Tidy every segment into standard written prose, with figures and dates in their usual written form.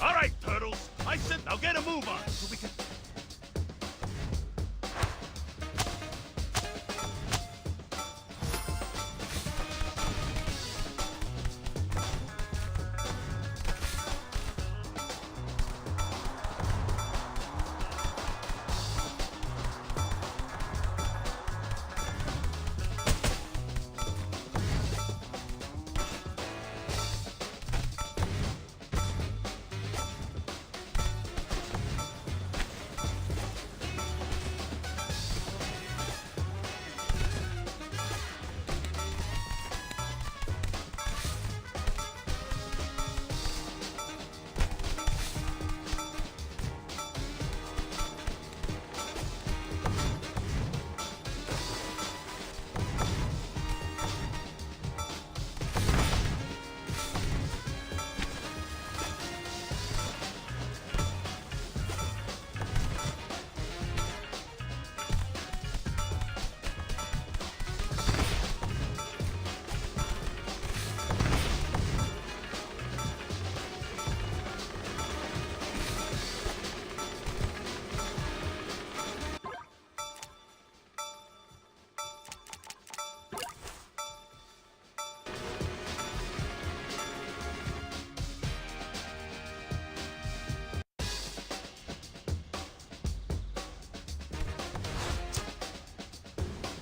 All right, turtles. I said now get a move on so we can...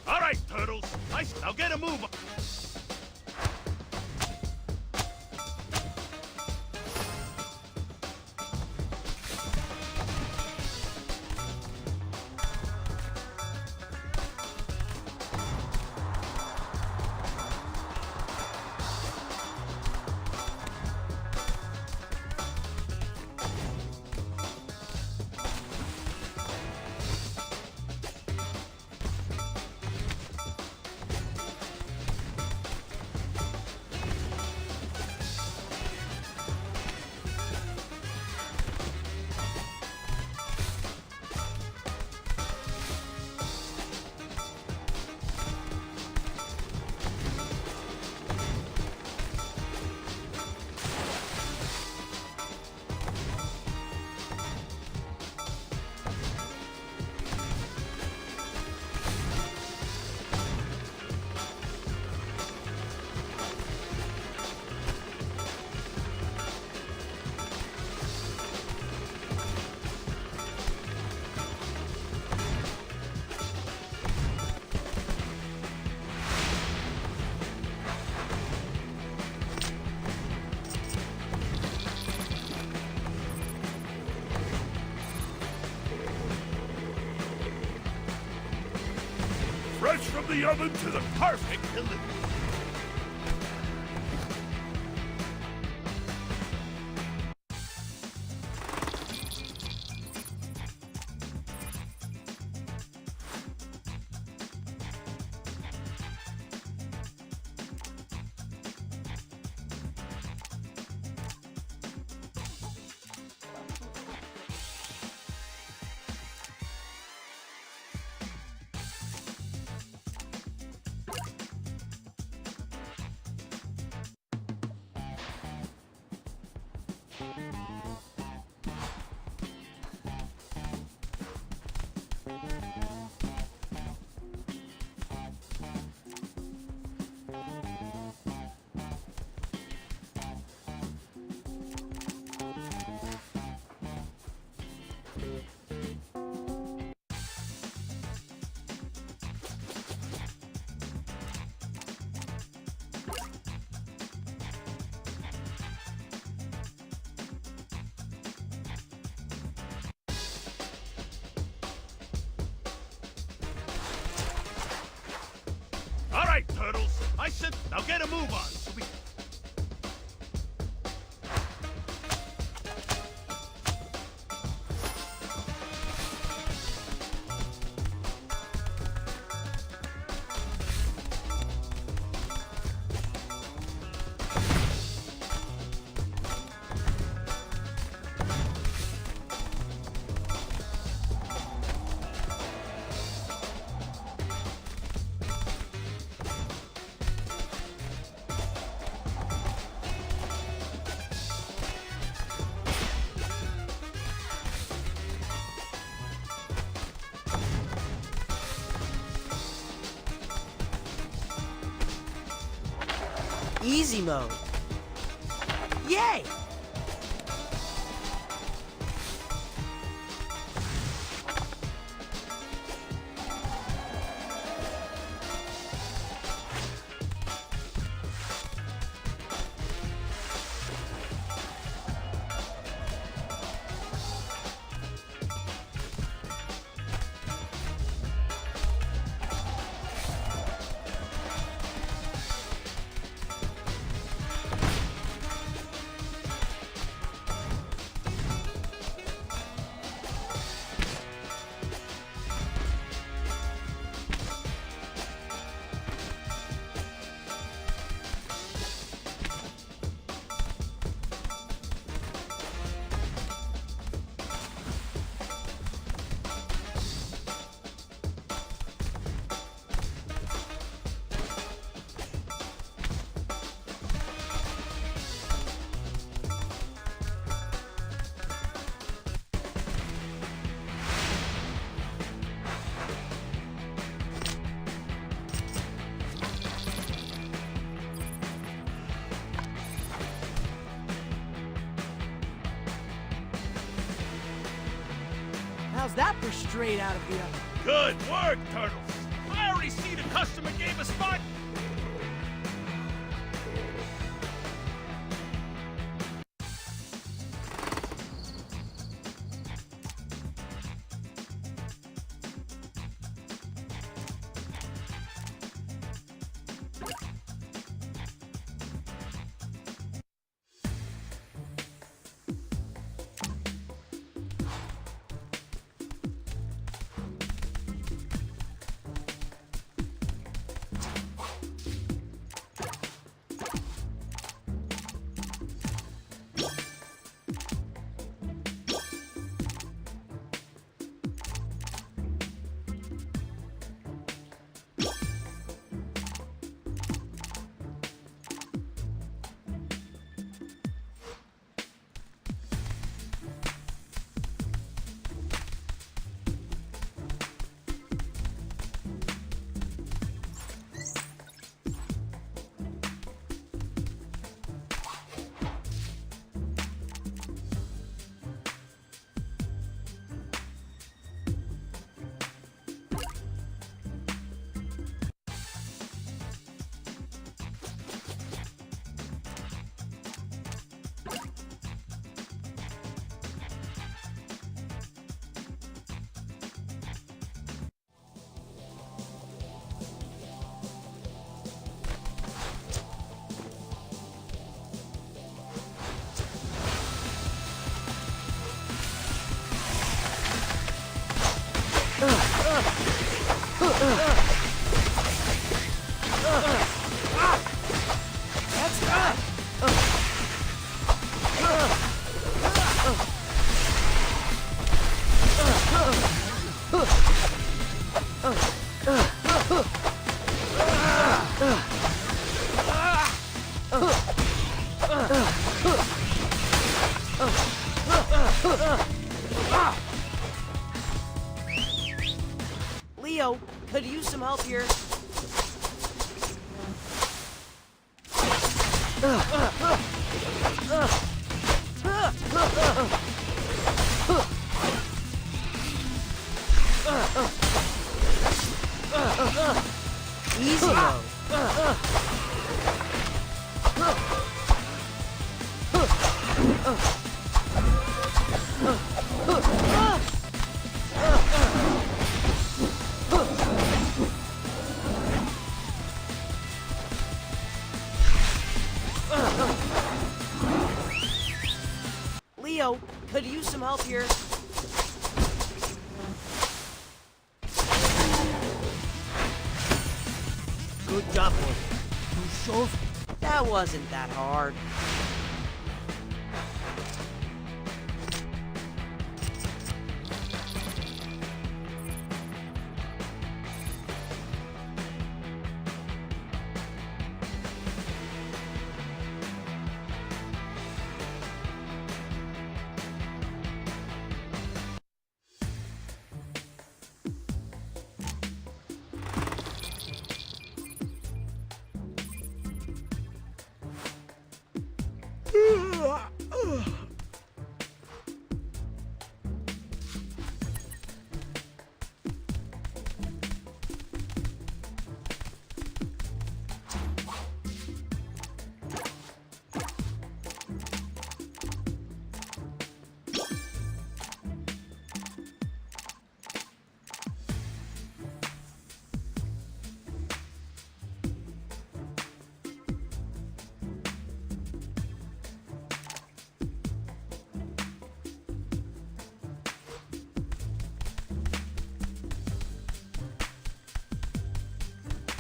All right, turtles. Nice. Now get a move on. Fresh from the oven to the perfect delivery. right, Turtles. I said, now get a move on. Easy mode. Yay! How's that for straight out of the oven? Good work, Turtles. I already see the customer gave us 5. Leo, could use some help here. Easy mode. Leo, could use some help here. Good job, boy. You sure? That wasn't that hard.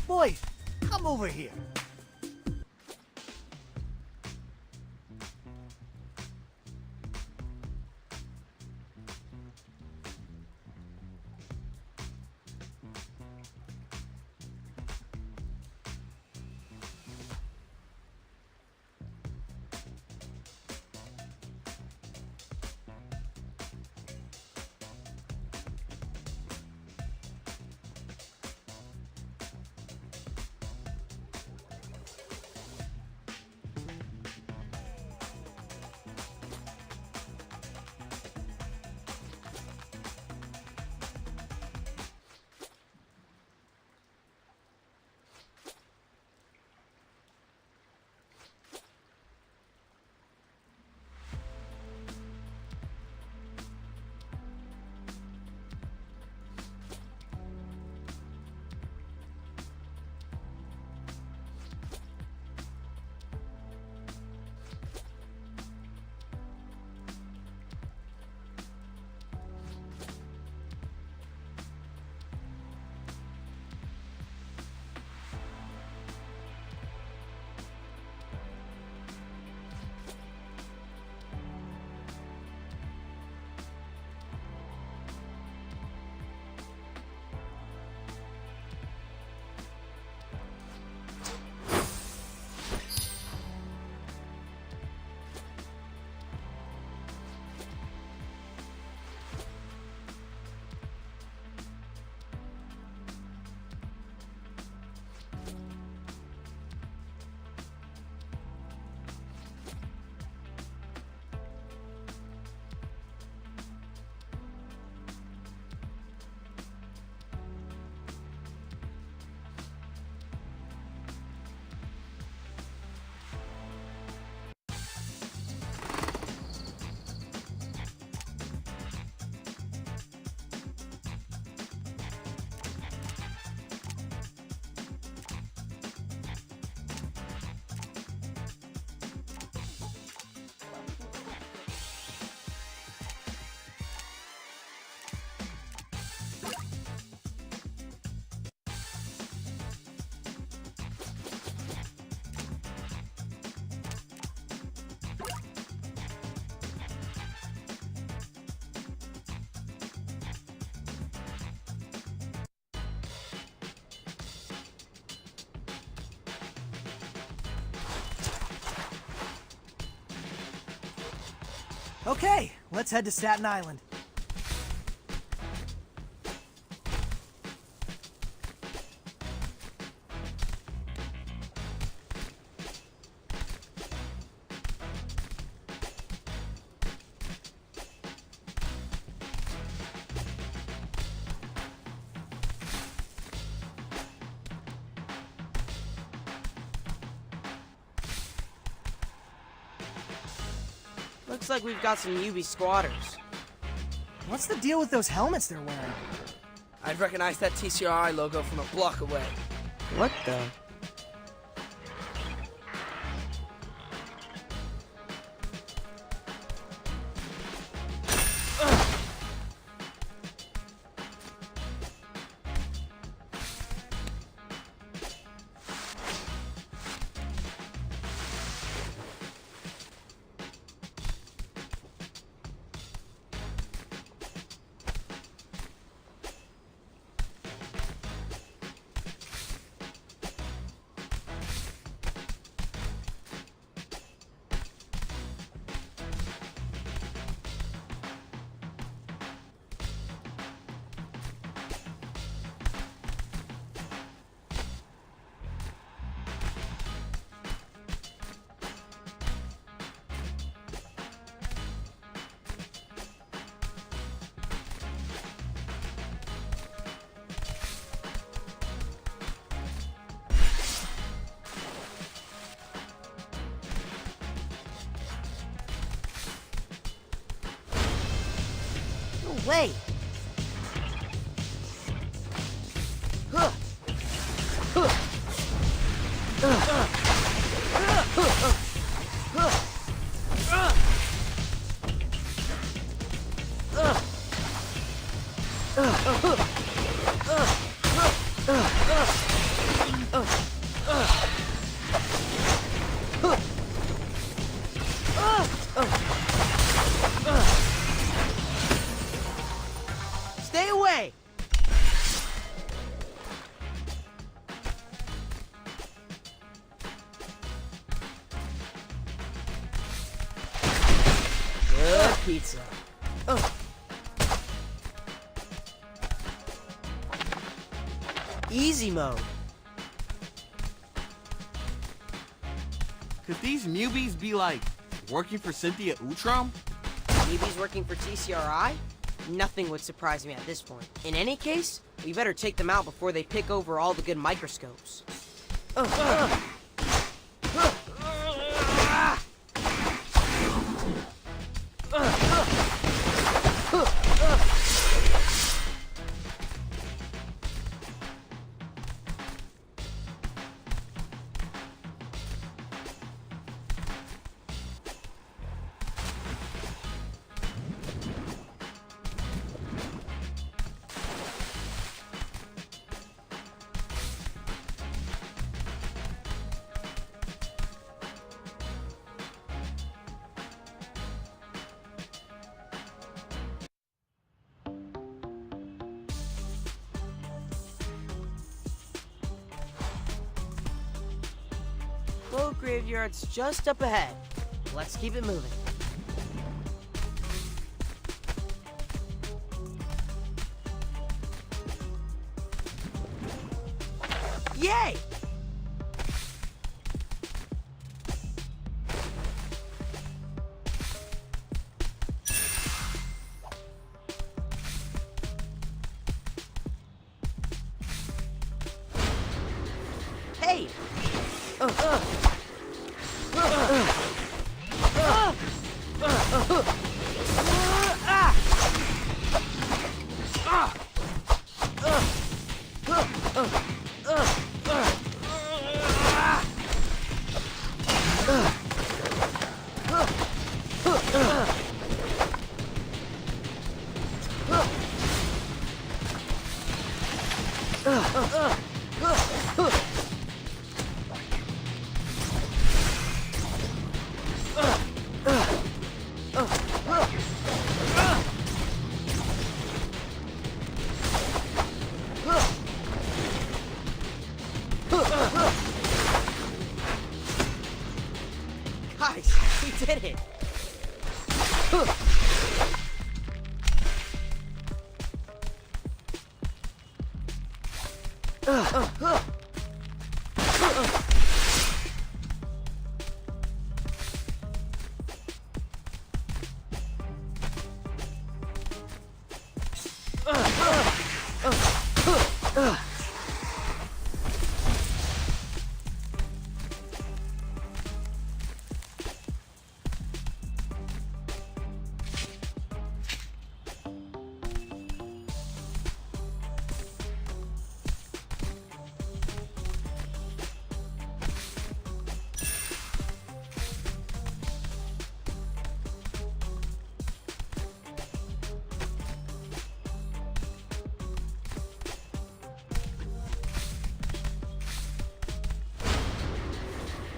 Boys, come over here. Okay, let's head to Staten Island. Looks like we've got some newbie squatters. What's the deal with those helmets they're wearing? I'd recognize that TCRI logo from a block away. What the? No way. Stay away. Good pizza. Easy mode. Could these newbies be like working for Cynthia Utrom? Maybe working for TCRI? Nothing would surprise me at this point. In any case, we better take them out before they pick over all the good microscopes. Flow graveyard's just up ahead. Let's keep it moving. Yay! Hey! Guys, we did it!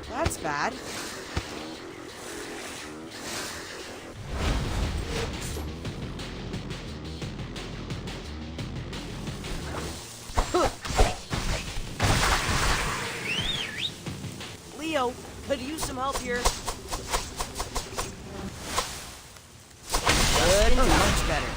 That's bad. Leo, could use some help here. Good, much better.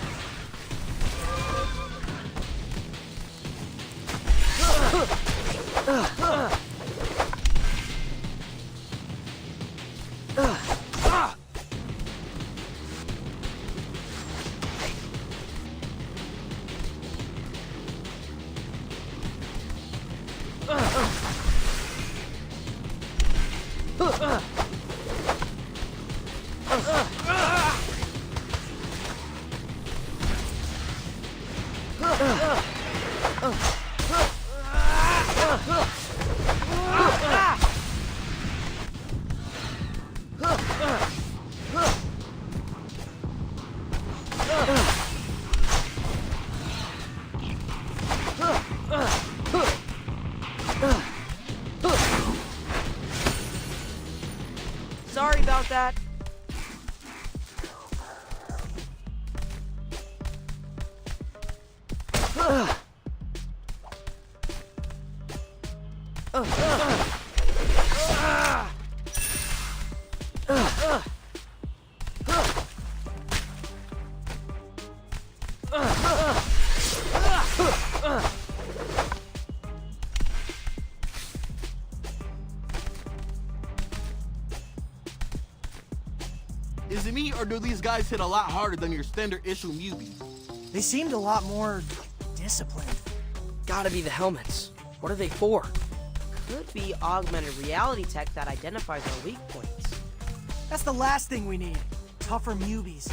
Sorry about that. Is it me, or do these guys hit a lot harder than your standard issue Mubies? They seemed a lot more disciplined. Gotta be the helmets. What are they for? Could be augmented reality tech that identifies our weak points. That's the last thing we need. Tougher Mubies.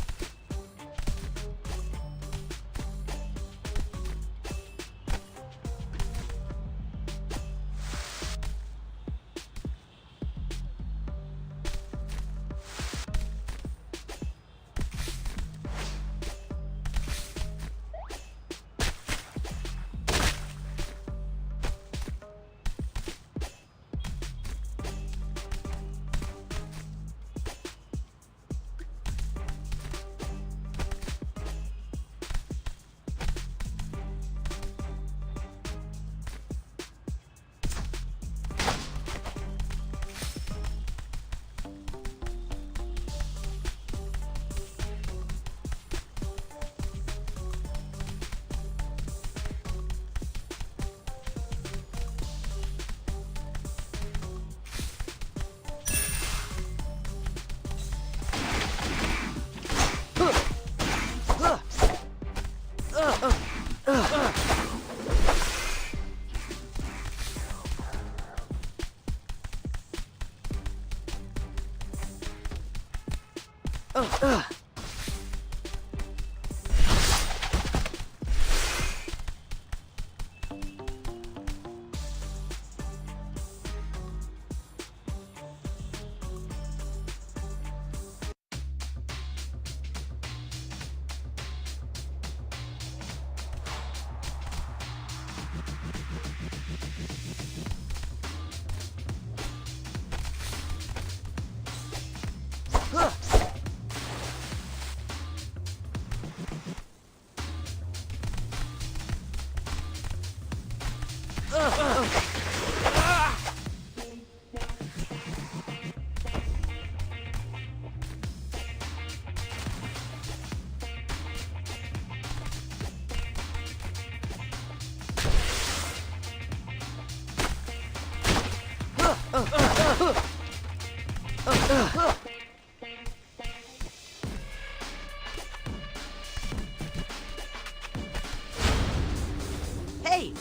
Hey!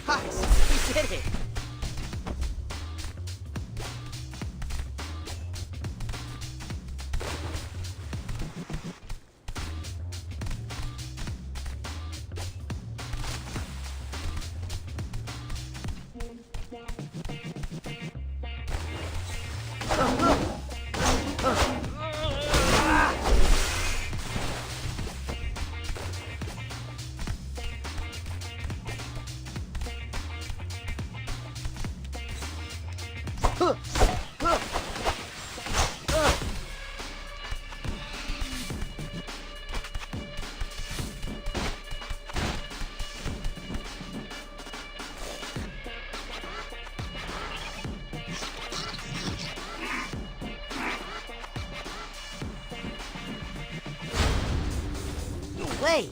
Guys, we did it! Way!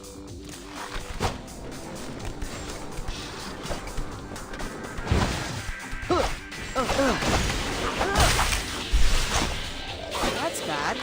That's bad.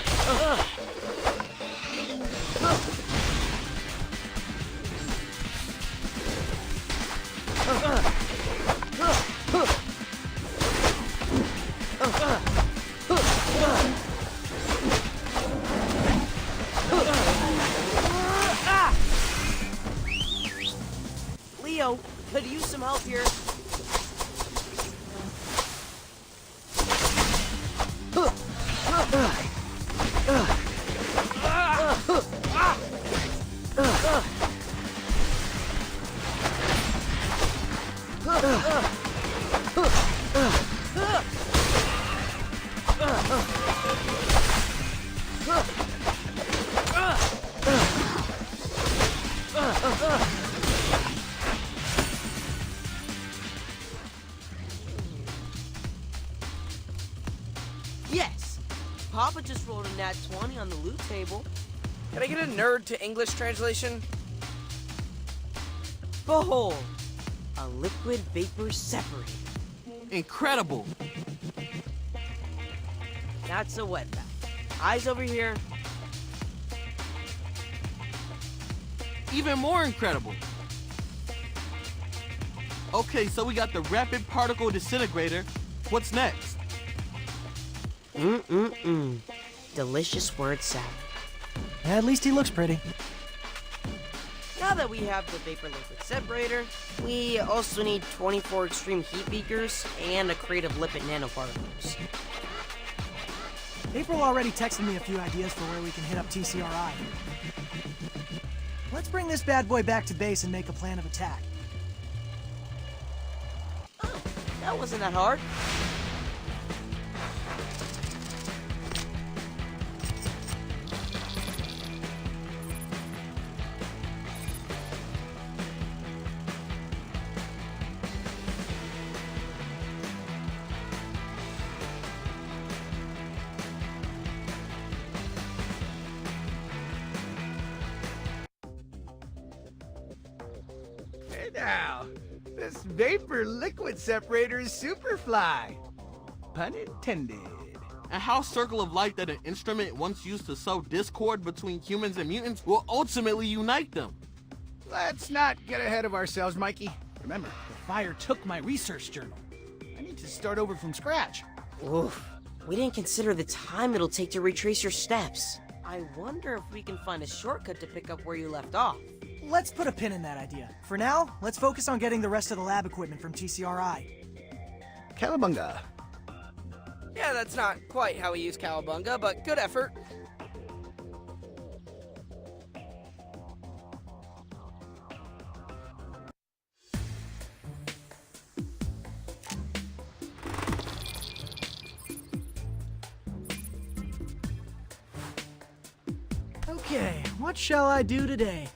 go. Could use some help here. Yes! Papa just rolled a nat 20 on the loot table. Can I get a nerd to English translation? Behold, a liquid vapor separator. Incredible. That's a wetback. Eyes over here. Even more incredible. Okay, so we got the rapid particle disintegrator. What's next? Delicious word salad. At least he looks pretty. Now that we have the vapor liquid separator, we also need 24 extreme heat beakers and a crate of lipid nanoparticles. April already texted me a few ideas for where we can hit up TCRI. Let's bring this bad boy back to base and make a plan of attack. Oh, that wasn't that hard. Hey now, this vapor liquid separator is Superfly. Pun intended. And how Circle of Light, that an instrument once used to sow discord between humans and mutants, will ultimately unite them. Let's not get ahead of ourselves, Mikey. Remember, the fire took my research journal. I need to start over from scratch. Oof. We didn't consider the time it'll take to retrace your steps. I wonder if we can find a shortcut to pick up where you left off. Let's put a pin in that idea. For now, let's focus on getting the rest of the lab equipment from TCRI. Cowabunga. Yeah, that's not quite how we use Cowabunga, but good effort. Okay, what shall I do today?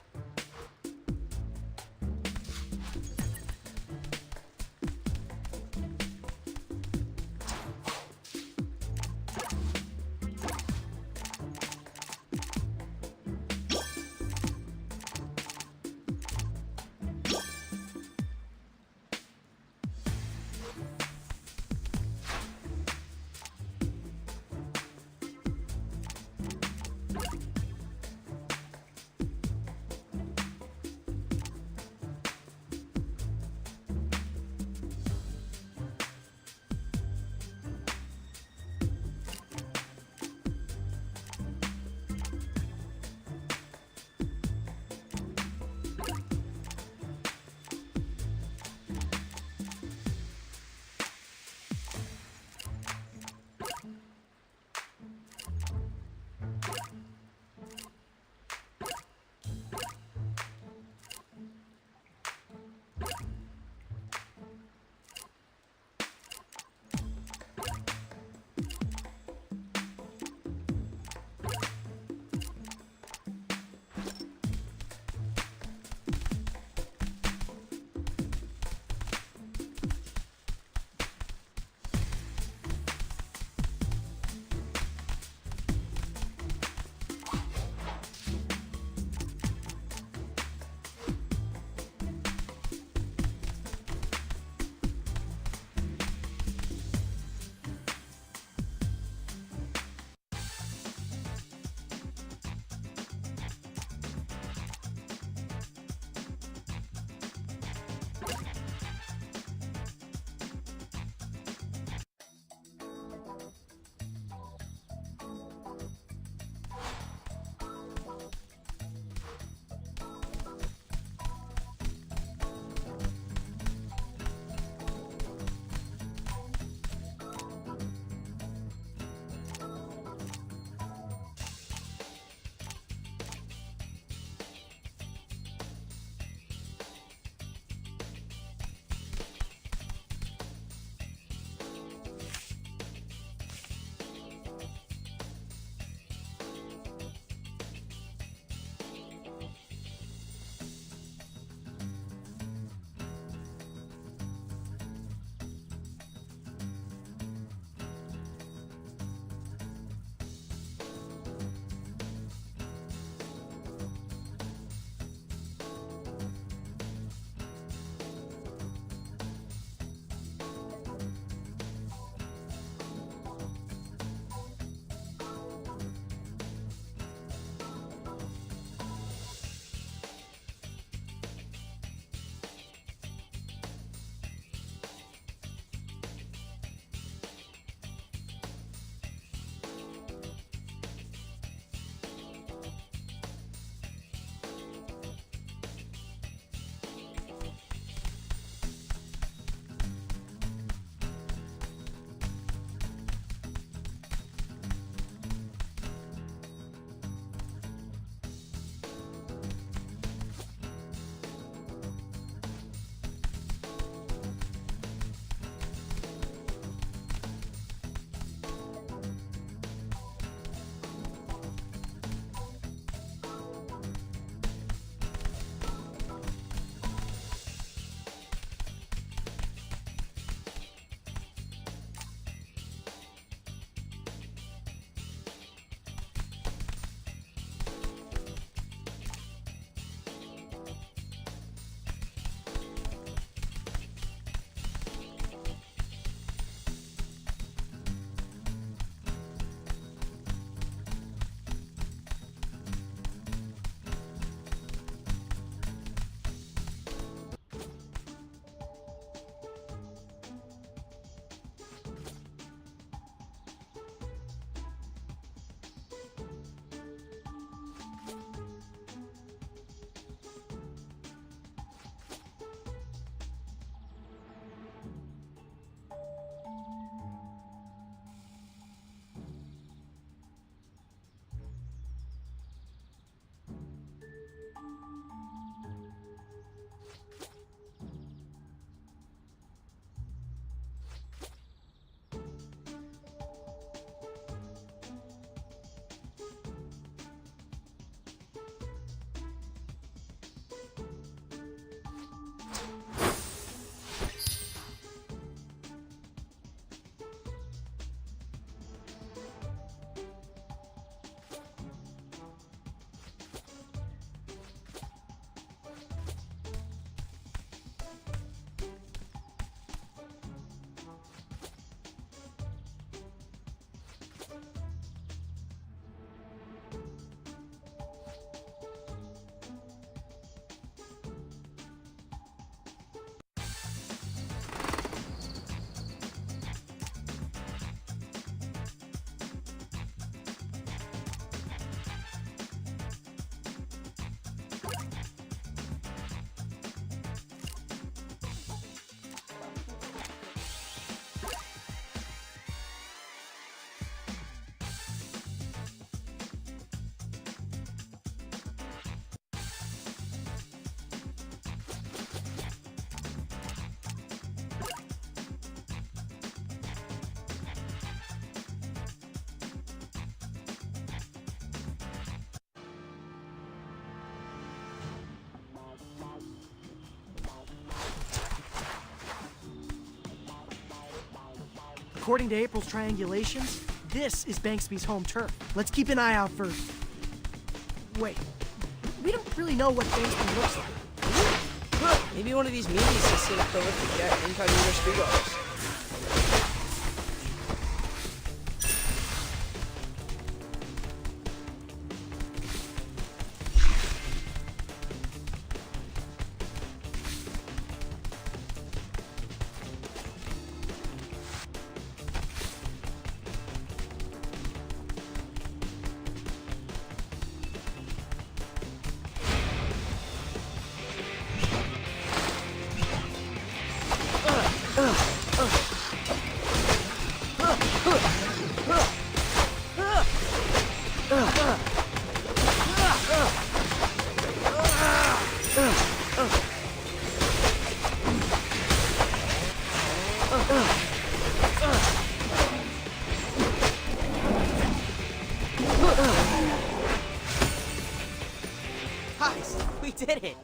According to April's triangulations, this is Banksby's home turf. Let's keep an eye out for... Wait, we don't really know what Banksby looks like. Maybe one of these meanies has set up the lift jet incognito speedrunners. Guys, we did it!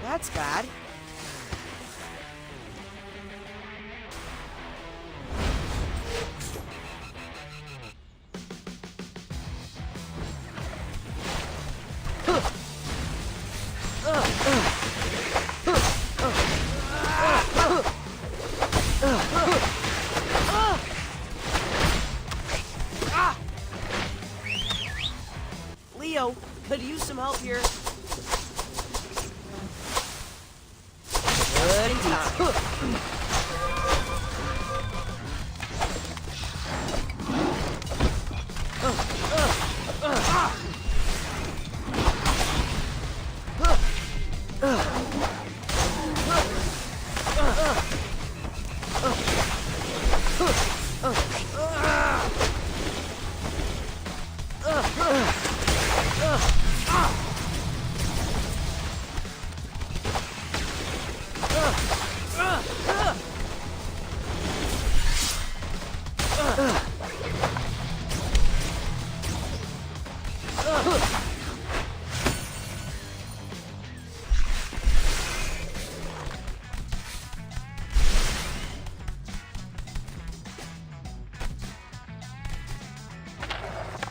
That's bad. Leo, could use some help here. Good in time.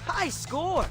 High score!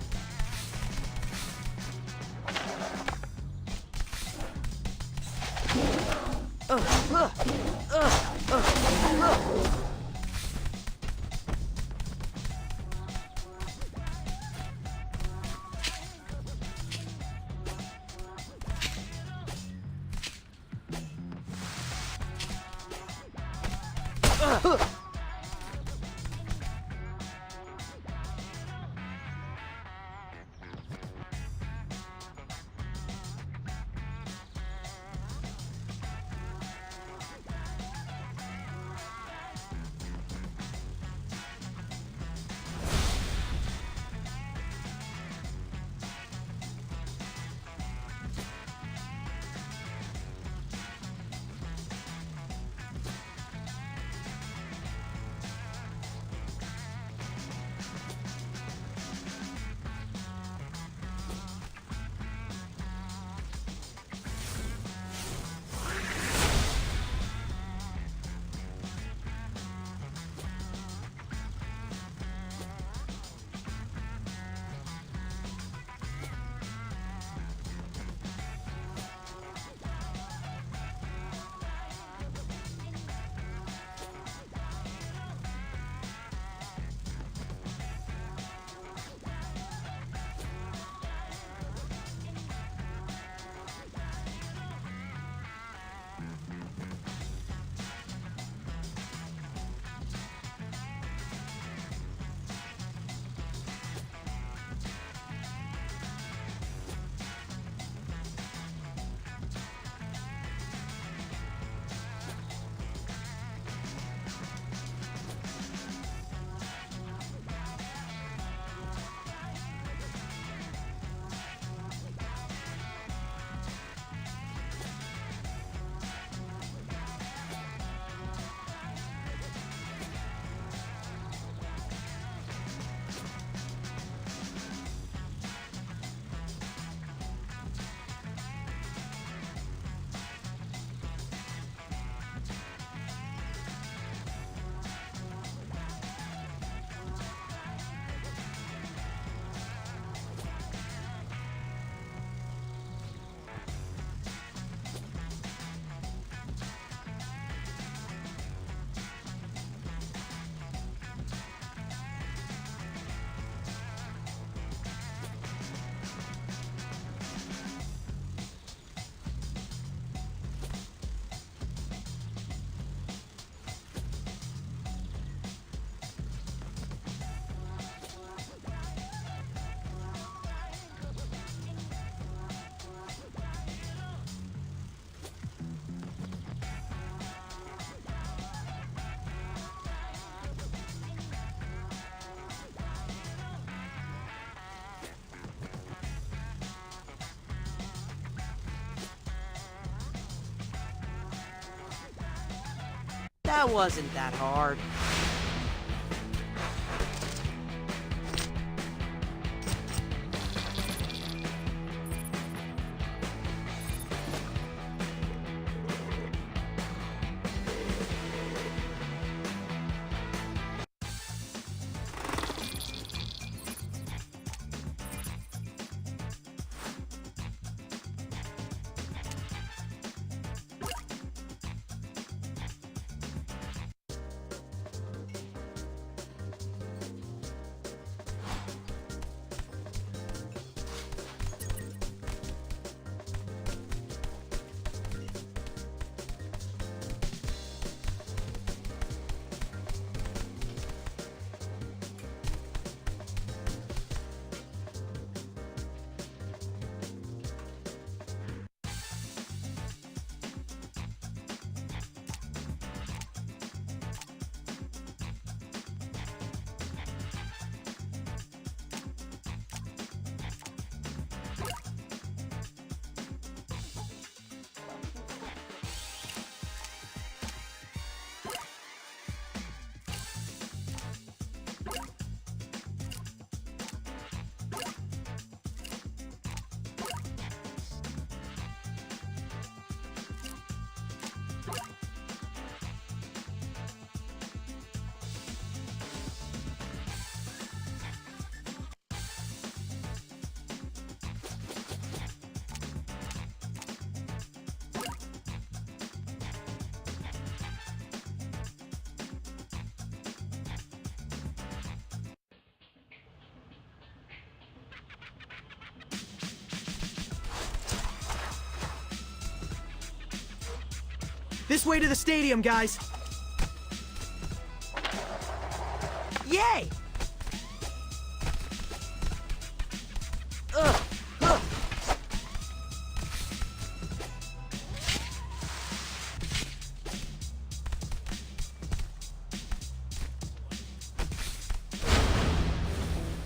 That wasn't that hard. This way to the stadium, guys. Yay!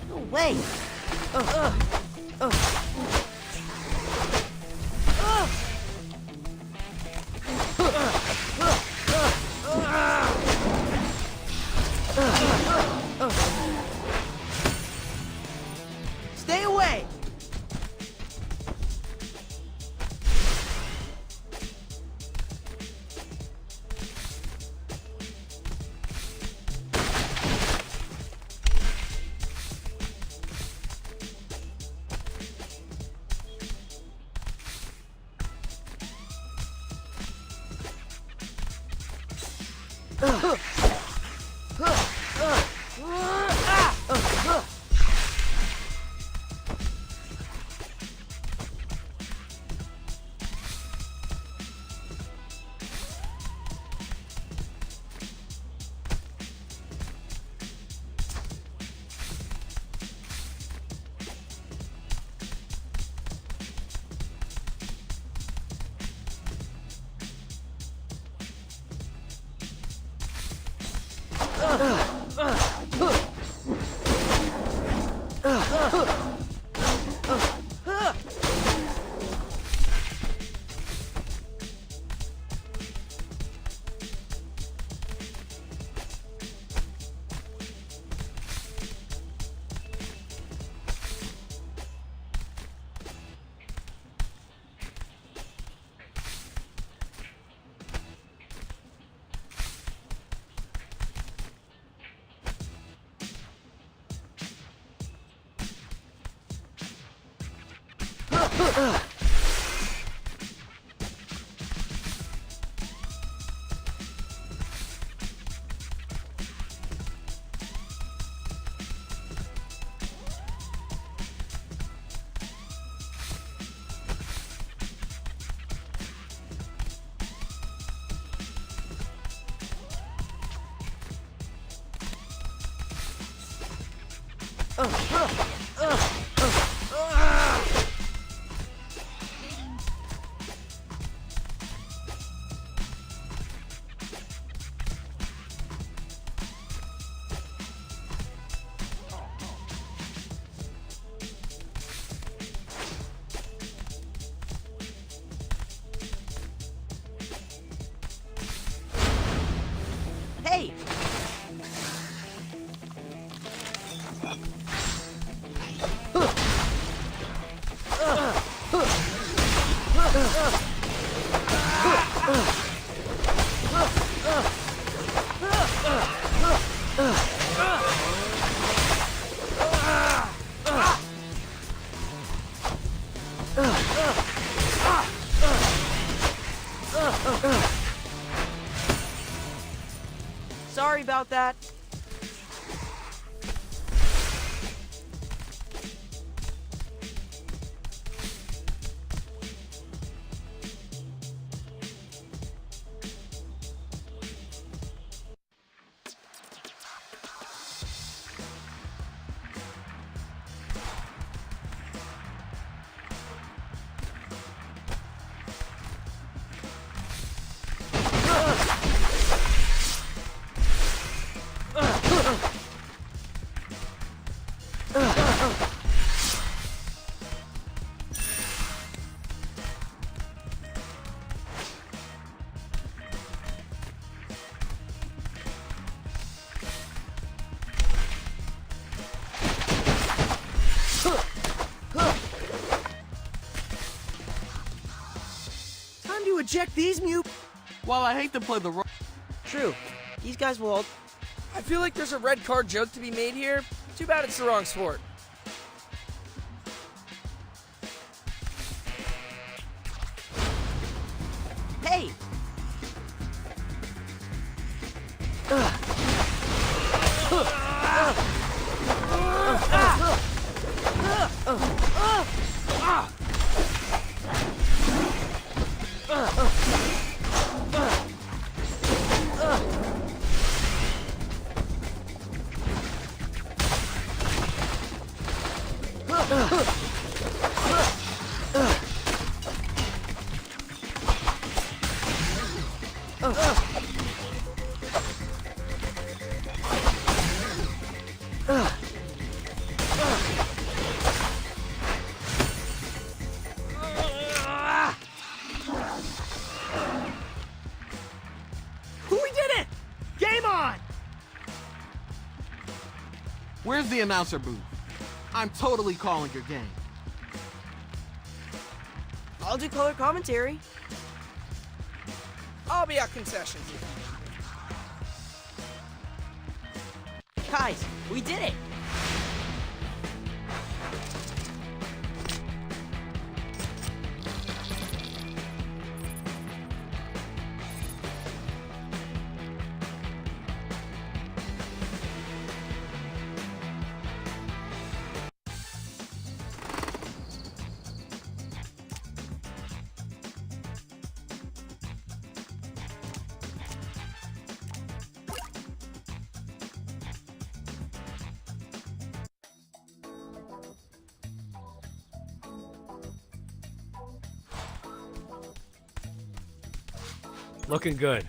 No way! Stay away! Sorry about that. Time to eject these mute. While I hate to play the role, True. These guys will all... I feel like there's a red card joke to be made here. Too bad it's the wrong sport. Hey! We did it! Game on! where's the announcer booth? I'm totally calling your game. I'll do color commentary. I'll be at concessions. Guys, we did it! Looking good.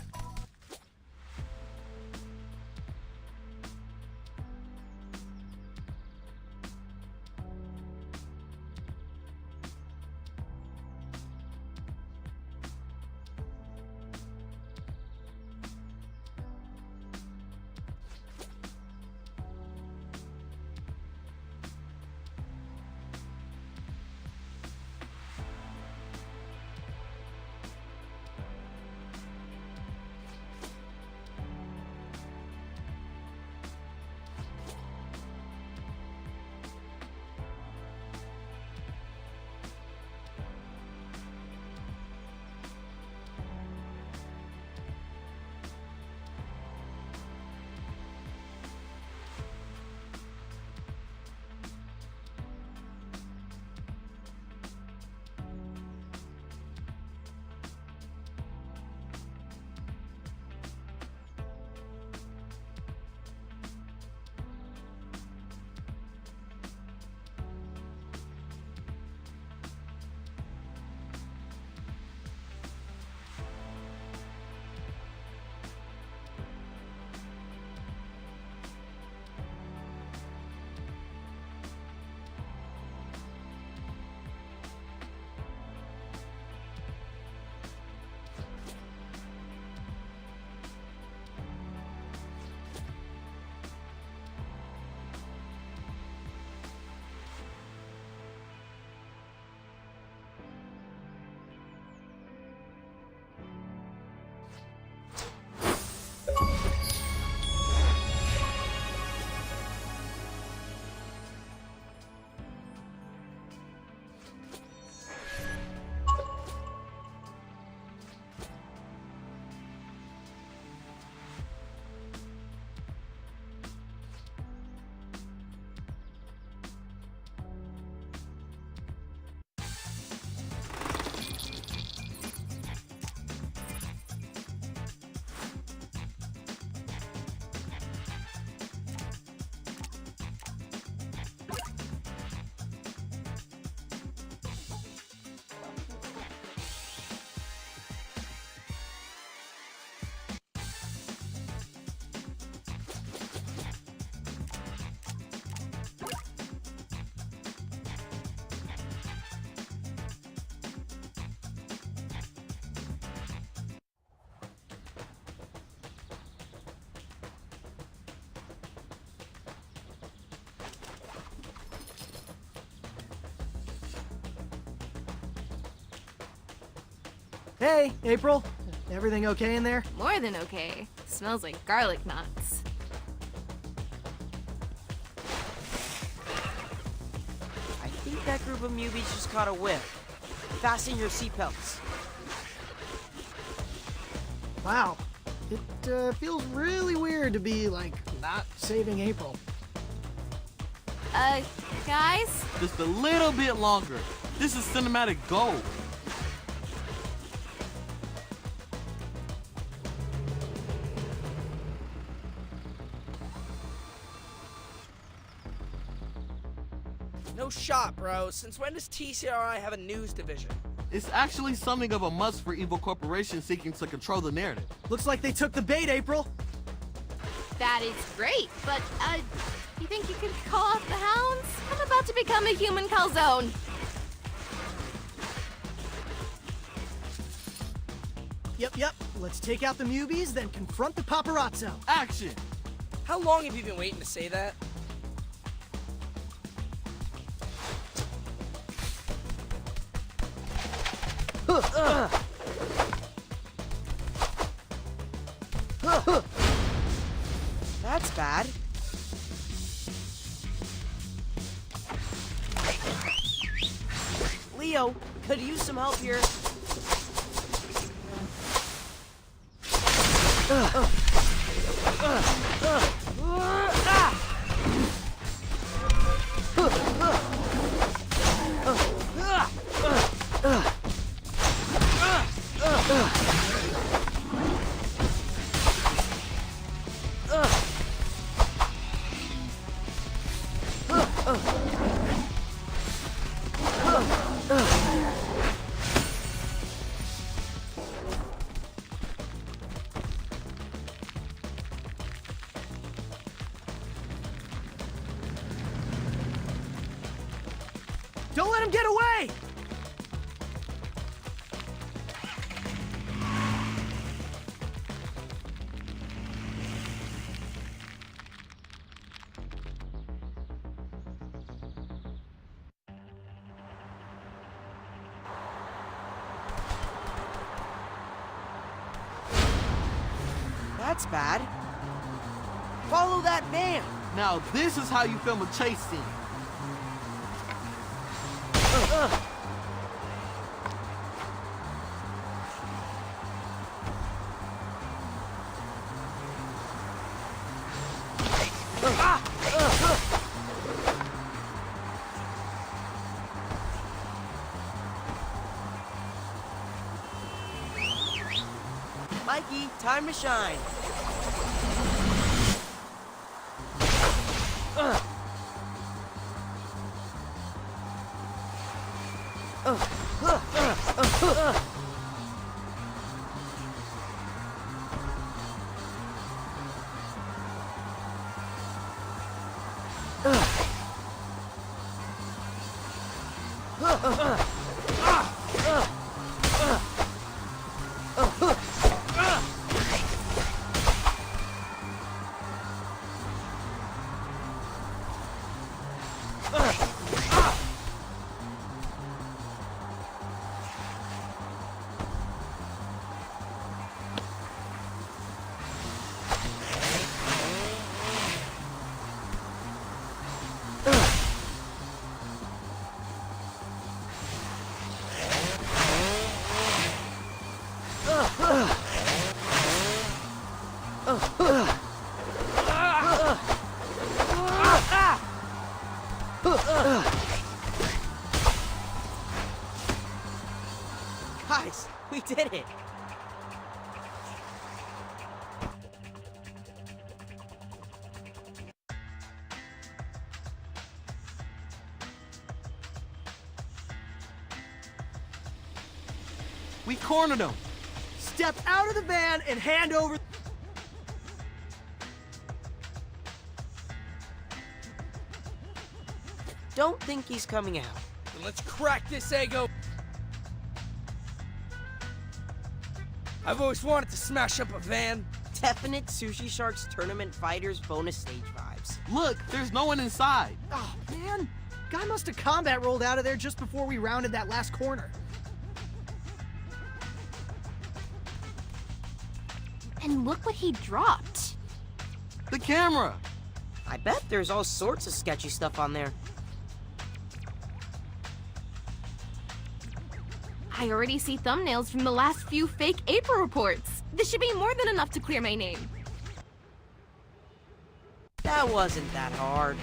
Hey, April. Everything okay in there? More than okay. Smells like garlic knots. I think that group of newbies just caught a whiff. Fasten your seatbelts. Wow. It feels really weird to be, like, not saving April. Guys? Just a little bit longer. This is cinematic gold. No shot, bro. Since when does TCRI have a news division? It's actually something of a must for evil corporations seeking to control the narrative. Looks like they took the bait, April. That is great, but, you think you can call off the hounds? I'm about to become a human calzone. Yep. Let's take out the newbies, then confront the paparazzo. Action! How long have you been waiting to say that? That's bad. Leo, could use some help here. Don't let him get away! That's bad. Follow that van. Now this is how you film a chase scene. Mikey, time to shine. Guys, we did it. We cornered them. Step out of the van and hand over... Don't think he's coming out. Then let's crack this egg open. I've always wanted to smash up a van. Definite Sushi Sharks Tournament Fighters bonus stage vibes. Look, there's no one inside. Oh, man. Guy must have combat rolled out of there just before we rounded that last corner. And look what he dropped. The camera! I bet there's all sorts of sketchy stuff on there. I already see thumbnails from the last few fake April reports. This should be more than enough to clear my name. That wasn't that hard.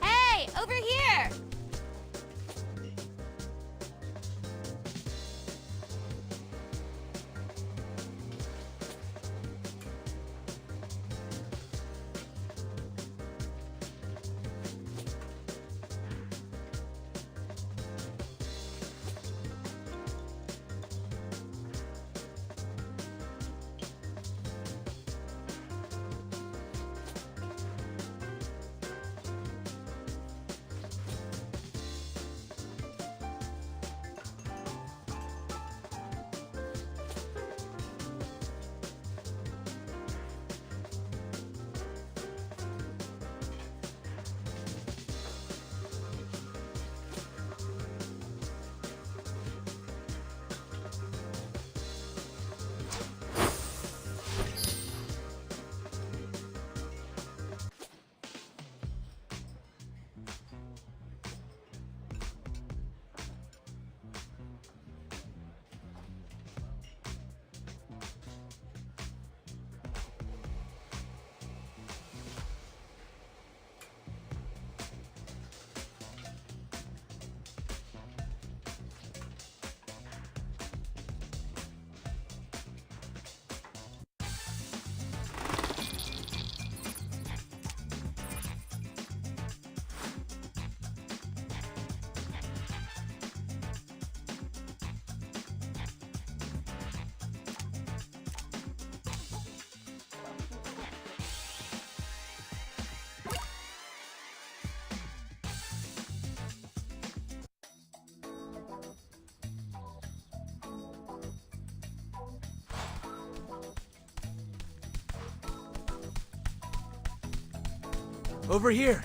Hey, over here! Over here.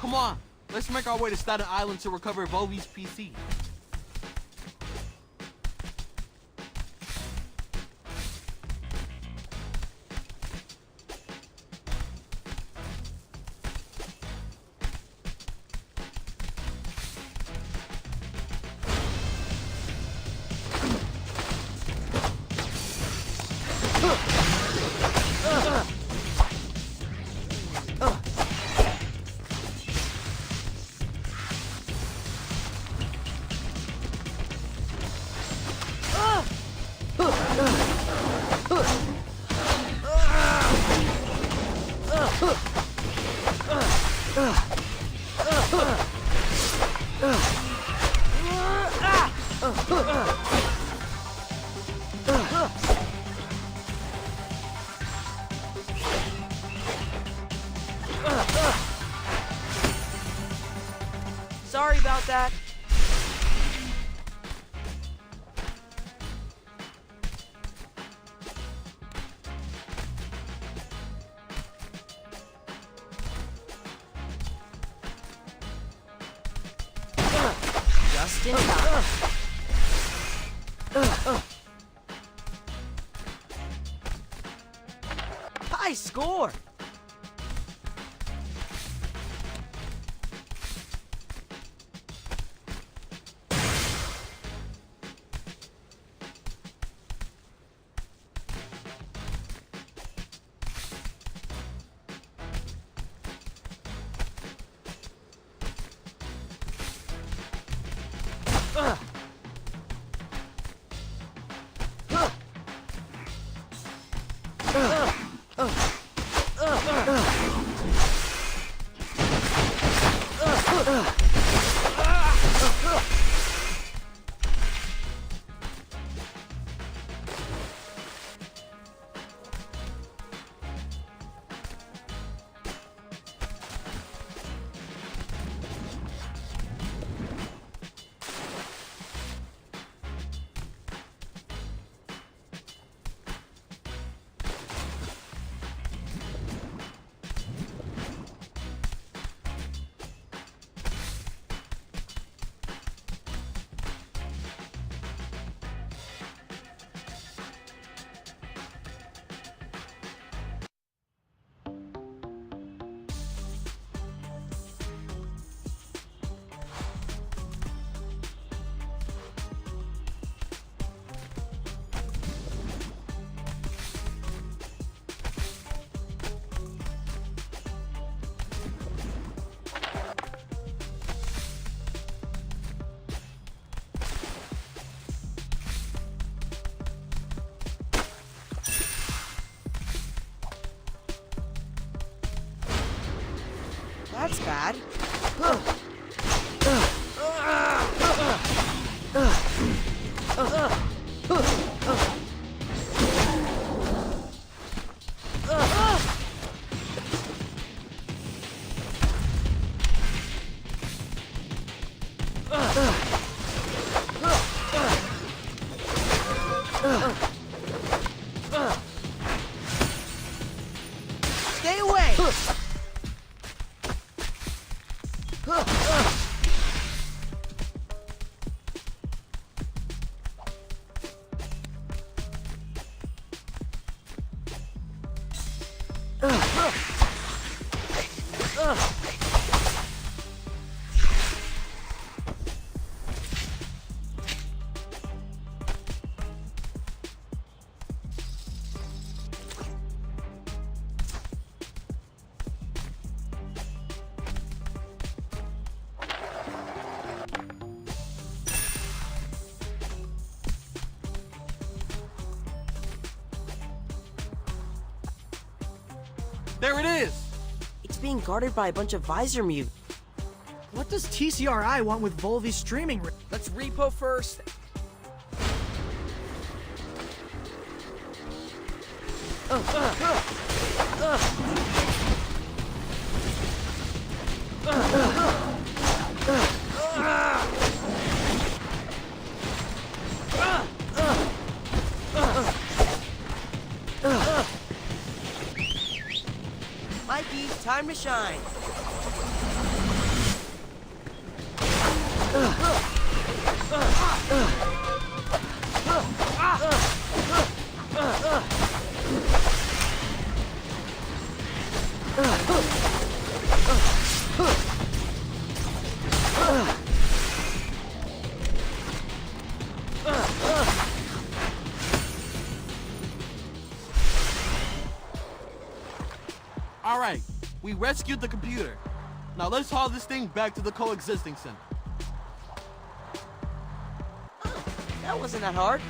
Come on, let's make our way to Staten Island to recover Volvy's PC. Sorry about that. Just in time. High score! That's bad. Stay away! There it is! It's being guarded by a bunch of visor mute. What does TCRI want with Volvy's streaming rig? Let's repo first. Mikey, time to shine. All right, we rescued the computer. Now let's haul this thing back to the coexisting center. That wasn't that hard.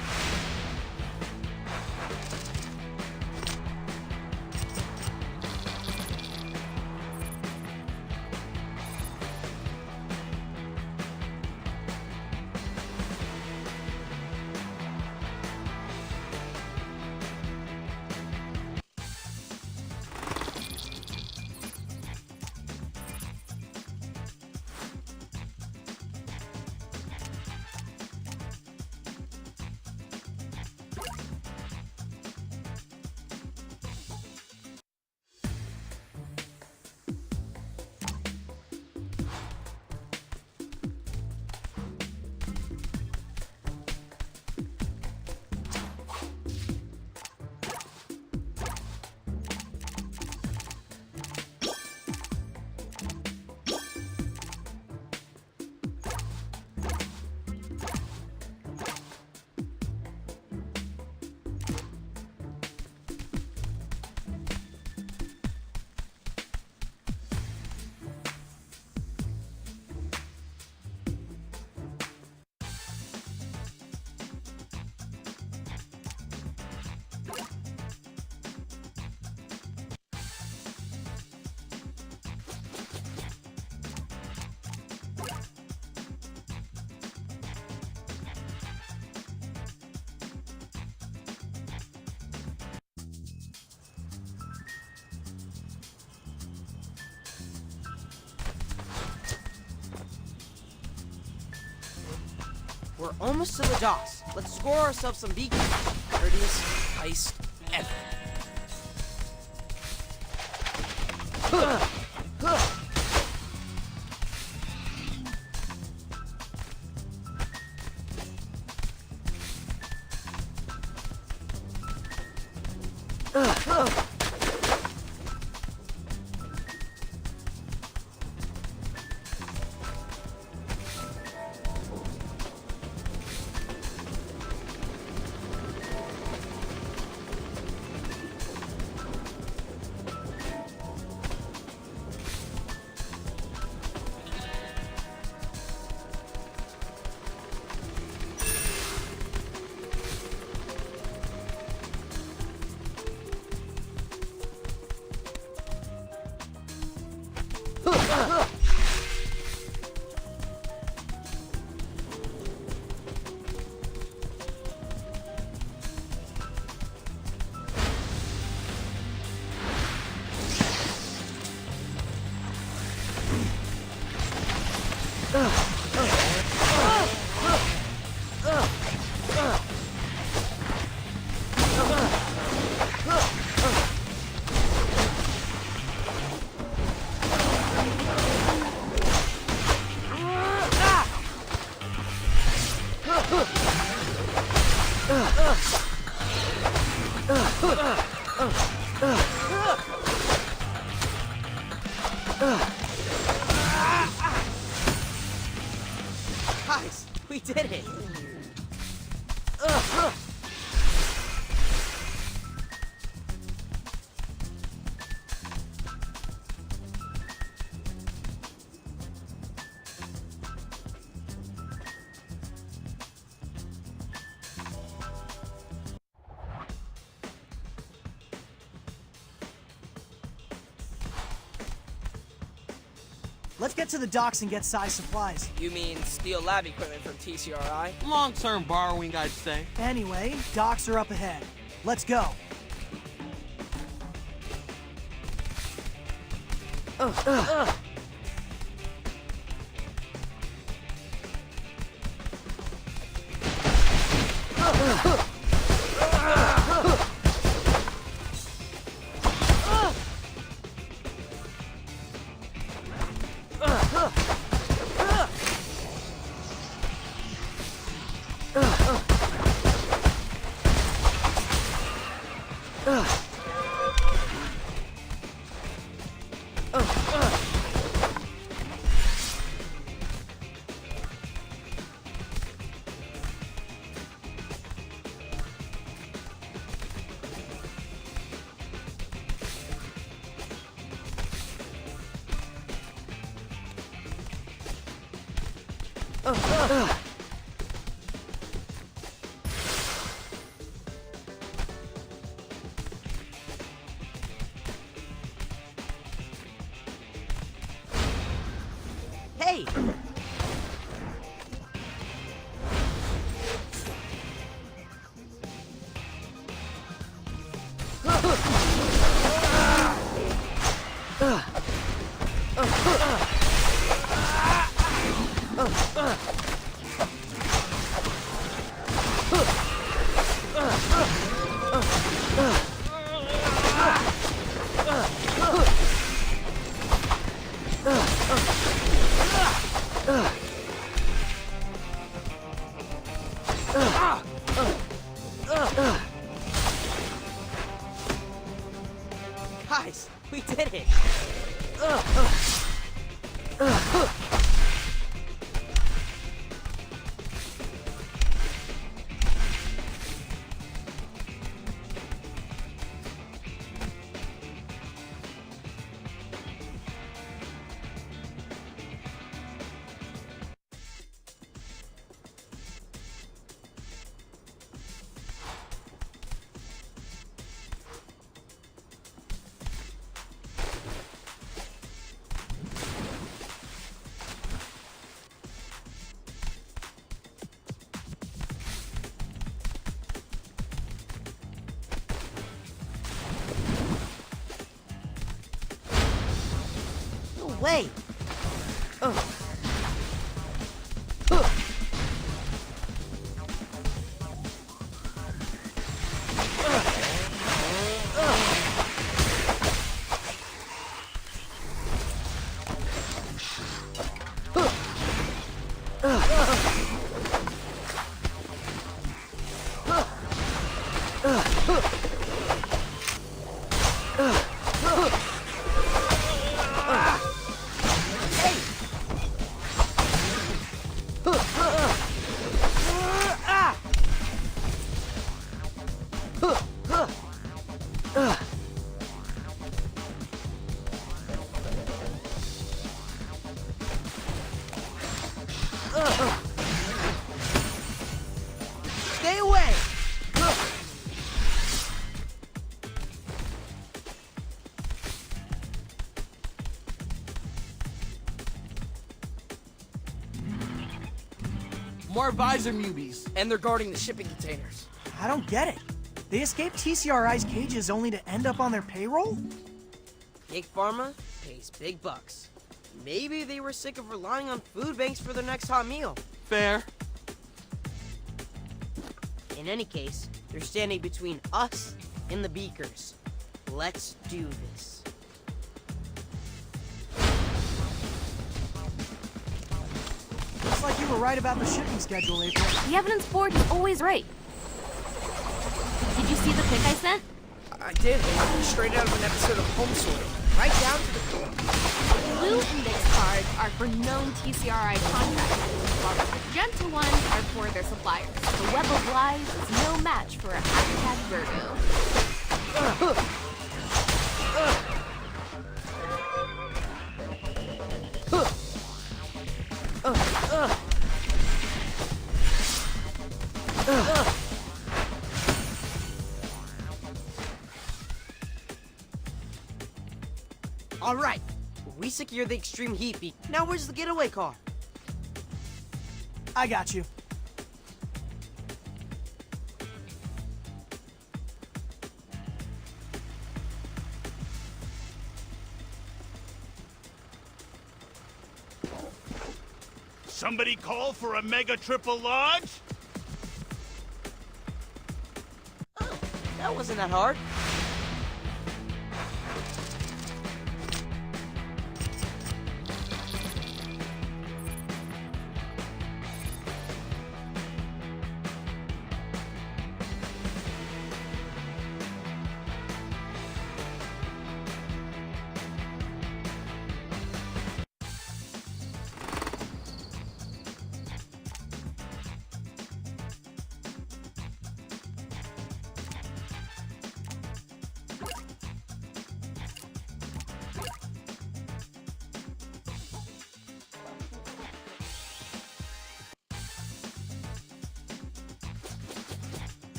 We're almost to the docks. Let's score ourselves some beacons. Dirtiest heist ever. Guys, we did it! Let's get to the docks and get size supplies. You mean steal lab equipment from TCRI? Long-term borrowing, I'd say. Anyway, docks are up ahead. Let's go. Hey! Guys, we did it! No way! Stay away! More visor newbies. And they're guarding the shipping containers. I don't get it. They escaped TCRI's cages only to end up on their payroll? Big Pharma pays big bucks. Maybe they were sick of relying on food banks for their next hot meal. Fair. In any case, they're standing between us and the beakers. Let's do this. Looks like you were right about the shipping schedule, April. The evidence board is always right. Did you see the pic I sent? I did. Straight out of an episode of Home Sorting. Right down to the core. Blue index cards are for known TCRI contractors, while the magenta ones are for their suppliers. The web of lies is no match for a hashtag Virgo. All right, we secure the extreme heat beak. Now where's the getaway car? I got you. Somebody call for a mega triple launch? Oh, that wasn't that hard.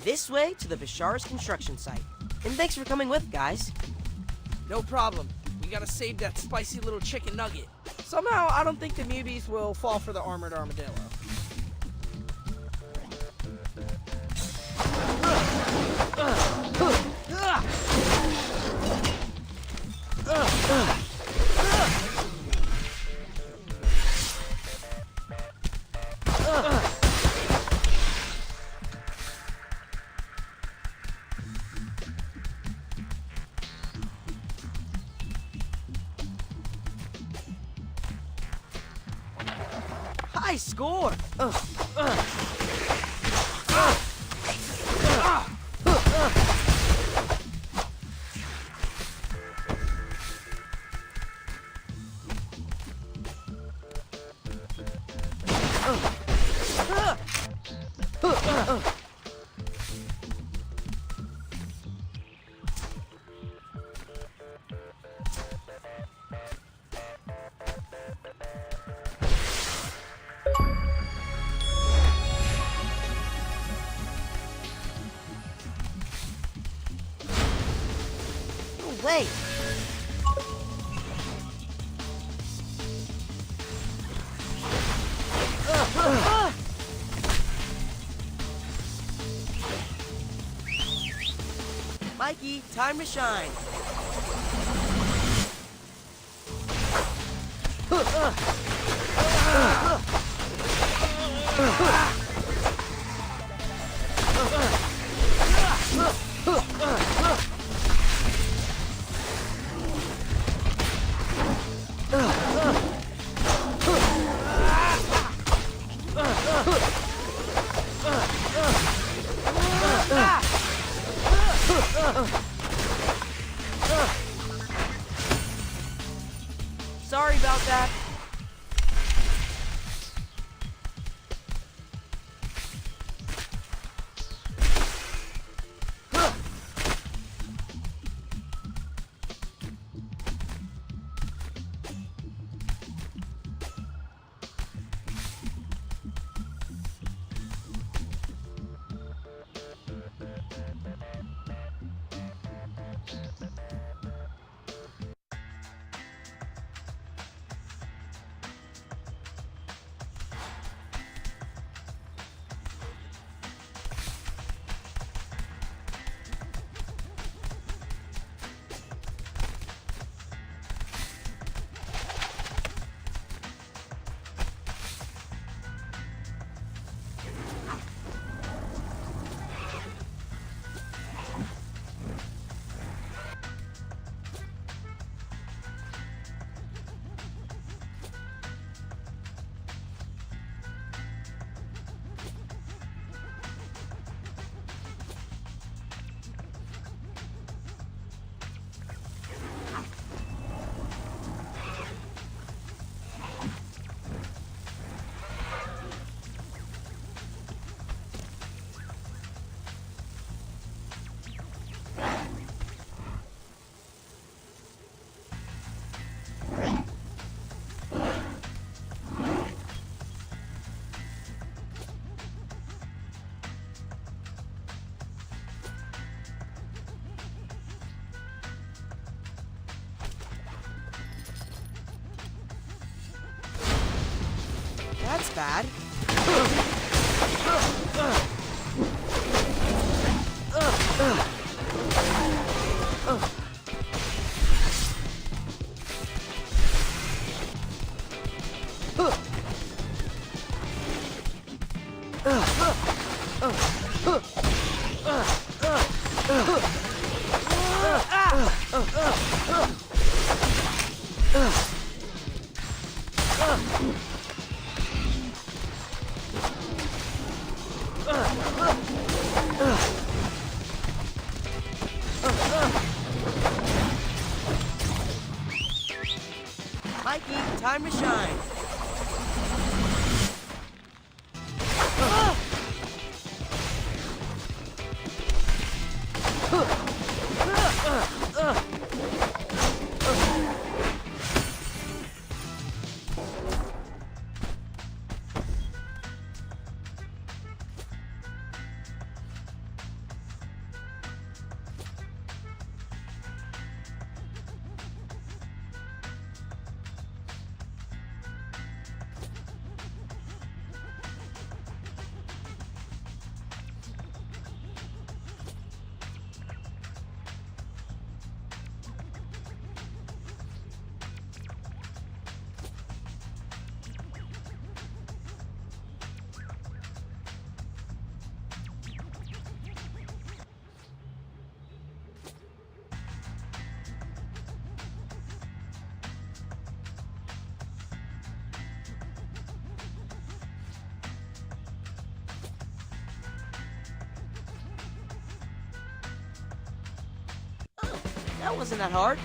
This way to the Bashar's construction site. And thanks for coming with, guys. No problem. We gotta save that spicy little chicken nugget. Somehow, I don't think the newbies will fall for the armored armadillo. High score! Wait! Mikey, time to shine. Sorry about that. That's bad. Mikey, time to shine. That wasn't that hard.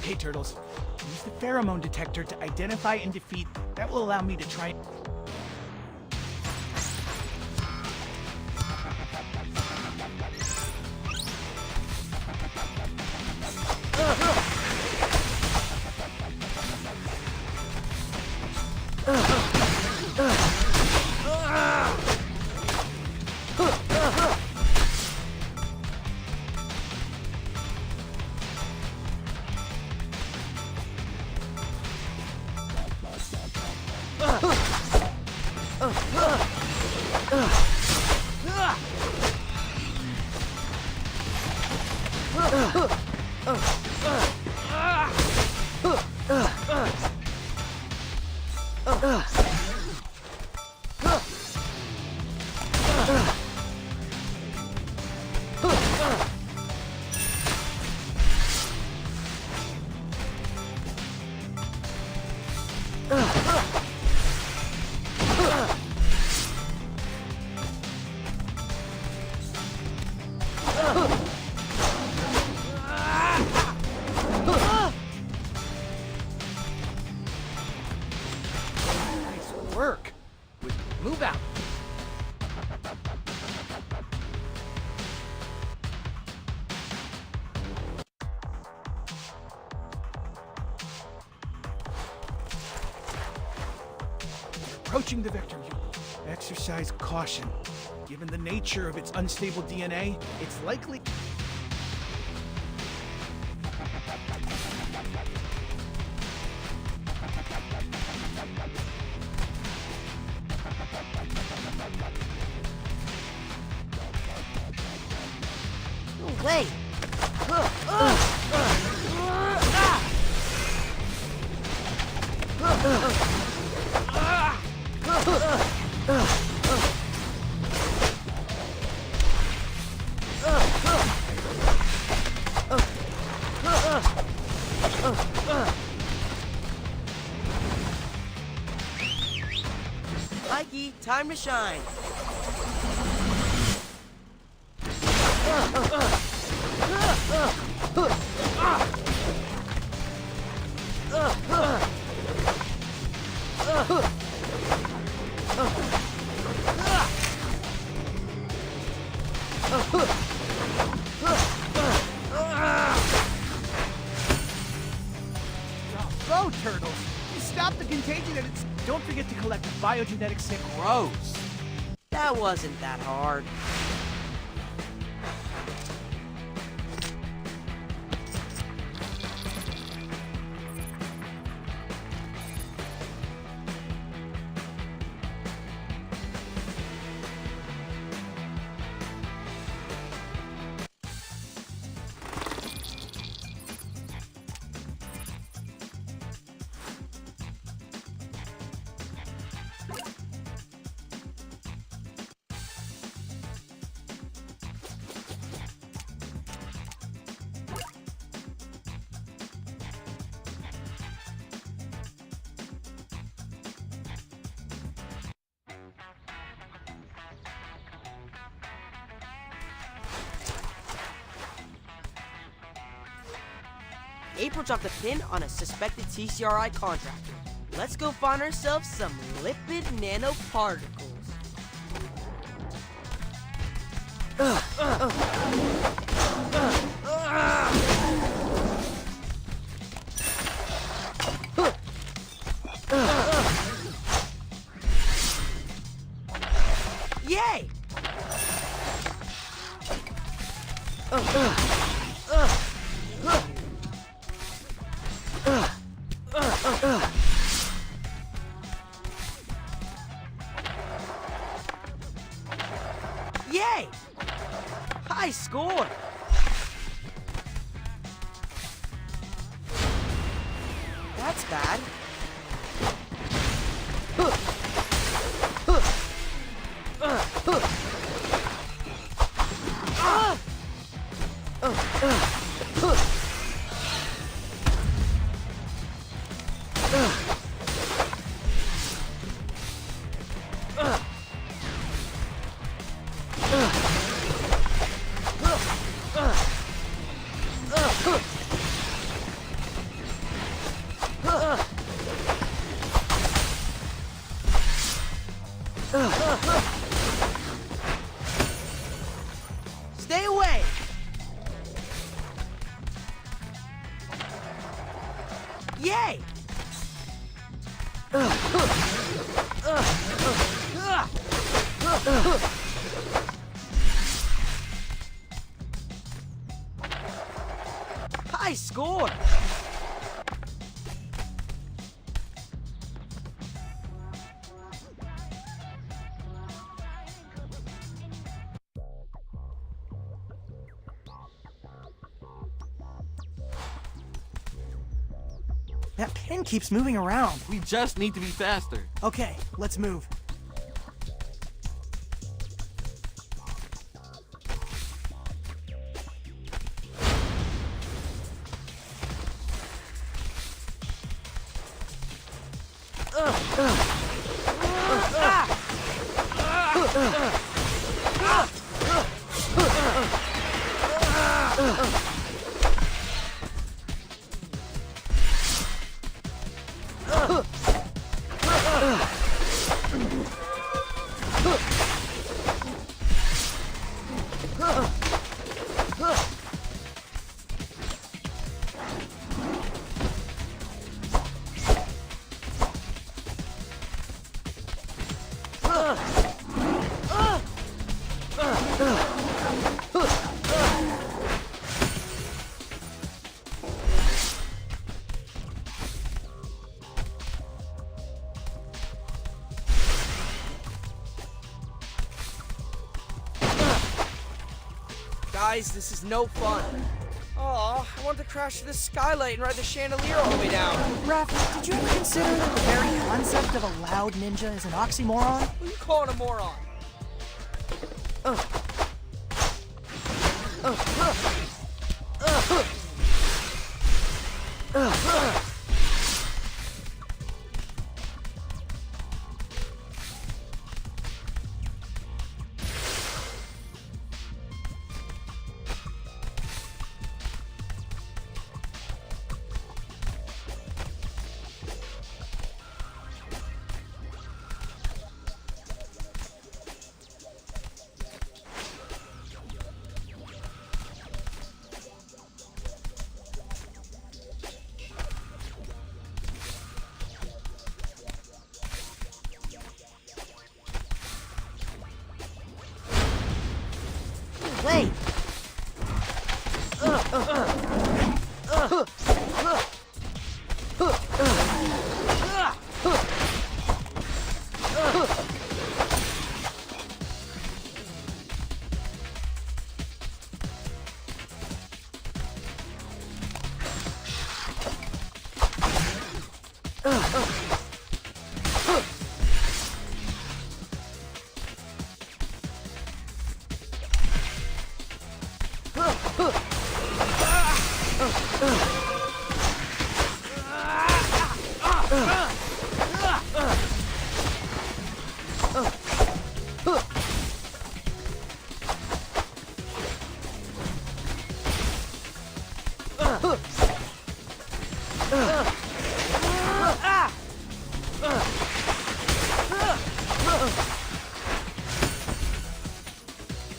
Okay, Turtles. Use the pheromone detector to identify and defeat. That will allow me to try... Nice work. Move out. Approaching the vector, you exercise caution. Given the nature of its unstable DNA, it's likely. No way! Mikey, time to shine. Bravo, turtles! You stopped the contagion and it's. Don't forget to collect the biogenetic sample. Gross. That wasn't that hard. April dropped a pin on a suspected TCRI contractor. Let's go find ourselves some lipid nanoparticles. Yay! Yay! High score! That's bad. Stay away! Yay! High score! That pin keeps moving around. We just need to be faster. Okay, let's move. Guys, this is no fun. Aw, I want to crash to the skylight and ride the chandelier all the way down. Raph, did you ever consider that the very concept of a loud ninja is an oxymoron? Who you calling a moron? Wait!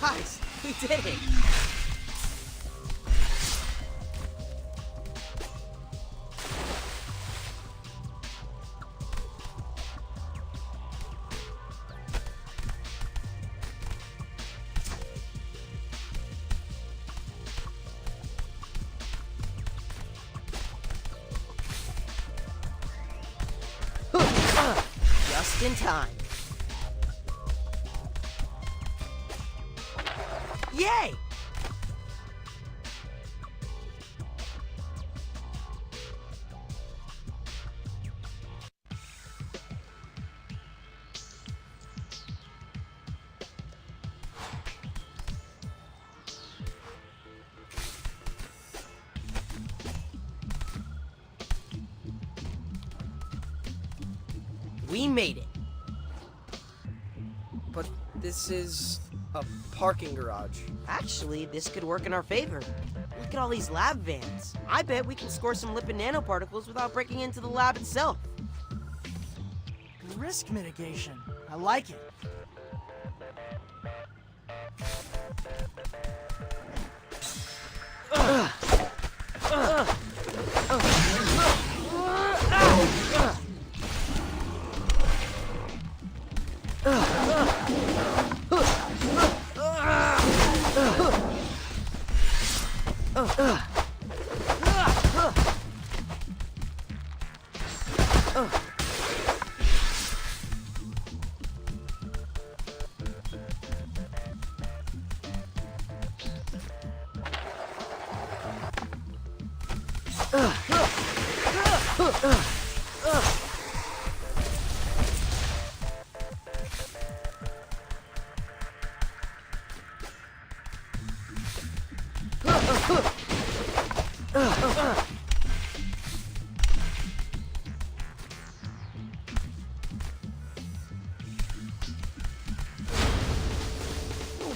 Guys, we did it! Just in time. Yay! We made it. But this is a parking garage. Actually, this could work in our favor. Look at all these lab vans. I bet we can score some lipid nanoparticles without breaking into the lab itself. Risk mitigation. I like it.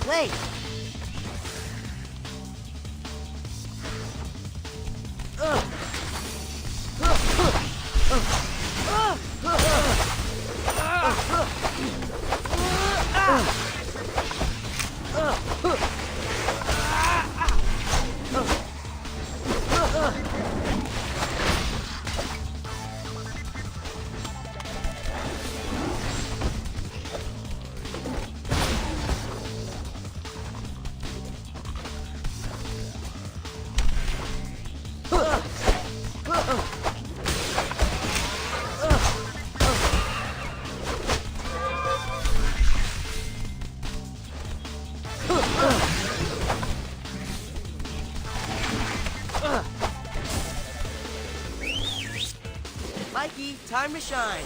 Wait. Mikey, time to shine.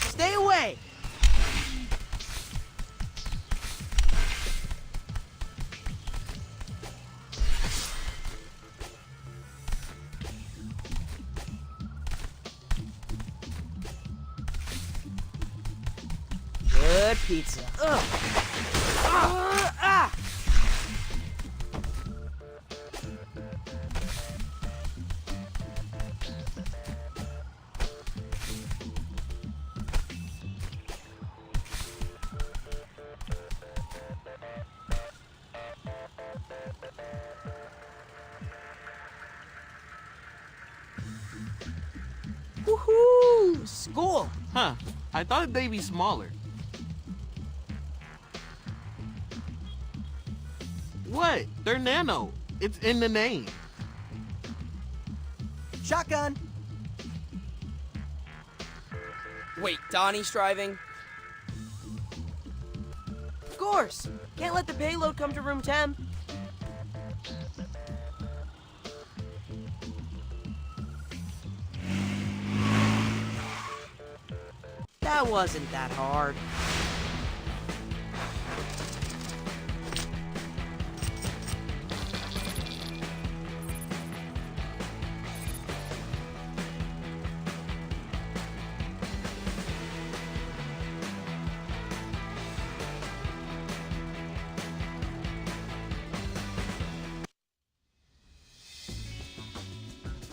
Stay away. Good pizza. Woohoo! School! Huh. I thought they'd be smaller. What? They're nano. It's in the name. Shotgun. Wait, Donnie's driving? Of course. Can't let the payload come to room temp. That wasn't that hard.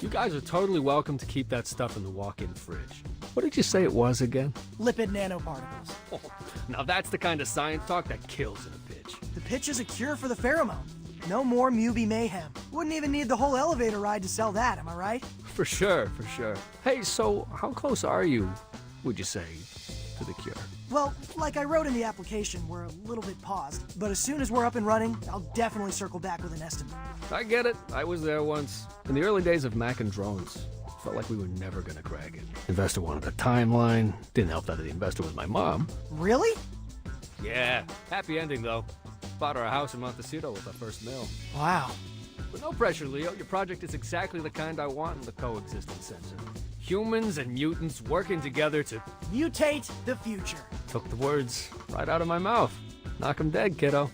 You guys are totally welcome to keep that stuff in the walk-in fridge. What did you say it was again? Lipid nanoparticles. Oh, now that's the kind of science talk that kills in a pitch. The pitch is a cure for the pheromone. No more Mubi mayhem. Wouldn't even need the whole elevator ride to sell that, am I right? For sure, for sure. Hey, so how close are you, would you say, to the cure? Well, like I wrote in the application, we're a little bit paused. But as soon as we're up and running, I'll definitely circle back with an estimate. I get it. I was there once. In the early days of Mac and drones. Felt like we were never gonna crack it. Investor wanted a timeline. Didn't help that the investor was my mom. Really? Yeah, happy ending though. Bought her a house in Montecito with our first mill. Wow. But no pressure, Leo. Your project is exactly the kind I want in the coexistence sensor. Humans and mutants working together to Mutate the future. took the words right out of my mouth. Knock 'em dead, kiddo.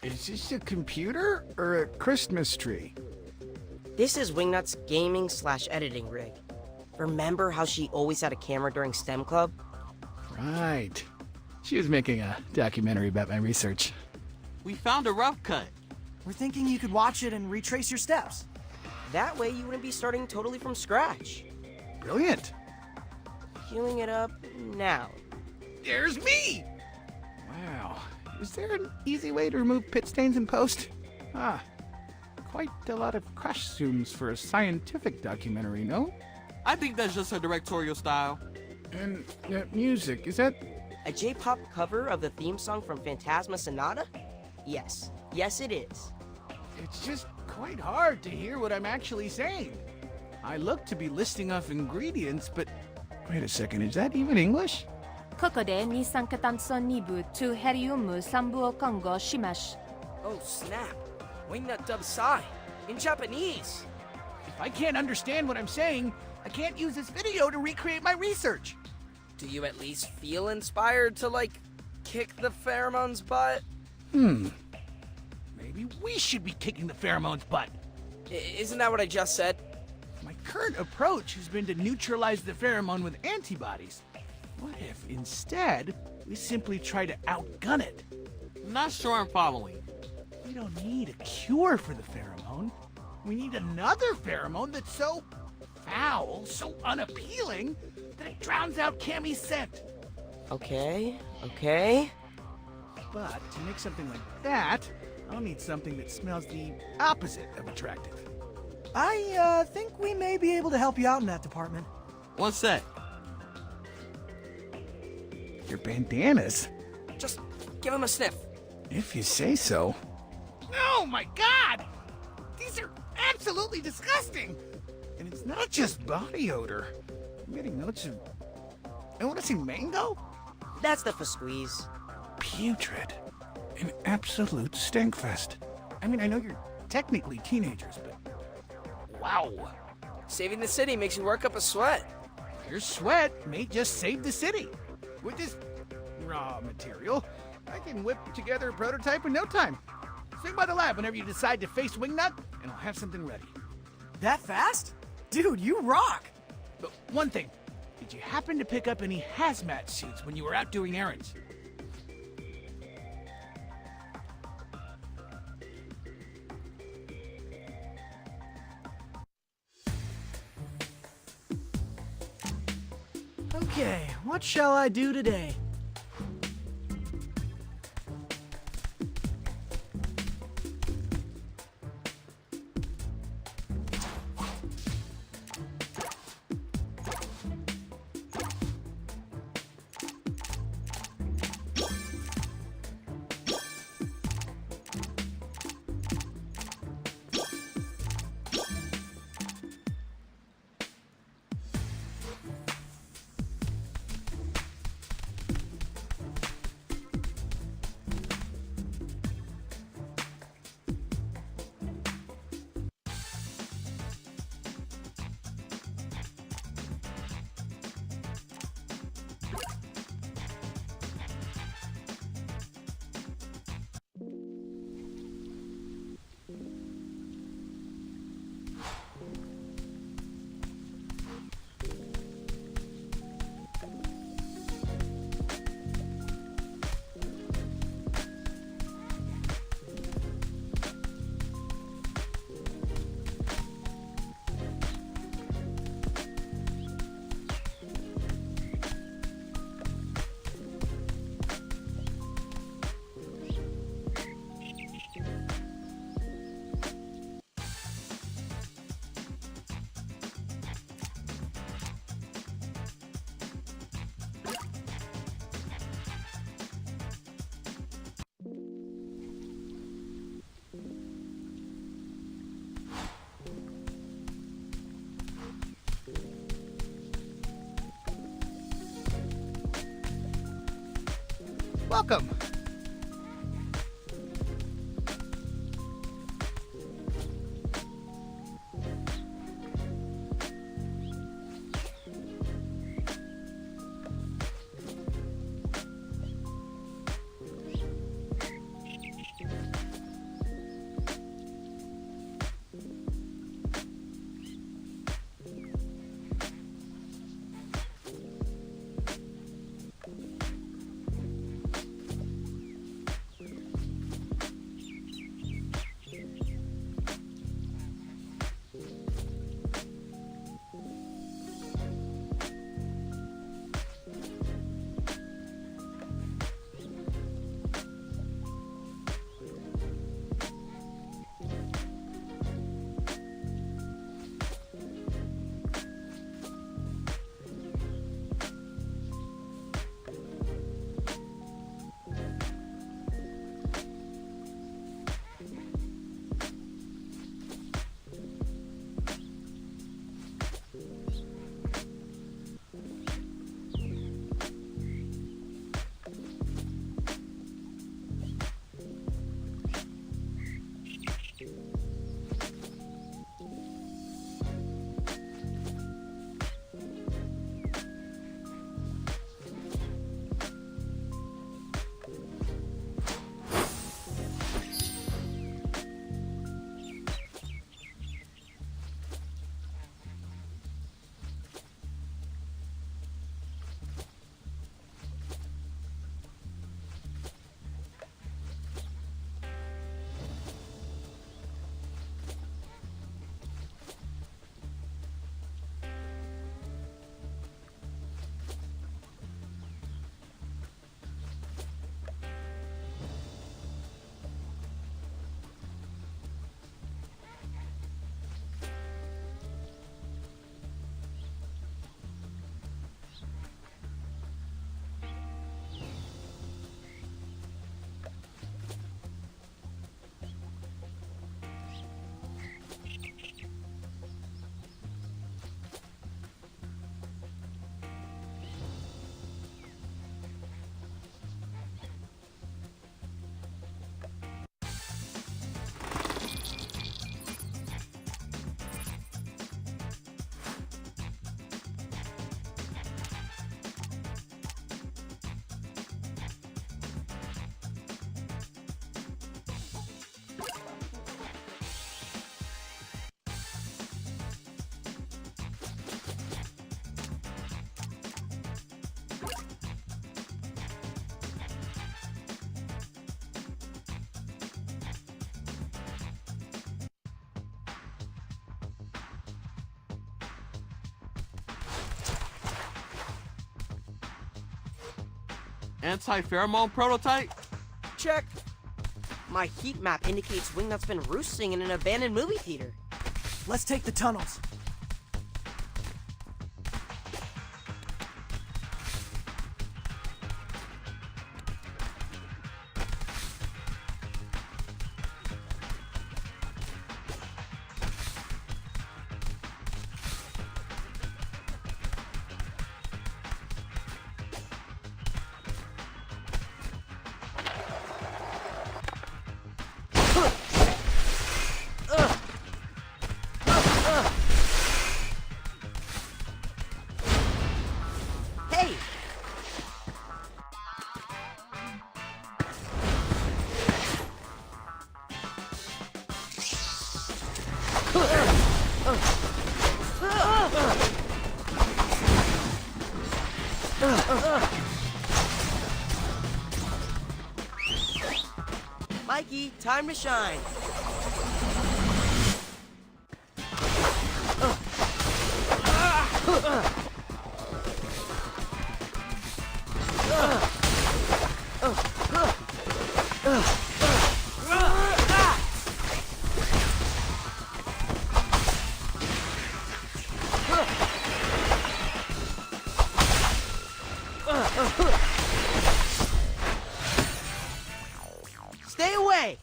Is this a computer or a Christmas tree? This is Wingnut's gaming/editing rig. Remember how she always had a camera during STEM Club? Right. She was making a documentary about my research. We found a rough cut. We're thinking you could watch it and retrace your steps. That way you wouldn't be starting totally from scratch. Brilliant. Queuing it up now. There's me! Wow. Is there an easy way to remove pit stains in post? Ah, quite a lot of crash zooms for a scientific documentary, no? I think that's just her directorial style. And that music, is that... A J-pop cover of the theme song from Phantasma Sonata? Yes. Yes, it is. It's just quite hard to hear what I'm actually saying. I look to be listing off ingredients, but... Wait a second, is that even English? ここで二酸化炭素2部とヘリウム3部を混合します。 Oh, snap. Wingnut dub Psy. In Japanese. If I can't understand what I'm saying, I can't use this video to recreate my research. Do you at least feel inspired to, like, kick the pheromones' butt? Maybe we should be kicking the pheromones' butt. Isn't that what I just said? My current approach has been to neutralize the pheromone with antibodies. What if, instead, we simply try to outgun it? Not sure I'm following. We don't need a cure for the pheromone. We need another pheromone that's so foul, so unappealing, that it drowns out Cammy's scent. Okay. But to make something like that, I'll need something that smells the opposite of attractive. I think we may be able to help you out in that department. One sec. Your bandanas? Just give him a sniff. If you say so. Oh my god! These are absolutely disgusting! And it's not just body odor. I'm getting notes of... I want to say mango? That's the for squeeze. Putrid. An absolute stinkfest. I mean, I know you're technically teenagers, but... Wow. Saving the city makes you work up a sweat. Your sweat may just save the city. With this raw material, I can whip together a prototype in no time. Swing by the lab whenever you decide to face Wingnut, and I'll have something ready. That fast? Dude, you rock! But one thing, did you happen to pick up any hazmat suits when you were out doing errands? Okay, what shall I do today? Welcome. Anti-pheromone prototype? Check. My heat map indicates Wingnut's been roosting in an abandoned movie theater. Let's take the tunnels. Hey! Mikey, time to shine. Stay away!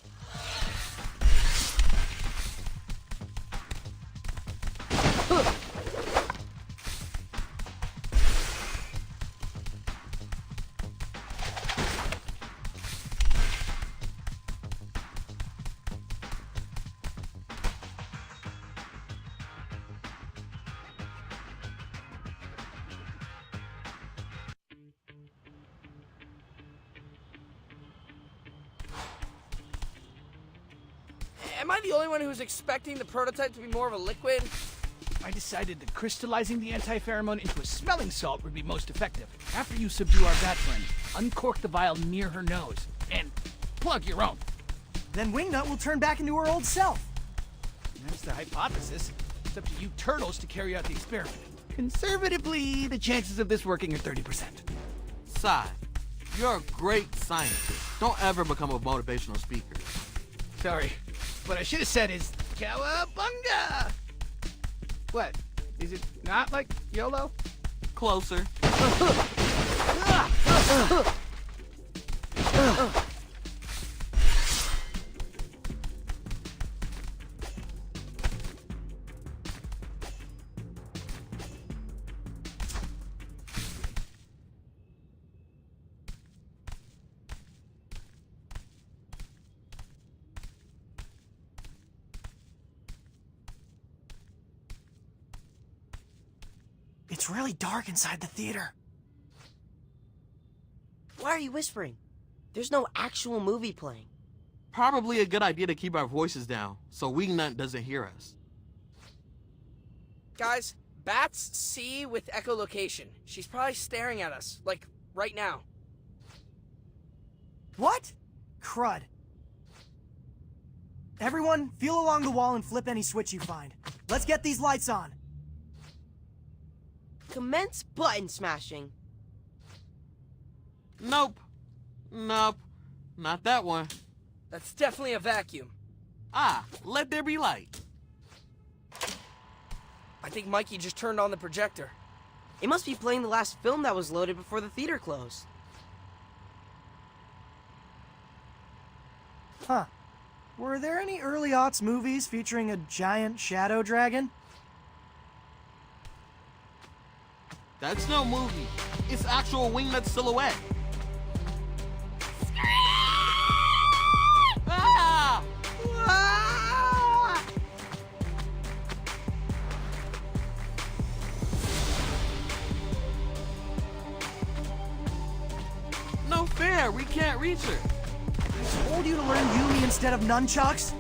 Am I the only one who's expecting the prototype to be more of a liquid? I decided that crystallizing the anti-pheromone into a smelling salt would be most effective. After you subdue our bat friend, uncork the vial near her nose, and plug your own. Then Wingnut will turn back into her old self. That's the hypothesis. It's up to you turtles to carry out the experiment. Conservatively, the chances of this working are 30%. Sai, you're a great scientist. Don't ever become a motivational speaker. Sorry. What I should have said is, Cowabunga! What? Is it not like YOLO? Closer. It's really dark inside the theater. Why are you whispering? There's no actual movie playing. Probably a good idea to keep our voices down, so Wingnut doesn't hear us. Guys, bats see with echolocation. She's probably staring at us, like, right now. What? Crud. Everyone, feel along the wall and flip any switch you find. Let's get these lights on. Commence button smashing. Nope. Nope. Not that one. That's definitely a vacuum. Ah, let there be light. I think Mikey just turned on the projector. It must be playing the last film that was loaded before the theater closed. Huh. Were there any early aughts movies featuring a giant shadow dragon? That's no movie. It's actual Wingnut silhouette. Ah! Ah! No fair. We can't reach her. I told you to learn Yumi instead of nunchucks.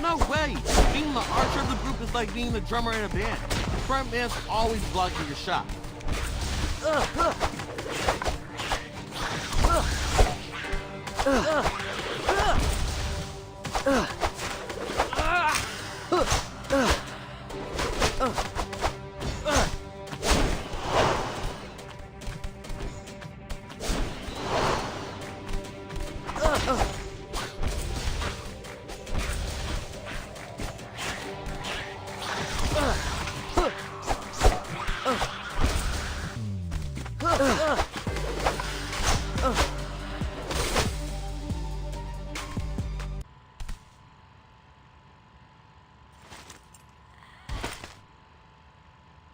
No way. Being the archer of the group is like being the drummer in a band. The front man's always blocking your shot.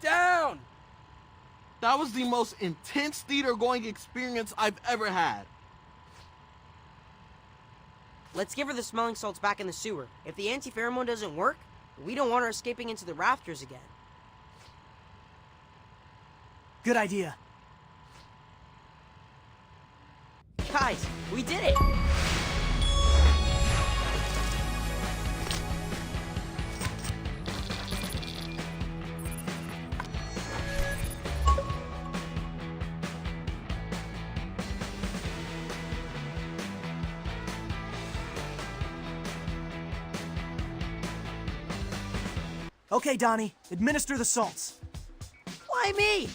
Down! That was the most intense theater-going experience I've ever had. Let's give her the smelling salts back in the sewer. If the anti-pheromone doesn't work, we don't want her escaping into the rafters again. Good idea. Guys, we did it! Okay, Donnie, administer the salts. Why me?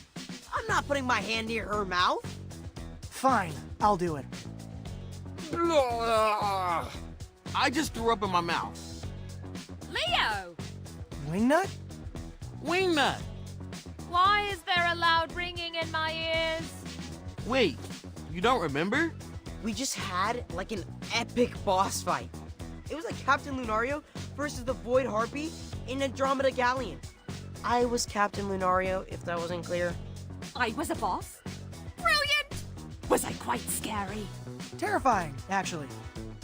I'm not putting my hand near her mouth. Fine, I'll do it. I just threw up in my mouth. Leo! Wingnut? Wingnut! Why is there a loud ringing in my ears? Wait, you don't remember? We just had, like, an epic boss fight. It was like Captain Lunario versus the Void Harpy in Andromeda Galleon. I was Captain Lunario, if that wasn't clear. I was a boss? Brilliant! Was I quite scary? Terrifying, actually.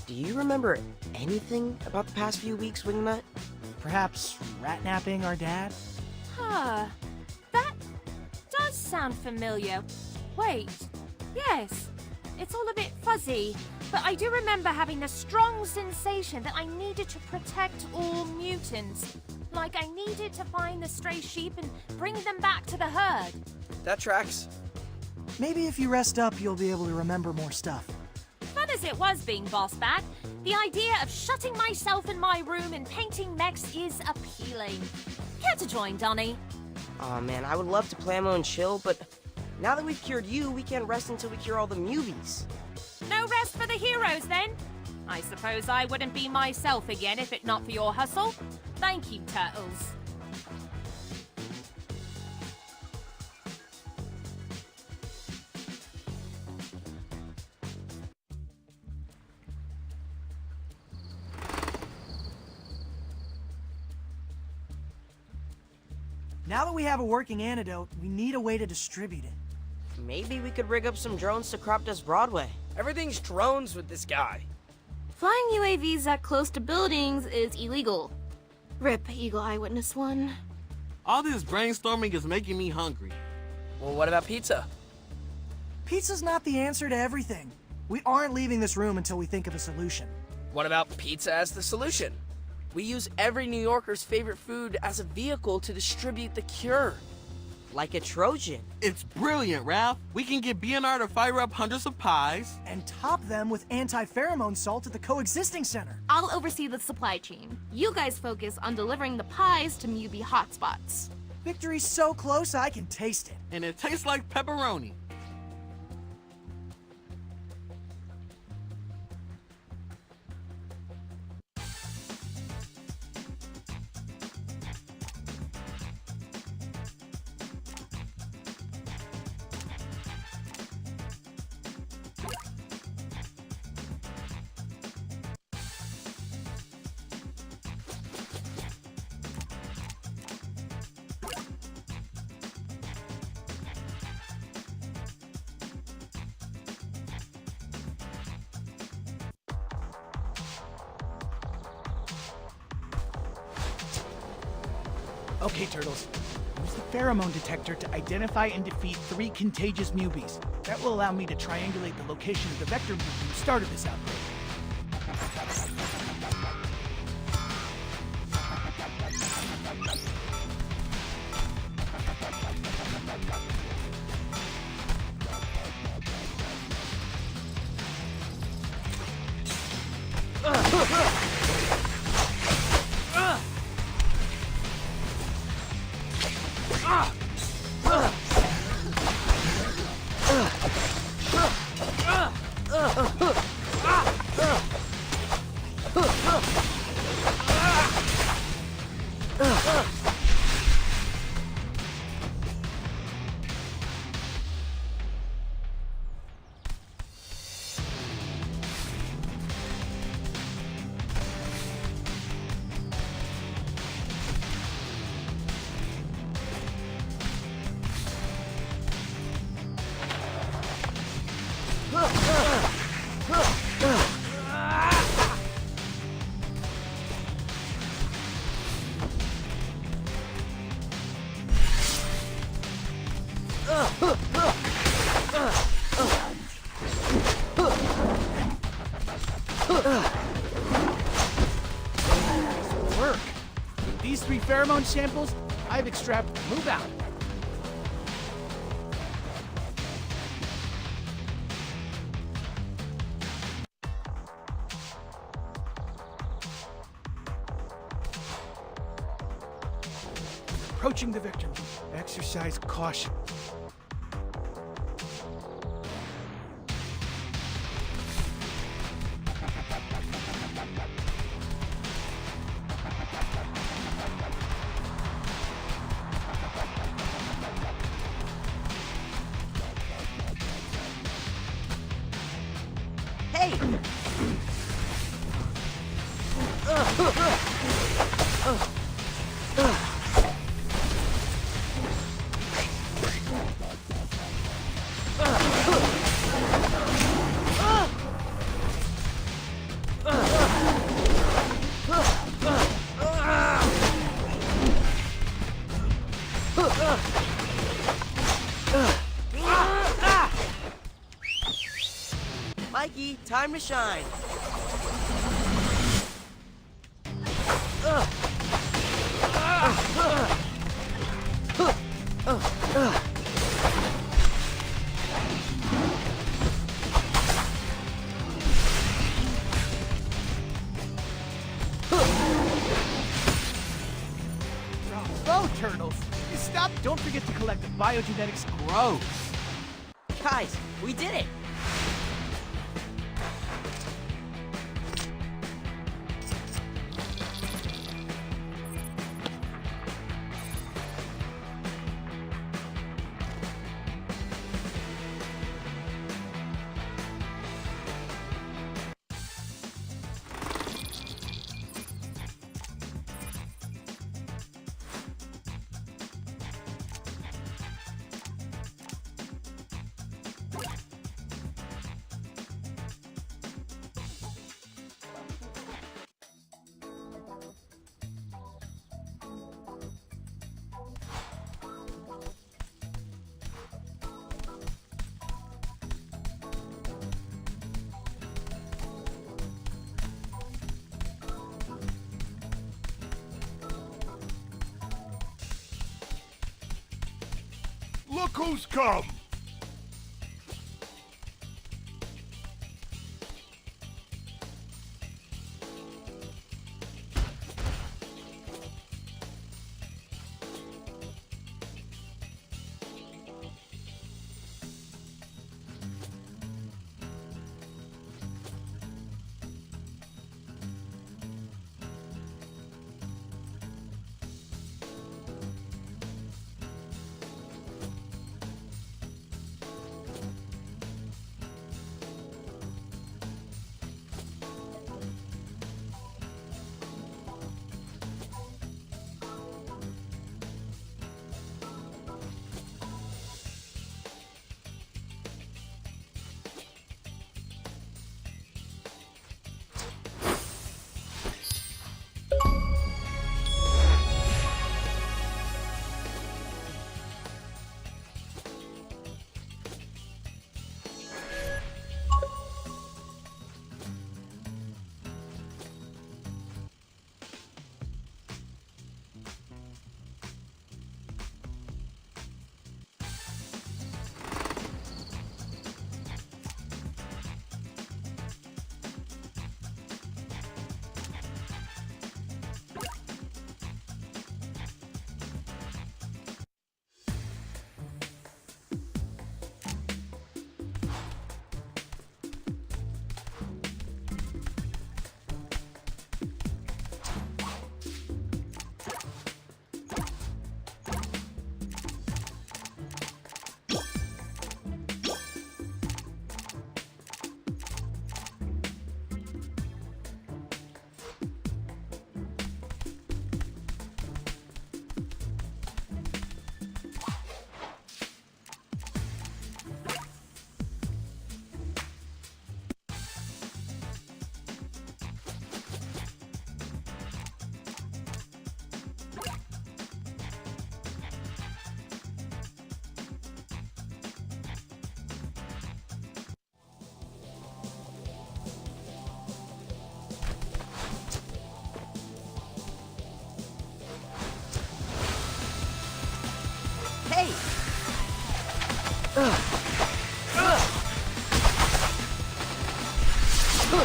Do you remember anything about the past few weeks, Wingnut? Perhaps rat-napping our dad? Huh. That does sound familiar. Wait. Yes. It's all a bit fuzzy, but I do remember having the strong sensation that I needed to protect all mutants. Like I needed to find the stray sheep and bring them back to the herd. That tracks. Maybe if you rest up, you'll be able to remember more stuff. Fun as it was being boss back, the idea of shutting myself in my room and painting mechs is appealing. Care to join, Donnie? Aw, man, I would love to plamo and chill, but now that we've cured you, we can't rest until we cure all the mubies. No rest for the heroes, then? I suppose I wouldn't be myself again if it not for your hustle. Thank you, Turtles. Now that we have a working antidote, we need a way to distribute it. Maybe we could rig up some drones to crop dust Broadway. Everything's drones with this guy. Flying UAVs that close to buildings is illegal. RIP Eagle Eyewitness 1. All this brainstorming is making me hungry. Well, what about pizza? Pizza's not the answer to everything. We aren't leaving this room until we think of a solution. What about pizza as the solution? We use every New Yorker's favorite food as a vehicle to distribute the cure. Like a Trojan. It's brilliant, Ralph. We can get BNR to fire up hundreds of pies. And top them with anti-pheromone salt at the coexisting center. I'll oversee the supply chain. You guys focus on delivering the pies to Mubi hotspots. Victory's so close I can taste it. And it tastes like pepperoni. Okay, Turtles. Use the pheromone detector to identify and defeat 3 contagious mubies. That will allow me to triangulate the location of the vector mutant who started this outbreak. Work. With these 3 pheromone samples, I've extracted move out. Approaching the victim. Exercise caution. Hey! Mikey, time to shine. Bravo, turtles! Stop! Don't forget to collect the biogenetics. Gross. Guys, we did it! Look who's come! Good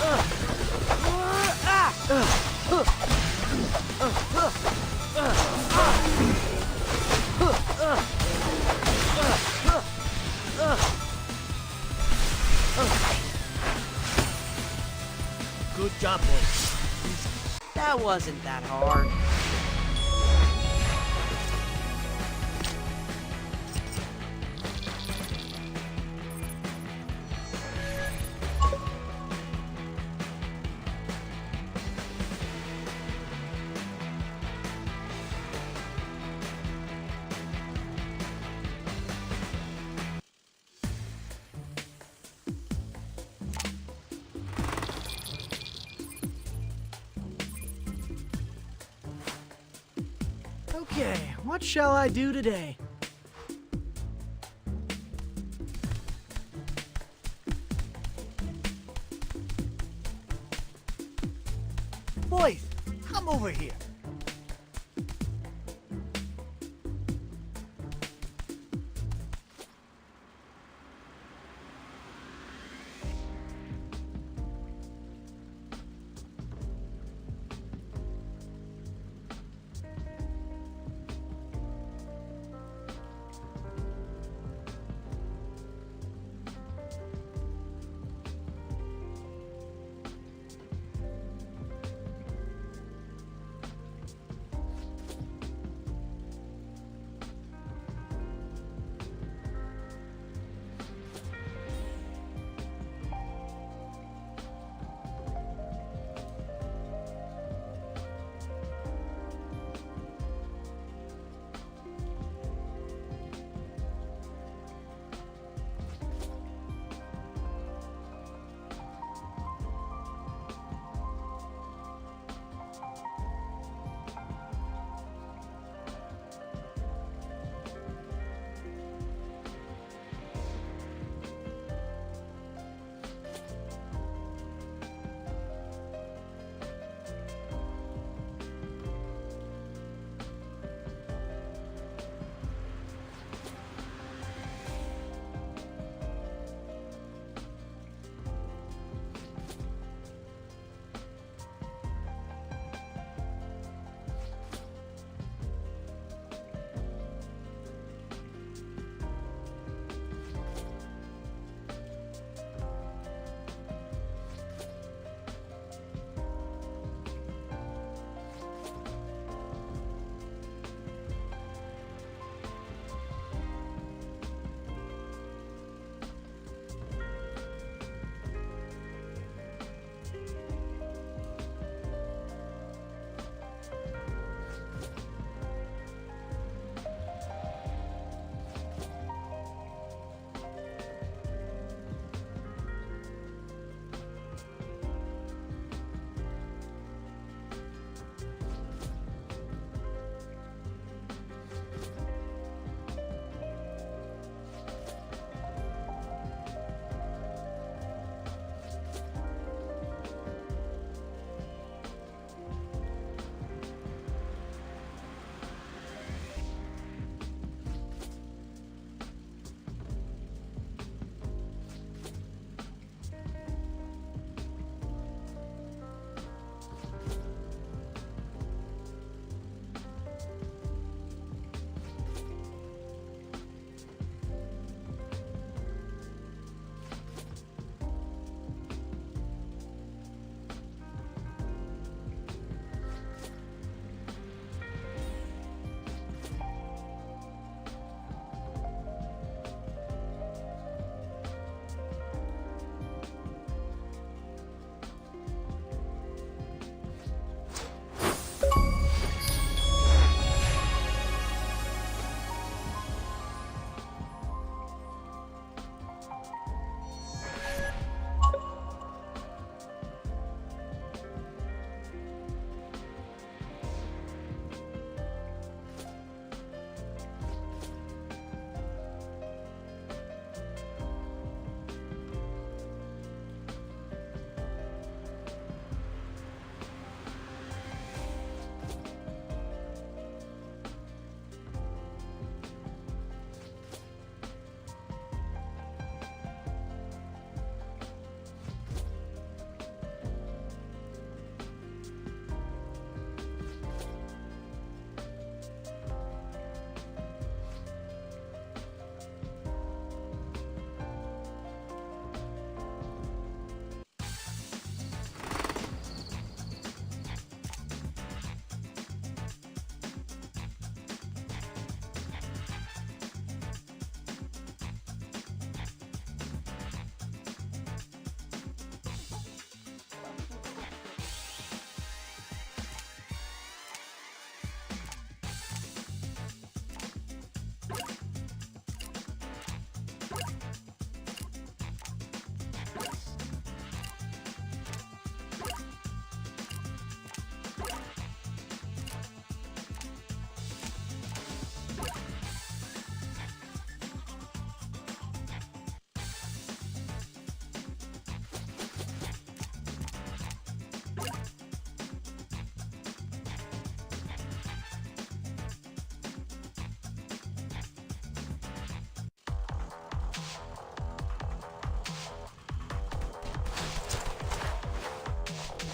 job, boys. That wasn't that hard. Okay, what shall I do today? Boys, come over here.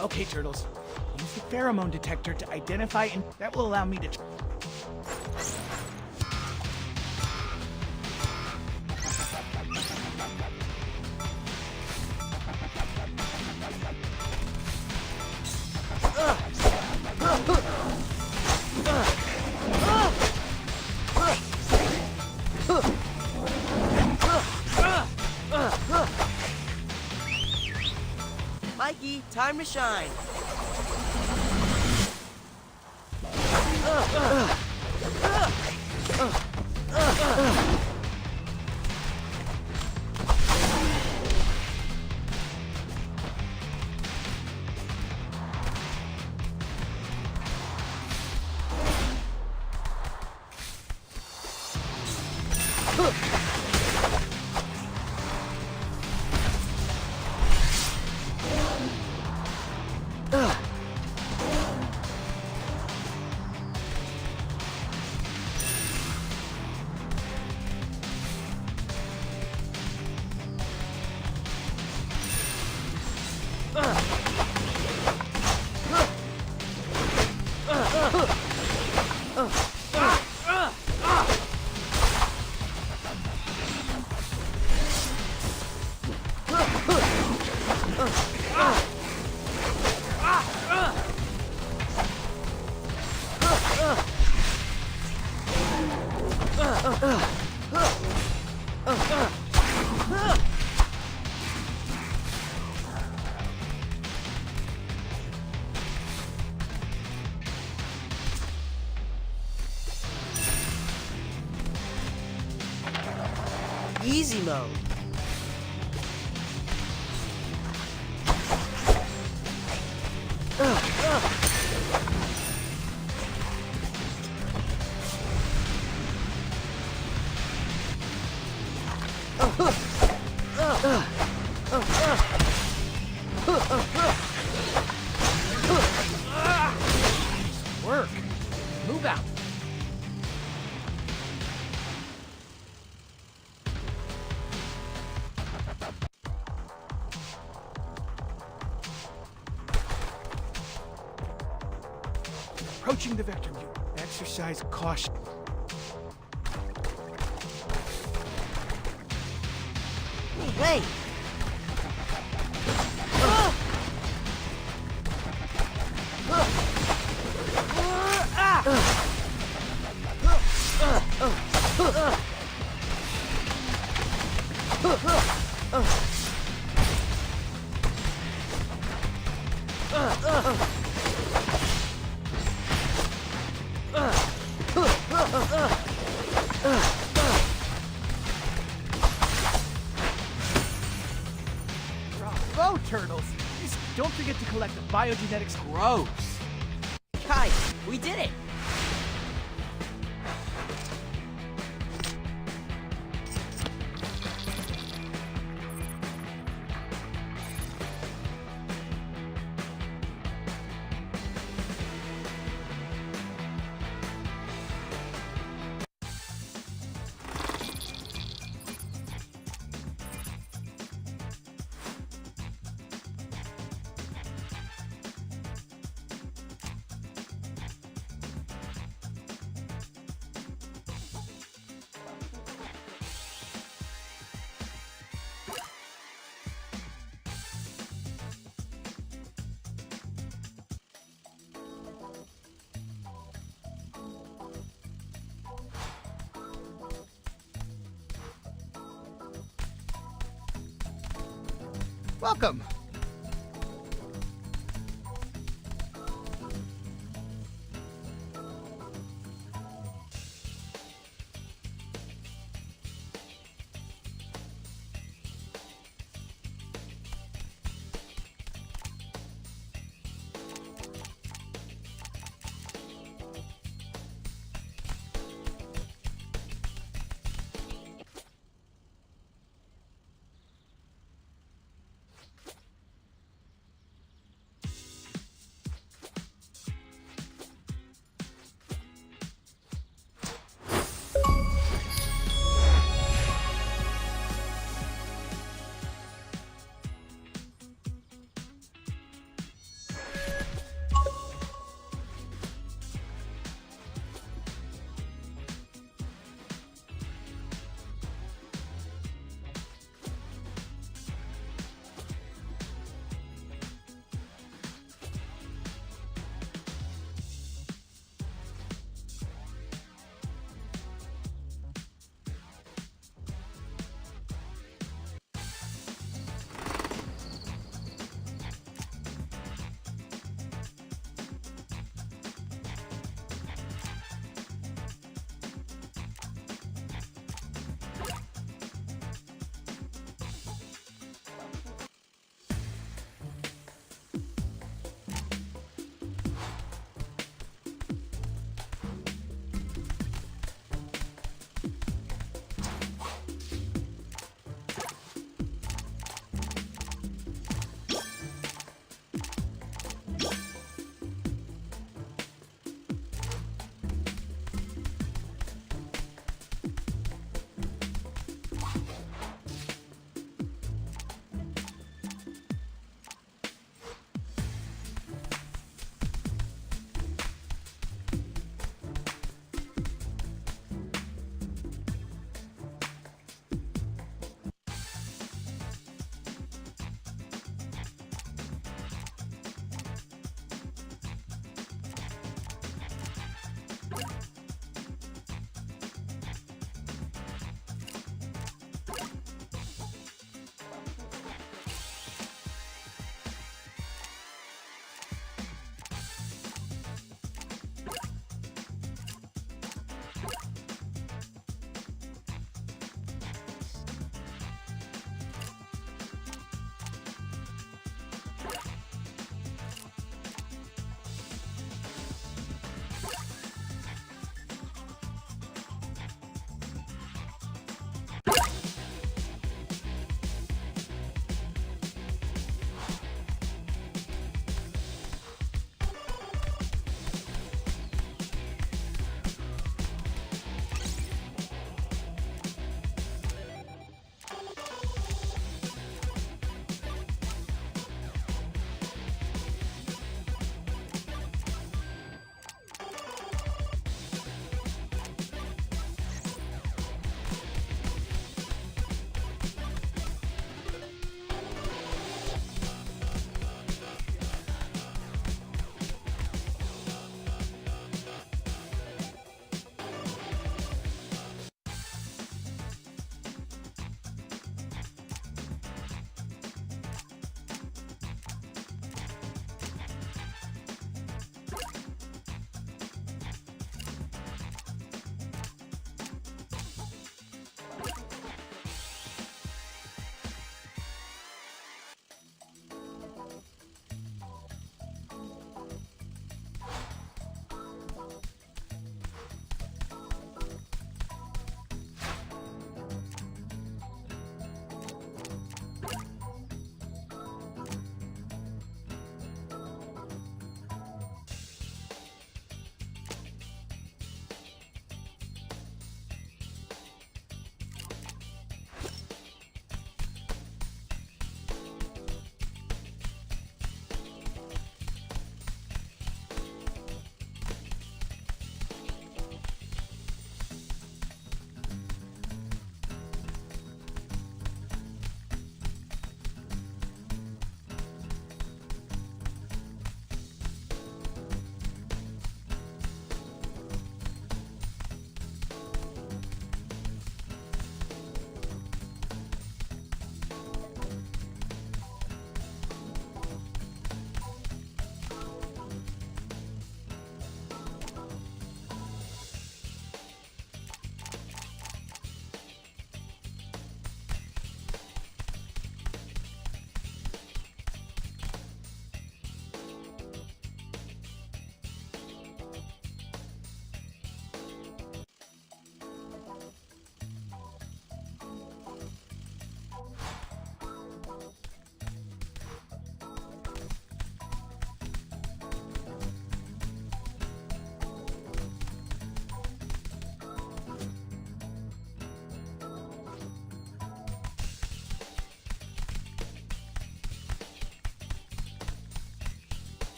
Okay, Turtles. Use the pheromone detector to identify and that will allow me to... Mikey, time to shine. Easy mode. Work. Move out. Approaching the vector mutant. Exercise caution. Wait. Bravo, Turtles! Just don't forget to collect the biogenetics. Gross. Guys, we did it. Welcome.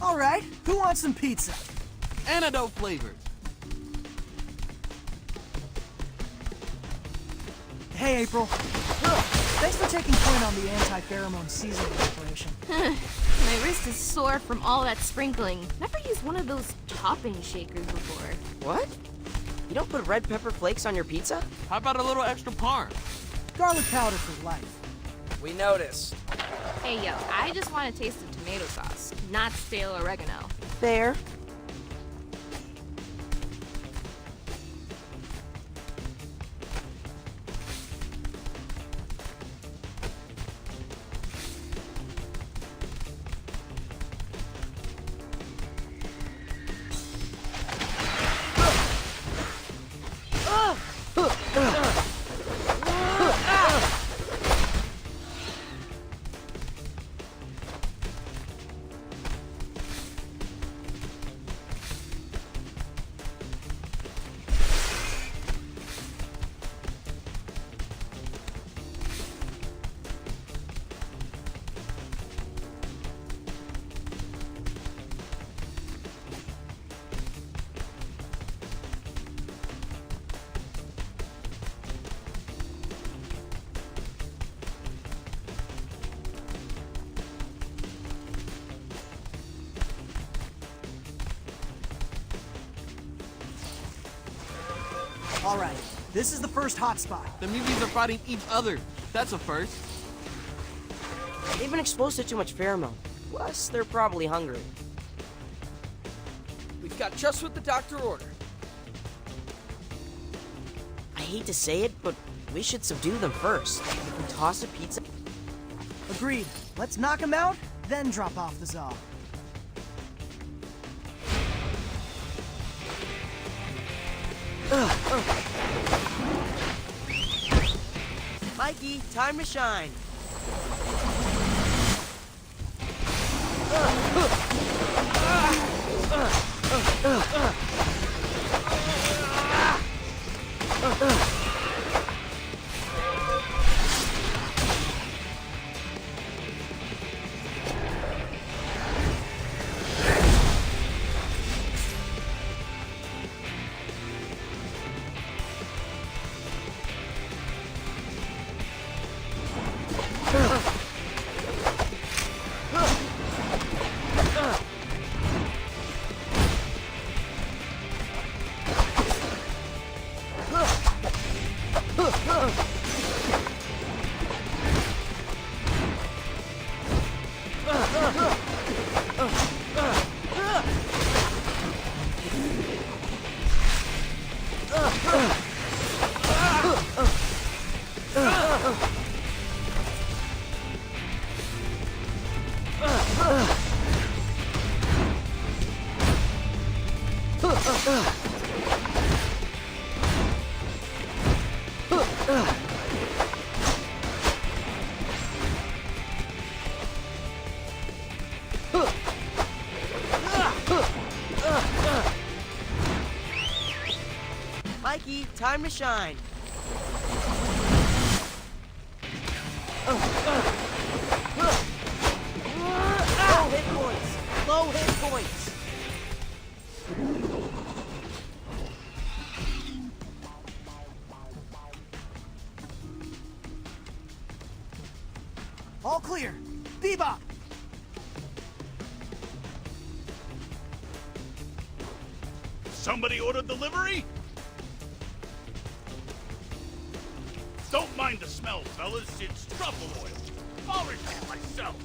All right, who wants some pizza? Antidote flavor. Hey, April. Thanks for taking point on the anti-pheromone seasoning operation. My wrist is sore from all that sprinkling. Never used one of those topping shakers before. What? You don't put red pepper flakes on your pizza? How about a little extra parm? Garlic powder for life. We noticed. Hey yo, I just want a taste of tomato sauce, not stale oregano. Fair. All right, this is the first hotspot. The muties are fighting each other. That's a first. They've been exposed to too much pheromone. Plus, they're probably hungry. We've got just what the doctor ordered. I hate to say it, but we should subdue them first. If we toss a pizza... Agreed. Let's knock him out, then drop off the Zaw. Mikey, time to shine. Mikey, time to shine. Low hit points. Low hit points. All clear. Bebop! Somebody ordered delivery? Don't mind the smell, fellas. It's truffle oil. I'll repair it myself.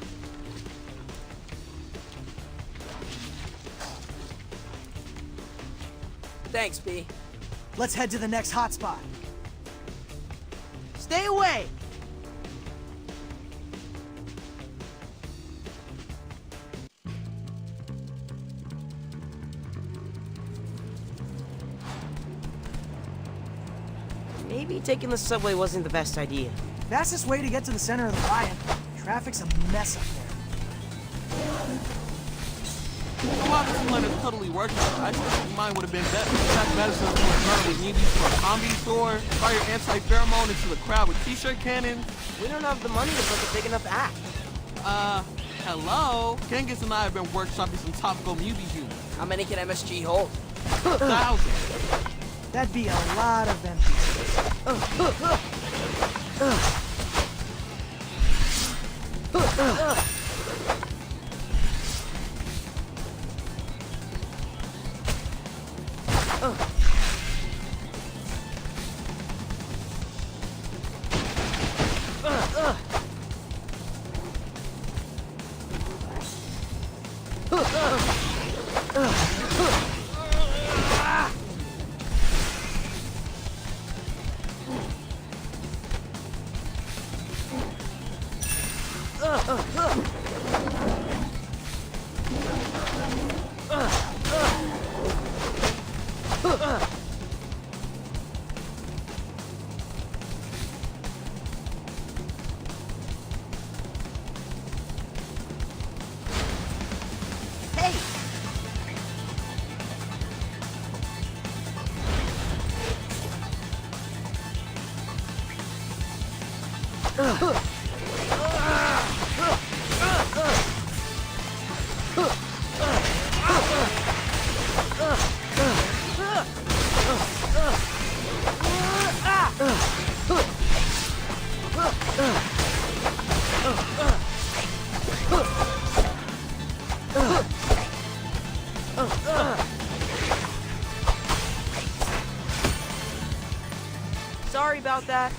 Thanks, B. Let's head to the next hotspot. Stay away. Maybe taking the subway wasn't the best idea. Fastest way to get to the center of the riot. Traffic's a mess up there. While this plan is totally working, I just think mine would have been better. Attack medicine to a murder with muties for a combi store, fire anti-pheromone into the crowd with t-shirt cannons. We don't have the money to book a big enough act. Hello? Genghis and I have been workshopping some topical Mubi humor. How many can MSG hold? 1,000. That'd be a lot of empties. Sorry about that.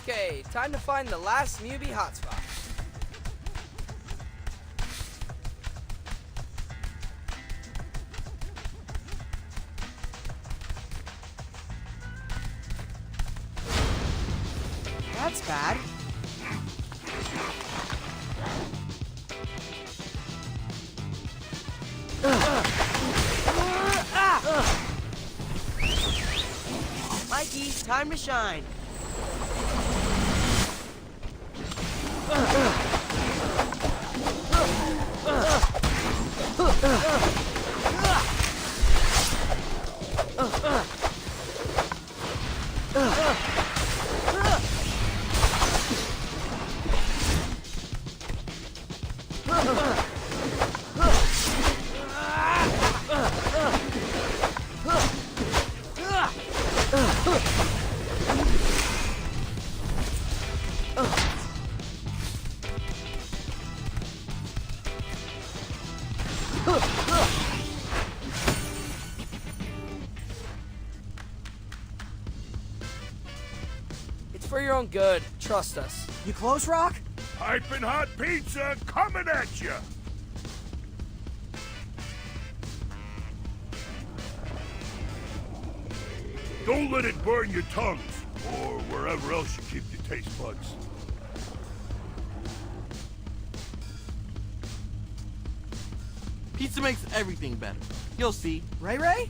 Okay, time to find the last Mubi hotspot. That's bad. Mikey, time to shine. It's for your own good. Trust us. You close, Rock? Piping hot pizza coming at you. Don't let it burn your tongues, or wherever else you keep your taste buds. Pizza makes everything better. You'll see. Ray Ray?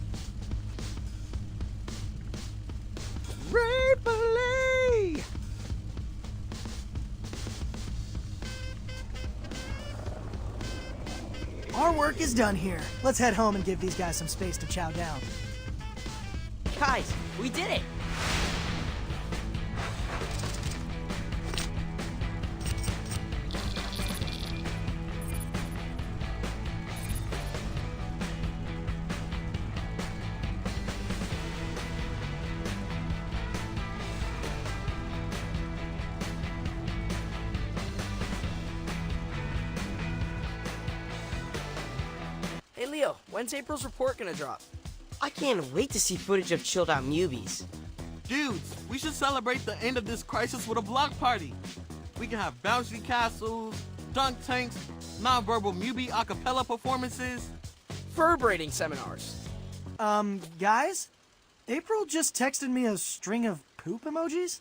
Ray-Billy! Our work is done here. Let's head home and give these guys some space to chow down. Guys, we did it! Hey Leo, when's April's report gonna drop? I can't wait to see footage of chilled out Mubies. Dudes, we should celebrate the end of this crisis with a block party. We can have bouncy castles, dunk tanks, nonverbal Mubi a cappella performances. Fur braiding seminars. Guys? April just texted me a string of poop emojis?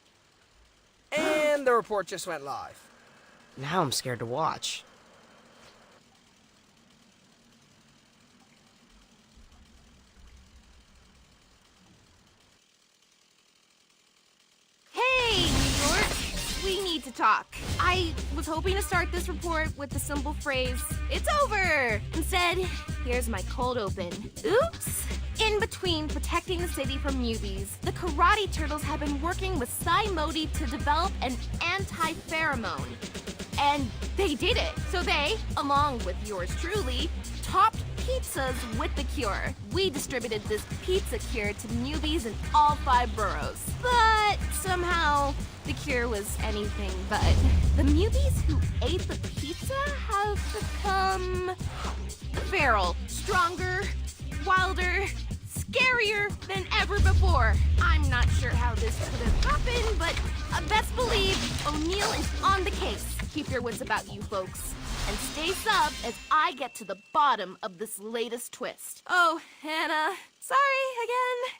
And the report just went live. Now I'm scared to watch. Hey, New York! We need to talk. I was hoping to start this report with the simple phrase, "It's over!" Instead, here's my cold open. Oops! In between protecting the city from newbies, the Karate Turtles have been working with Sai Modi to develop an anti-pheromone. And they did it. So they, along with yours truly, topped pizzas with the cure. We distributed this pizza cure to newbies in all 5 boroughs. But somehow, the cure was anything but. The newbies who ate the pizza have become feral, stronger, wilder, scarier than ever before. I'm not sure how this could have happened, but best believe O'Neill is on the case. Keep your wits about you, folks. And stay sub as I get to the bottom of this latest twist. Oh, Hannah, sorry again.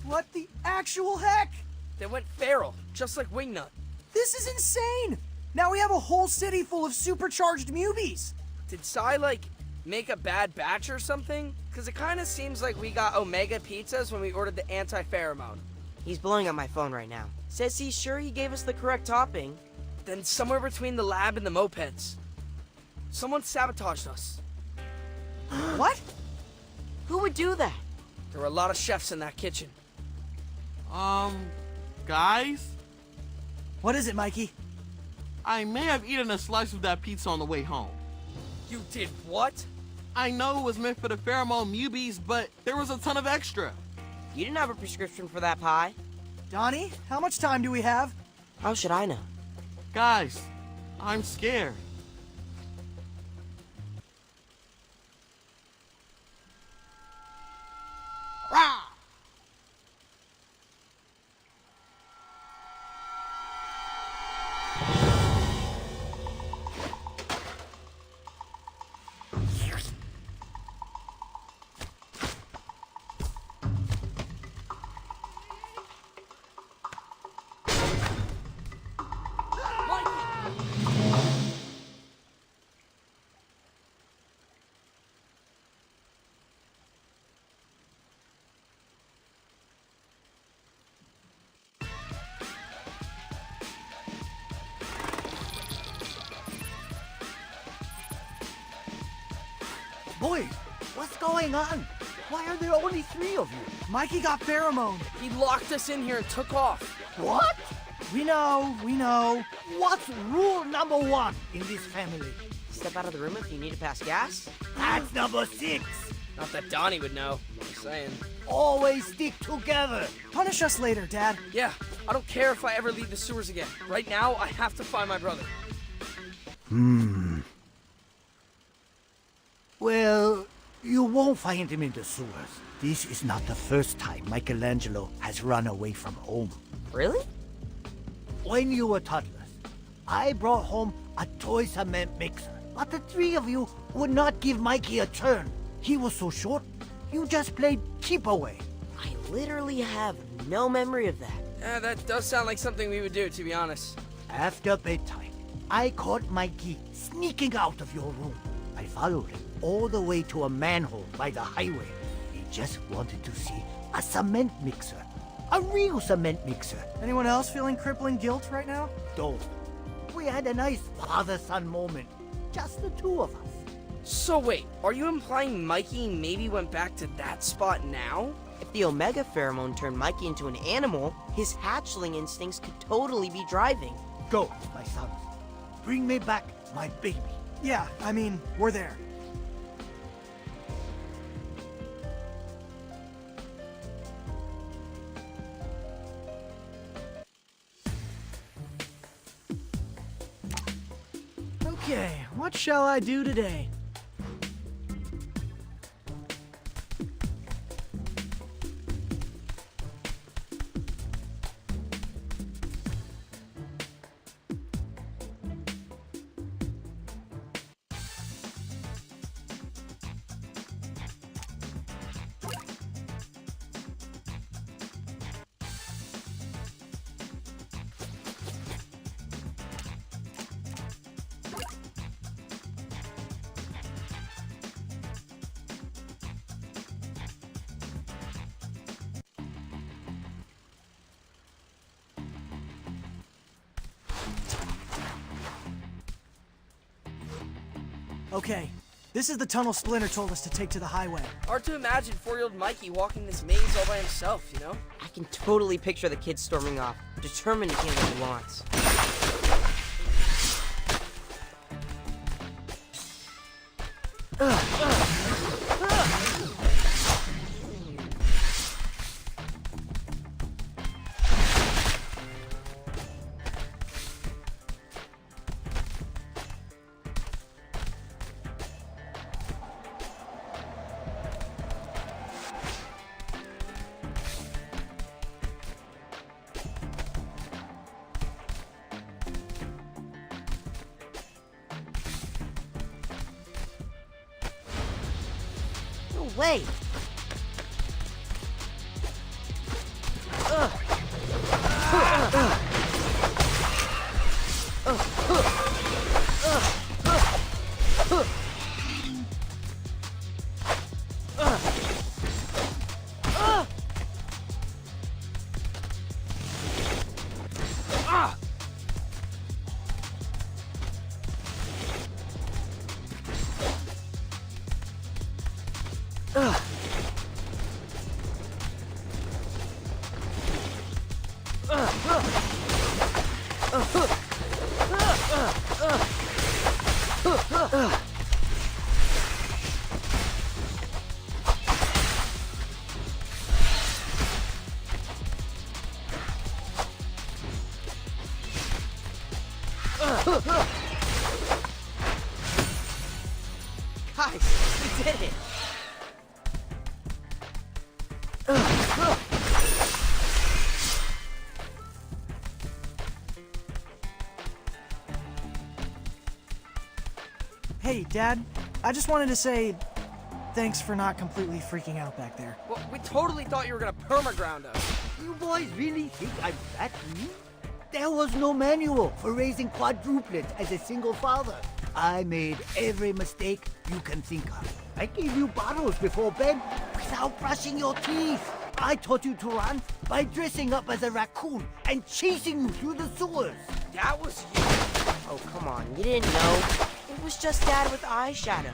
What the actual heck? They went feral, just like Wingnut. This is insane! Now we have a whole city full of supercharged mubies! Did Sai, make a bad batch or something? Because it kind of seems like we got Omega pizzas when we ordered the anti-pheromone. He's blowing up my phone right now. Says he's sure he gave us the correct topping. Then somewhere between the lab and the mopeds. Someone sabotaged us. What? Who would do that? There were a lot of chefs in that kitchen. Guys? What is it, Mikey? I may have eaten a slice of that pizza on the way home. You did what? I know it was meant for the pheromone mubies, but there was a ton of extra. You didn't have a prescription for that pie. Donnie, how much time do we have? How should I know? Guys, I'm scared. Boys, what's going on? Why are there only 3 of you? Mikey got pheromone. He locked us in here and took off. What? We know. What's rule number 1 in this family? Step out of the room if you need to pass gas. That's number 6. Not that Donnie would know. Just saying. Always stick together. Punish us later, Dad. Yeah, I don't care if I ever leave the sewers again. Right now, I have to find my brother. Well, you won't find him in the sewers. This is not the first time Michelangelo has run away from home. Really? When you were toddlers, I brought home a toy cement mixer. But the 3 of you would not give Mikey a turn. He was so short, you just played keep away. I literally have no memory of that. Yeah, that does sound like something we would do, to be honest. After bedtime, I caught Mikey sneaking out of your room. I followed him all the way to a manhole by the highway. He just wanted to see a cement mixer. A real cement mixer. Anyone else feeling crippling guilt right now? Don't. We had a nice father-son moment. Just the 2 of us. So wait, are you implying Mikey maybe went back to that spot now? If the Omega pheromone turned Mikey into an animal, his hatchling instincts could totally be driving. Go, my sons. Bring me back my baby. Yeah, we're there. Okay, what shall I do today? Okay, this is the tunnel Splinter told us to take to the highway. Hard to imagine 4-year-old Mikey walking this maze all by himself, you know? I can totally picture the kid storming off, determined to get what he wants. No way! Guys, we did it! Hey, Dad, I just wanted to say thanks for not completely freaking out back there. Well, we totally thought you were gonna perma-ground us. You boys really think I'm that mean? There was no manual for raising quadruplets as a single father. I made every mistake you can think of. I gave you bottles before bed without brushing your teeth. I taught you to run by dressing up as a raccoon and chasing you through the sewers. That was you. Oh, come on, you didn't know? It was just Dad with eyeshadow.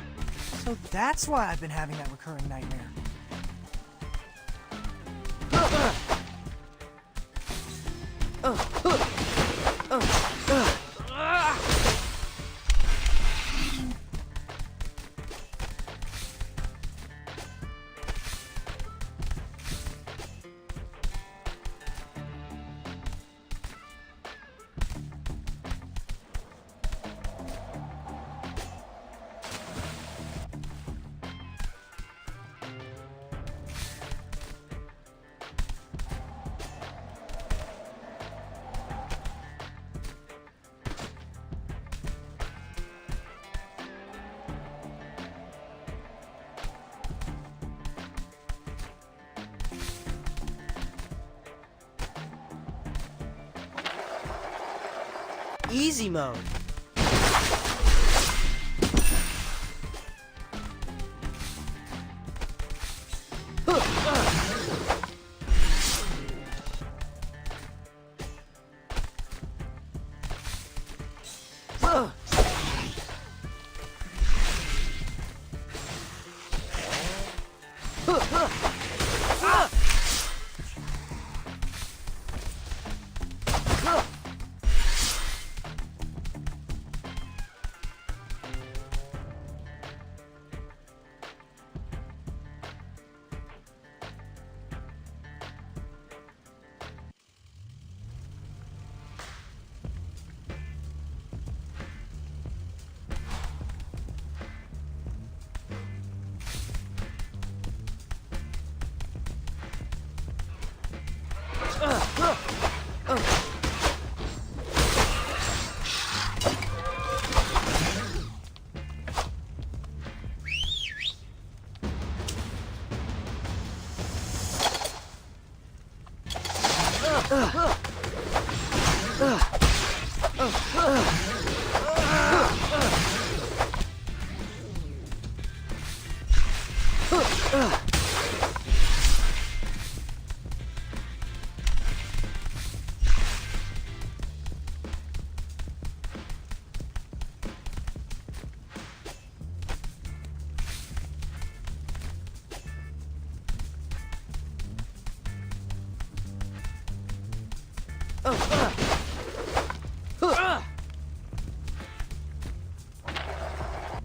So that's why I've been having that recurring nightmare. Easy mode.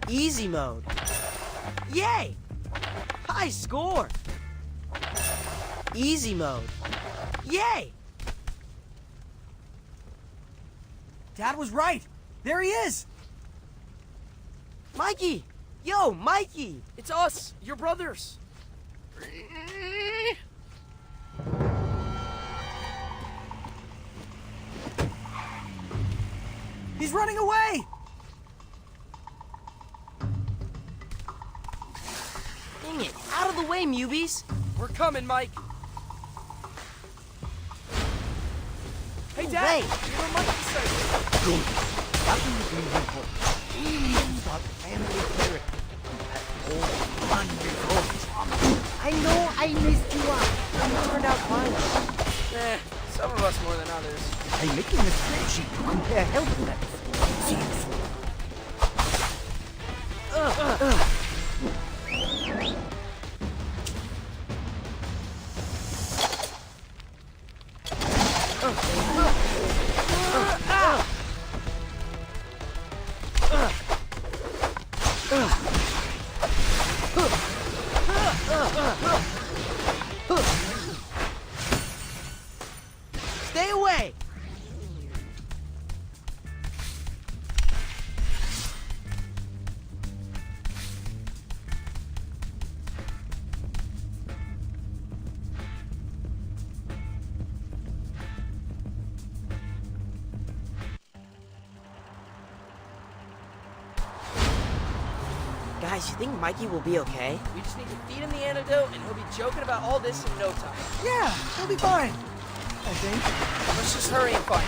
Easy mode. Yay! High score! Easy mode. Yay! Dad was right. There he is. Mikey! Yo, Mikey! It's us, your brothers. He's running away. Dang it, out of the way, Mubies! We're coming, Mike. Hey, Dad. Wait. You know what Mikey said. Good. That will bring him home. He's got family character. Oh, wonderful trauma. I know I messed you up. You turned out fine. Some of us more than others. I'm making a spreadsheet to compare health levels. Seriously. Stay away! Guys, you think Mikey will be okay? We just need to feed him the antidote, and he'll be joking about all this in no time. Yeah, he'll be fine. I think. Let's just hurry and fight.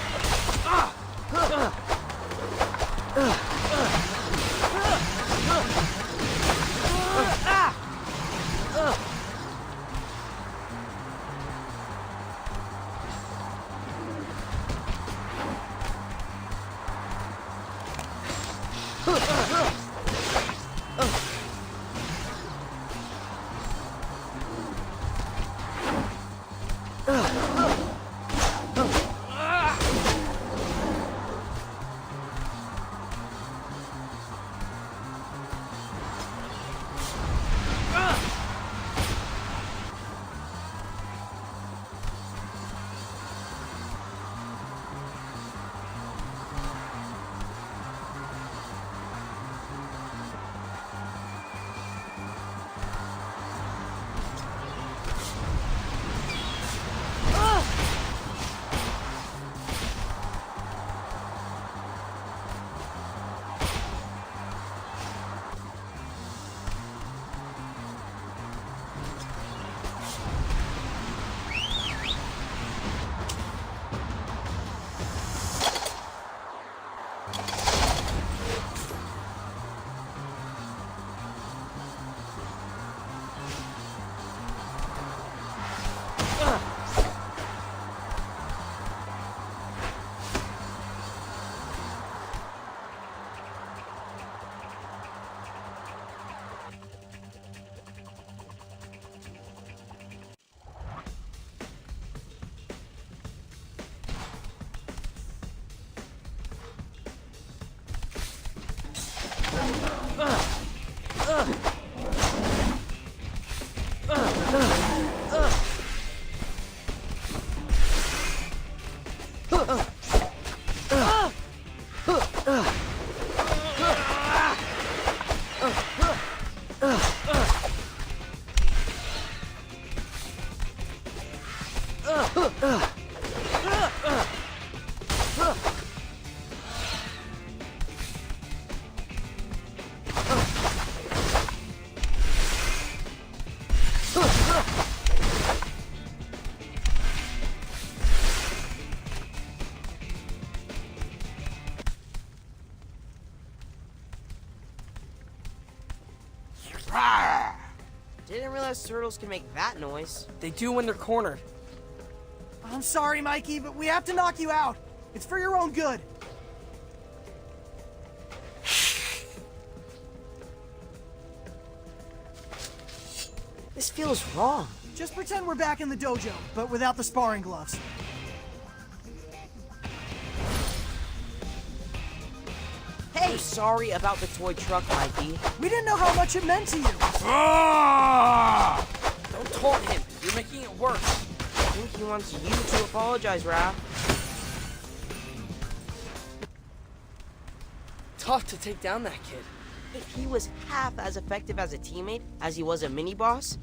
Didn't realize turtles can make that noise. They do when they're cornered. I'm sorry, Mikey, but we have to knock you out. It's for your own good. This feels wrong. Just pretend we're back in the dojo, but without the sparring gloves. so sorry about the toy truck, Mikey. We didn't know how much it meant to you. Ah! Don't taunt him. You're making it worse. I think he wants you to apologize, Raph. Tough to take down that kid. If he was half as effective as a teammate as he was a mini-boss,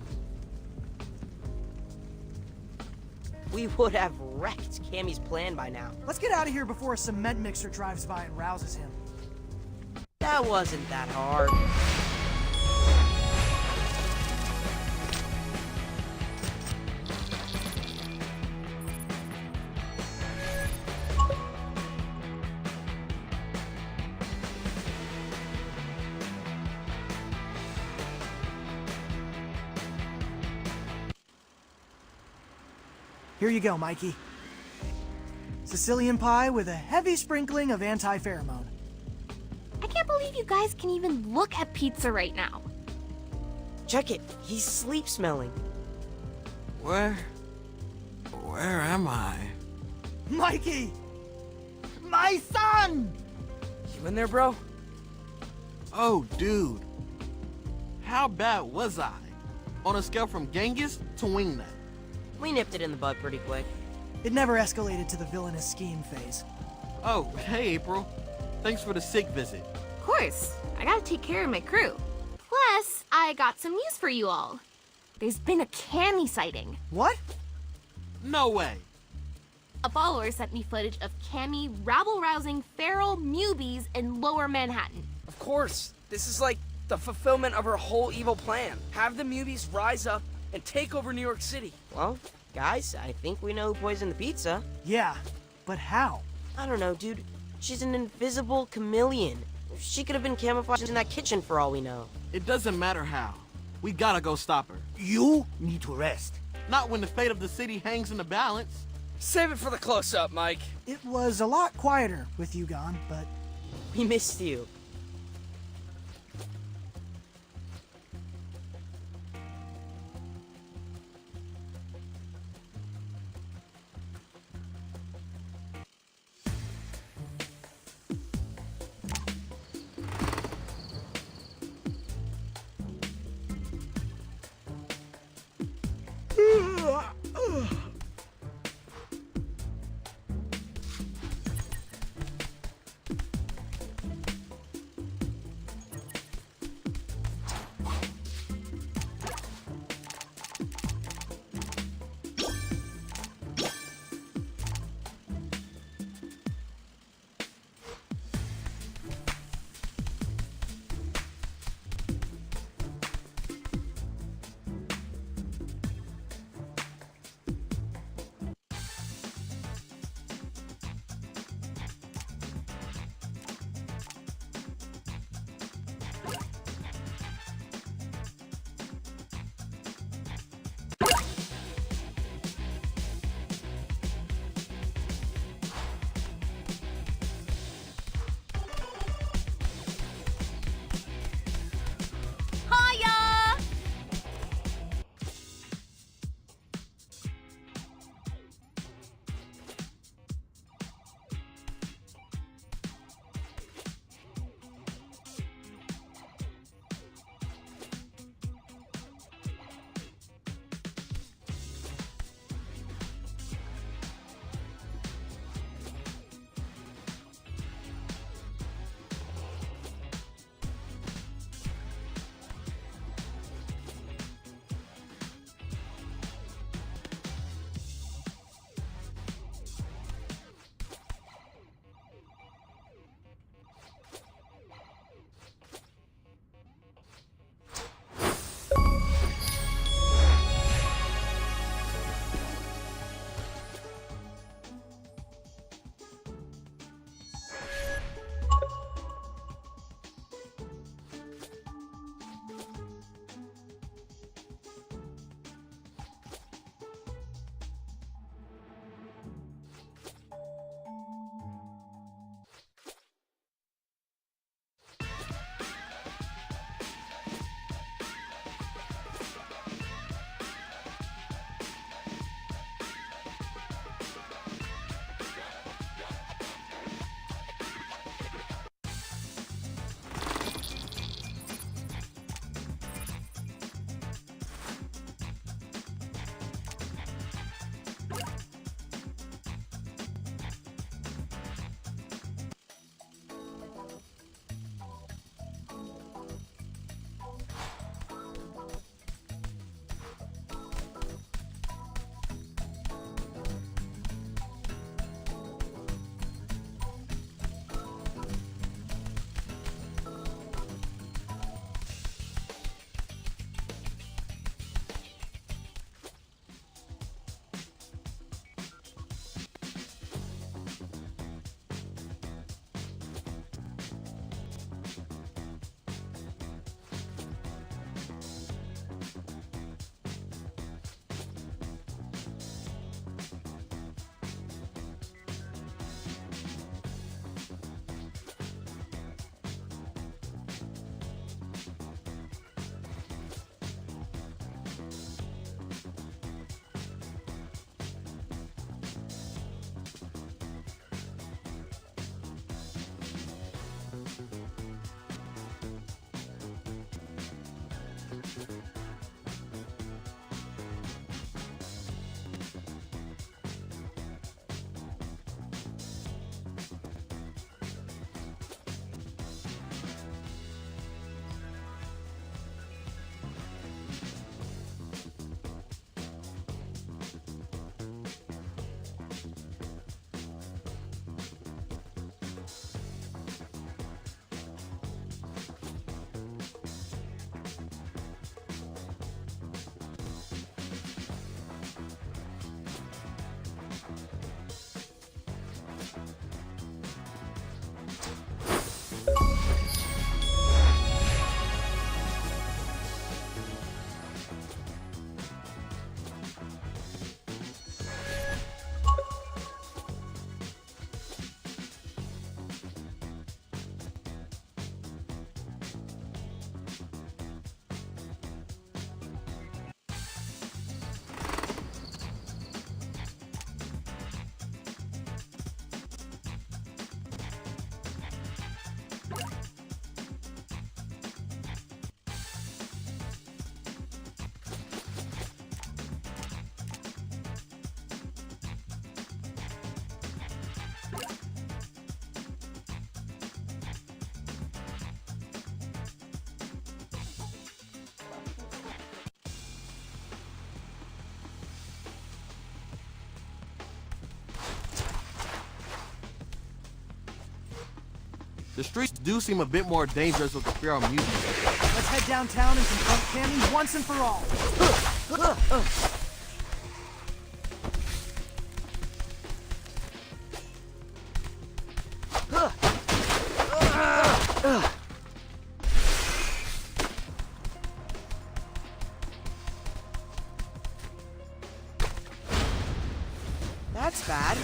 we would have wrecked Cammy's plan by now. Let's get out of here before a cement mixer drives by and rouses him. That wasn't that hard. Here you go, Mikey. Sicilian pie with a heavy sprinkling of anti-pheromone. I can't believe you guys can even look at pizza right now. Check it. He's sleep smelling. Where am I? Mikey! My son! You in there, bro? Oh, dude. How bad was I? On a scale from Genghis to Wingnut. We nipped it in the bud pretty quick. It never escalated to the villainous scheme phase. Oh, hey, April. Thanks for the sick visit. Of course, I gotta take care of my crew. Plus, I got some news for you all. There's been a Cammy sighting. What? No way. A follower sent me footage of Cammy rabble-rousing feral newbies in Lower Manhattan. Of course. This is like the fulfillment of her whole evil plan. Have the Mubies rise up and take over New York City. Well, guys, I think we know who poisoned the pizza. Yeah, but how? I don't know, dude. She's an invisible chameleon. She could have been camouflaged in that kitchen for all we know. It doesn't matter how. We gotta go stop her. You need to rest. Not when the fate of the city hangs in the balance. Save it for the close-up, Mike. It was a lot quieter with you gone, but We missed you. The streets do seem a bit more dangerous with the feral mutants. Let's head downtown and confront Cammy once and for all. That's bad.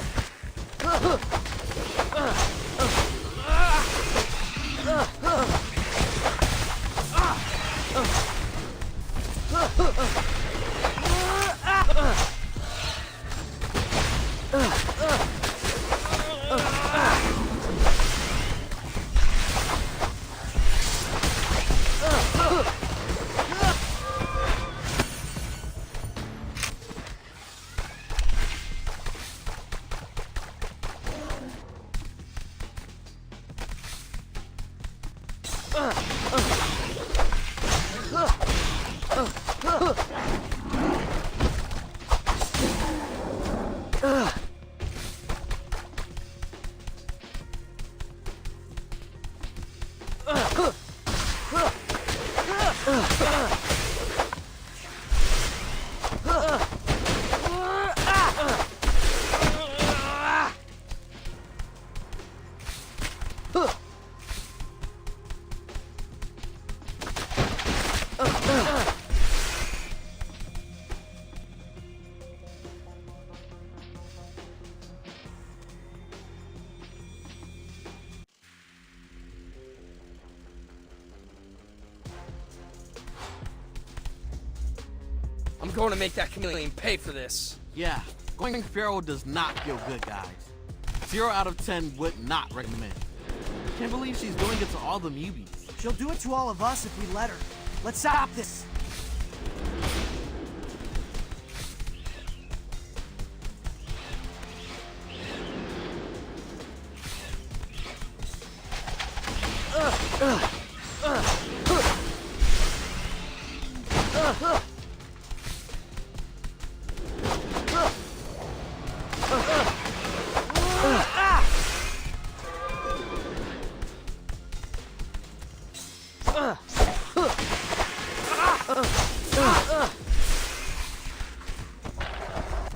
I'm going to make that chameleon pay for this. Yeah, going feral does not feel good, guys. 0 out of 10 would not recommend. Can't believe she's doing it to all the mubies. She'll do it to all of us if we let her. Let's stop this.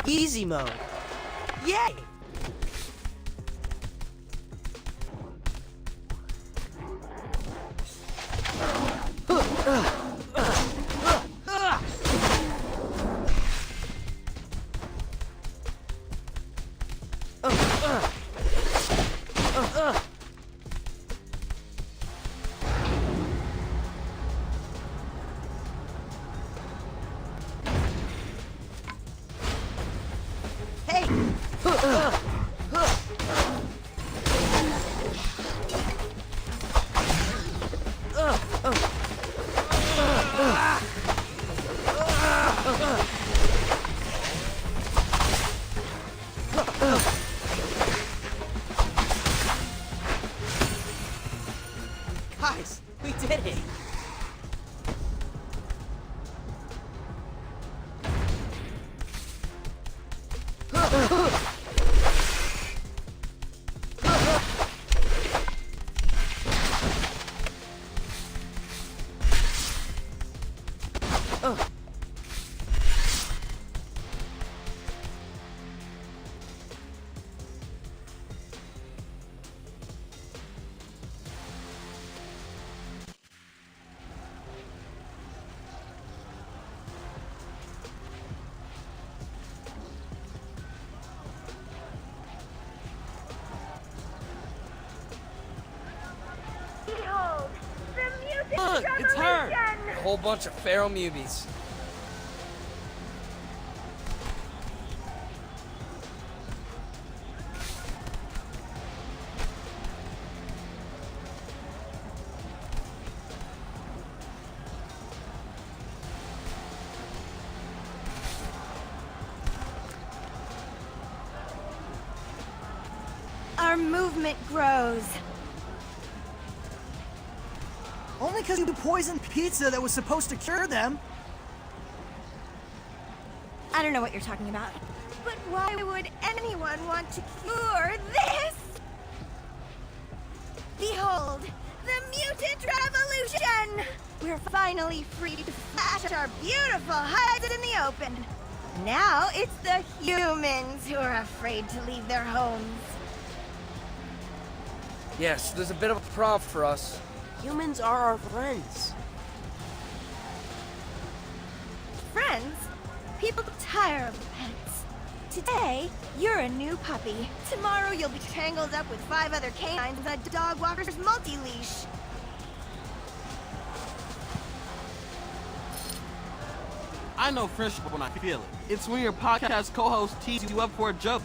Easy mode. Yay! Guys, we did it! Behold, the mutant Look, it's her! revolution! A whole bunch of feral mubies. Our movement grows. Only because you poisoned pizza that was supposed to cure them. I don't know what you're talking about. But why would anyone want to cure this? Behold, the mutant revolution! We're finally free to flash our beautiful hides in the open. Now it's the humans who are afraid to leave their homes. Yes, there's a bit of a problem for us. Humans are our friends. Friends? People tire of pets. Today, you're a new puppy. Tomorrow, you'll be tangled up with 5 other canines on a dog walker's multi-leash. I know friendship when I feel it. It's when your podcast co-host teases you up for a joke.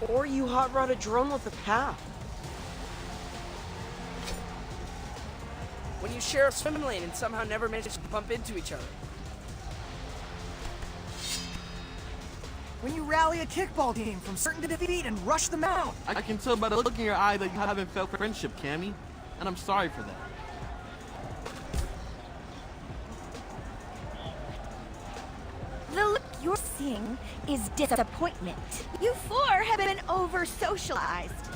Or you hot rod a drone with a path. When you share a swim lane and somehow never manage to bump into each other. When you rally a kickball team from certain defeat and rush them out. I can tell by the look in your eye that you haven't felt friendship, Cammy. And I'm sorry for that. The look you're seeing is disappointment. You 4 have been over-socialized,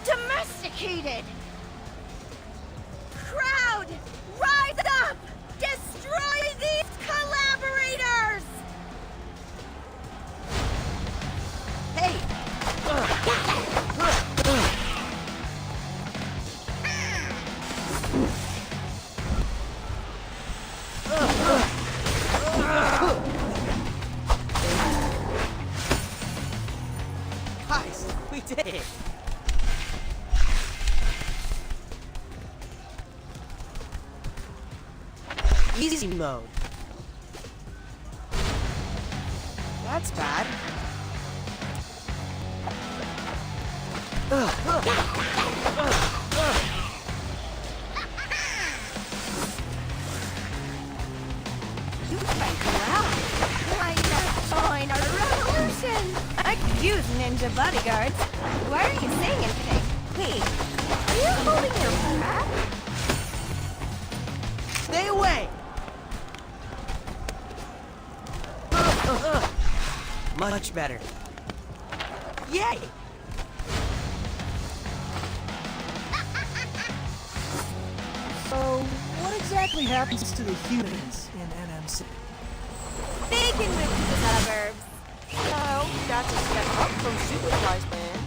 domesticated. Crowd, rise up! Destroy these collaborators! Hey! Guys, we did it! Easy mode. That's bad. You fight well. Why not join our revolution? I could use ninja bodyguards. Why aren't you saying anything? Wait, are you holding your breath? Stay away! Much better. Yay! So, what exactly happens to the humans in NMC? They can move to the suburbs. Well, that's a step up from supervised man.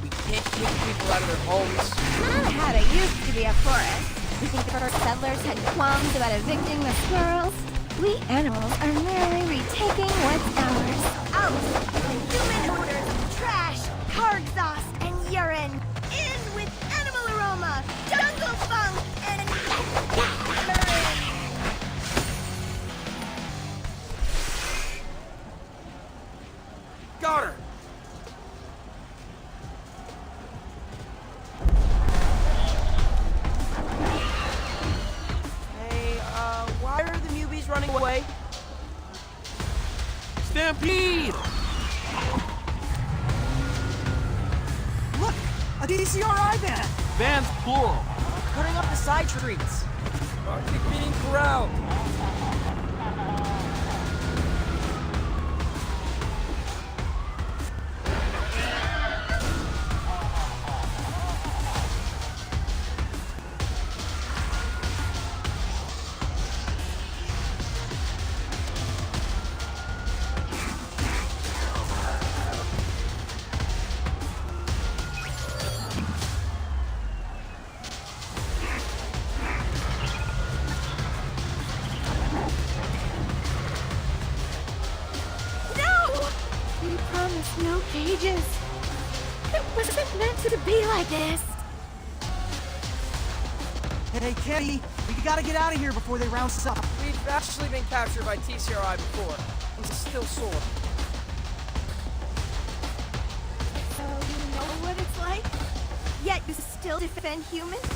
We can't kick people out of their homes. I had it used to be a forest. You think the first settlers had qualms about evicting the squirrels? We animals are merely retaking what's ours. Out! The human odors of trash, car exhaust, and urine. In with animal aroma, jungle funk, and urine. Got her! Hey, why are the newbies running away? Stampede! Look! A DCRI van! Vans plural. Cutting up the side streets. Keep being corralled. No cages. It wasn't meant to be like this. Hey, Kenny, we gotta get out of here before they round us up. We've actually been captured by TCRI before. I'm still sore. So you know what it's like? Yet you still defend humans?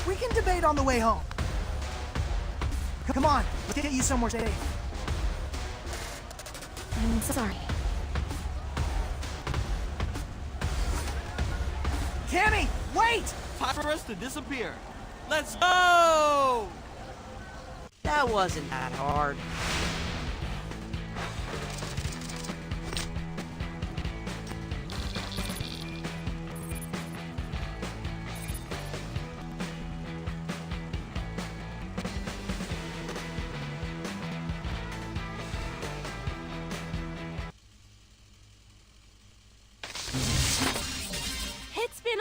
We can debate on the way home. Come on, let's get you somewhere safe. I'm sorry. Cammy, wait! Time for us to disappear. Let's go! That wasn't that hard.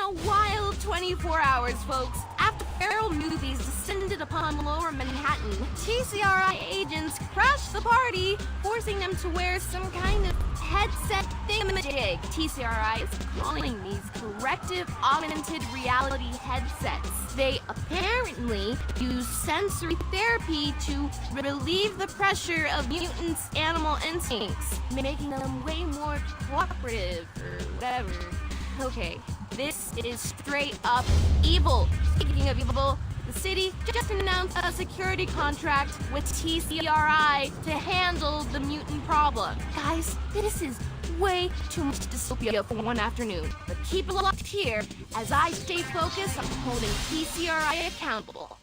a wild 24 hours, folks. After feral movies descended upon lower Manhattan, TCRI agents crashed the party, forcing them to wear some kind of headset thingamajig. TCRI is calling these corrective augmented reality headsets. They apparently use sensory therapy to relieve the pressure of mutants' animal instincts, making them way more cooperative or whatever. Okay, this is straight up evil. Speaking of evil, the city just announced a security contract with TCRI to handle the mutant problem. Guys, this is way too much dystopia for one afternoon. But keep it locked here as I stay focused on holding TCRI accountable.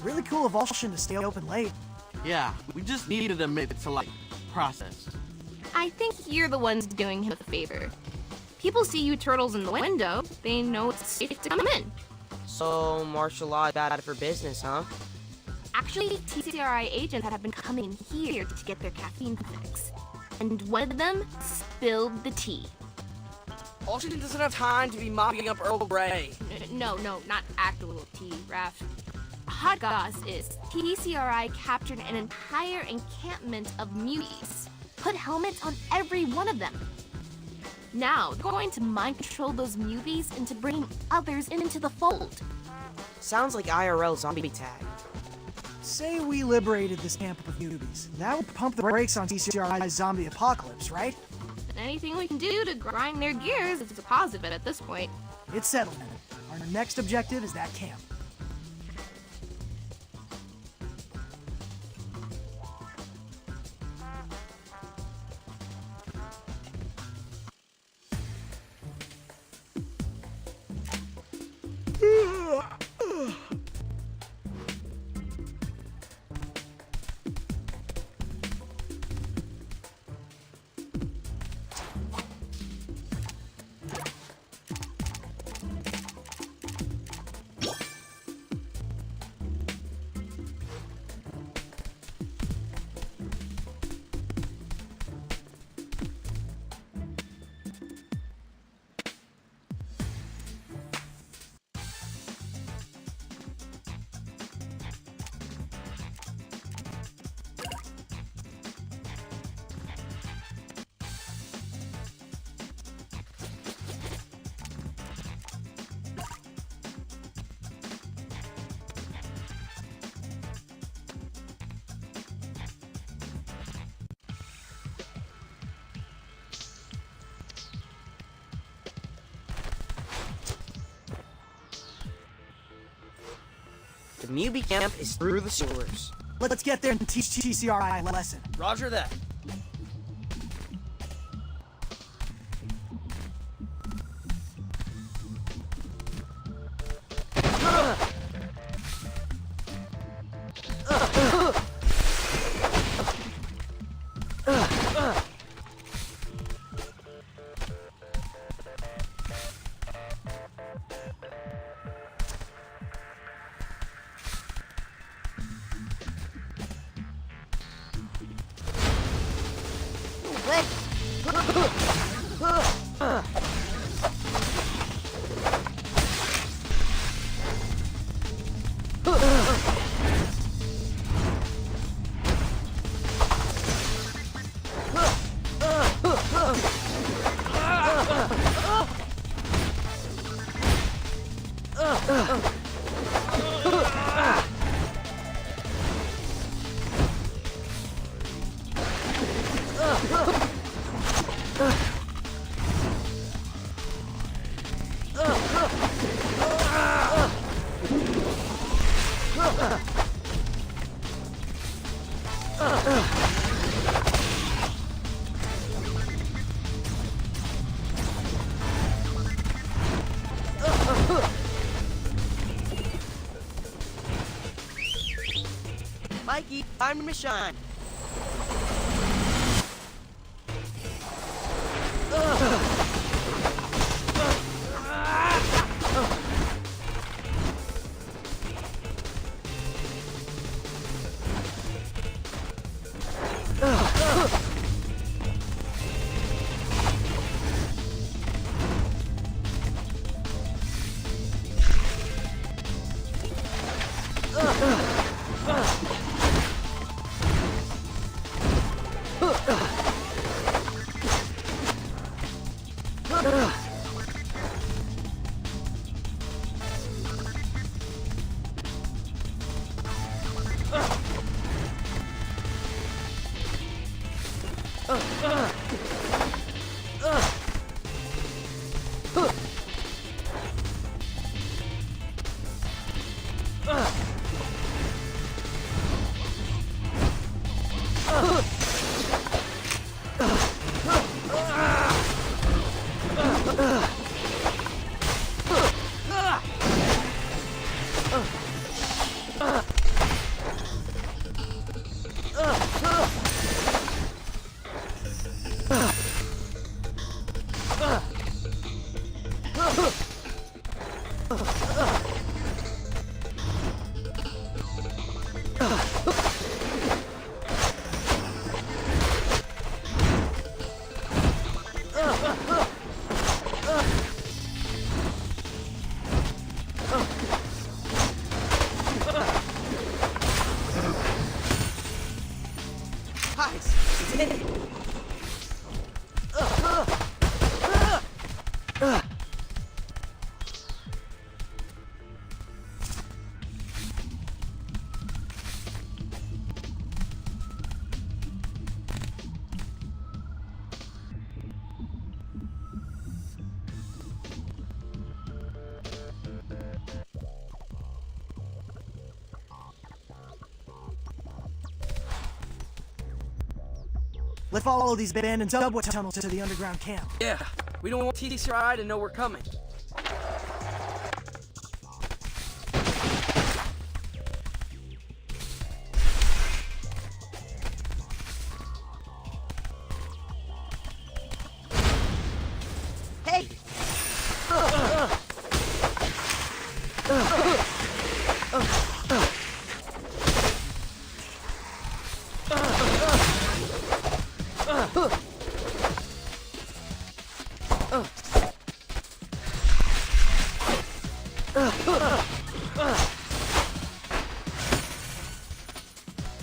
Really cool of Ocean to stay open late. Yeah, we just needed a minute to, like, process. I think you're the ones doing him a favor. People see you turtles in the window, they know it's safe to come in. So, martial law is bad for business, huh? Actually, TCRI agents have been coming here to get their caffeine fix. And one of them spilled the tea. Washington doesn't have time to be mopping up Earl Grey. No, not actual tea, Raph. Hot goss is TCRI captured an entire encampment of muties. Put helmets on every one of them. Now, they're going to mind control those muties into bringing others into the fold. Sounds like IRL zombie tag. Say we liberated this camp of newbies. That would pump the brakes on TCRI's zombie apocalypse, right? Anything we can do to grind their gears is a positive at this point. It's settled. Our next objective is that camp. The Mubi camp is through the sewers. Let's get there and teach TCRI a lesson. Roger that. Mikey, time to shine. Guys, we did it. Let's follow these abandoned subway tunnels to the underground camp. Yeah, we don't want TCRI to know we're coming. Hey!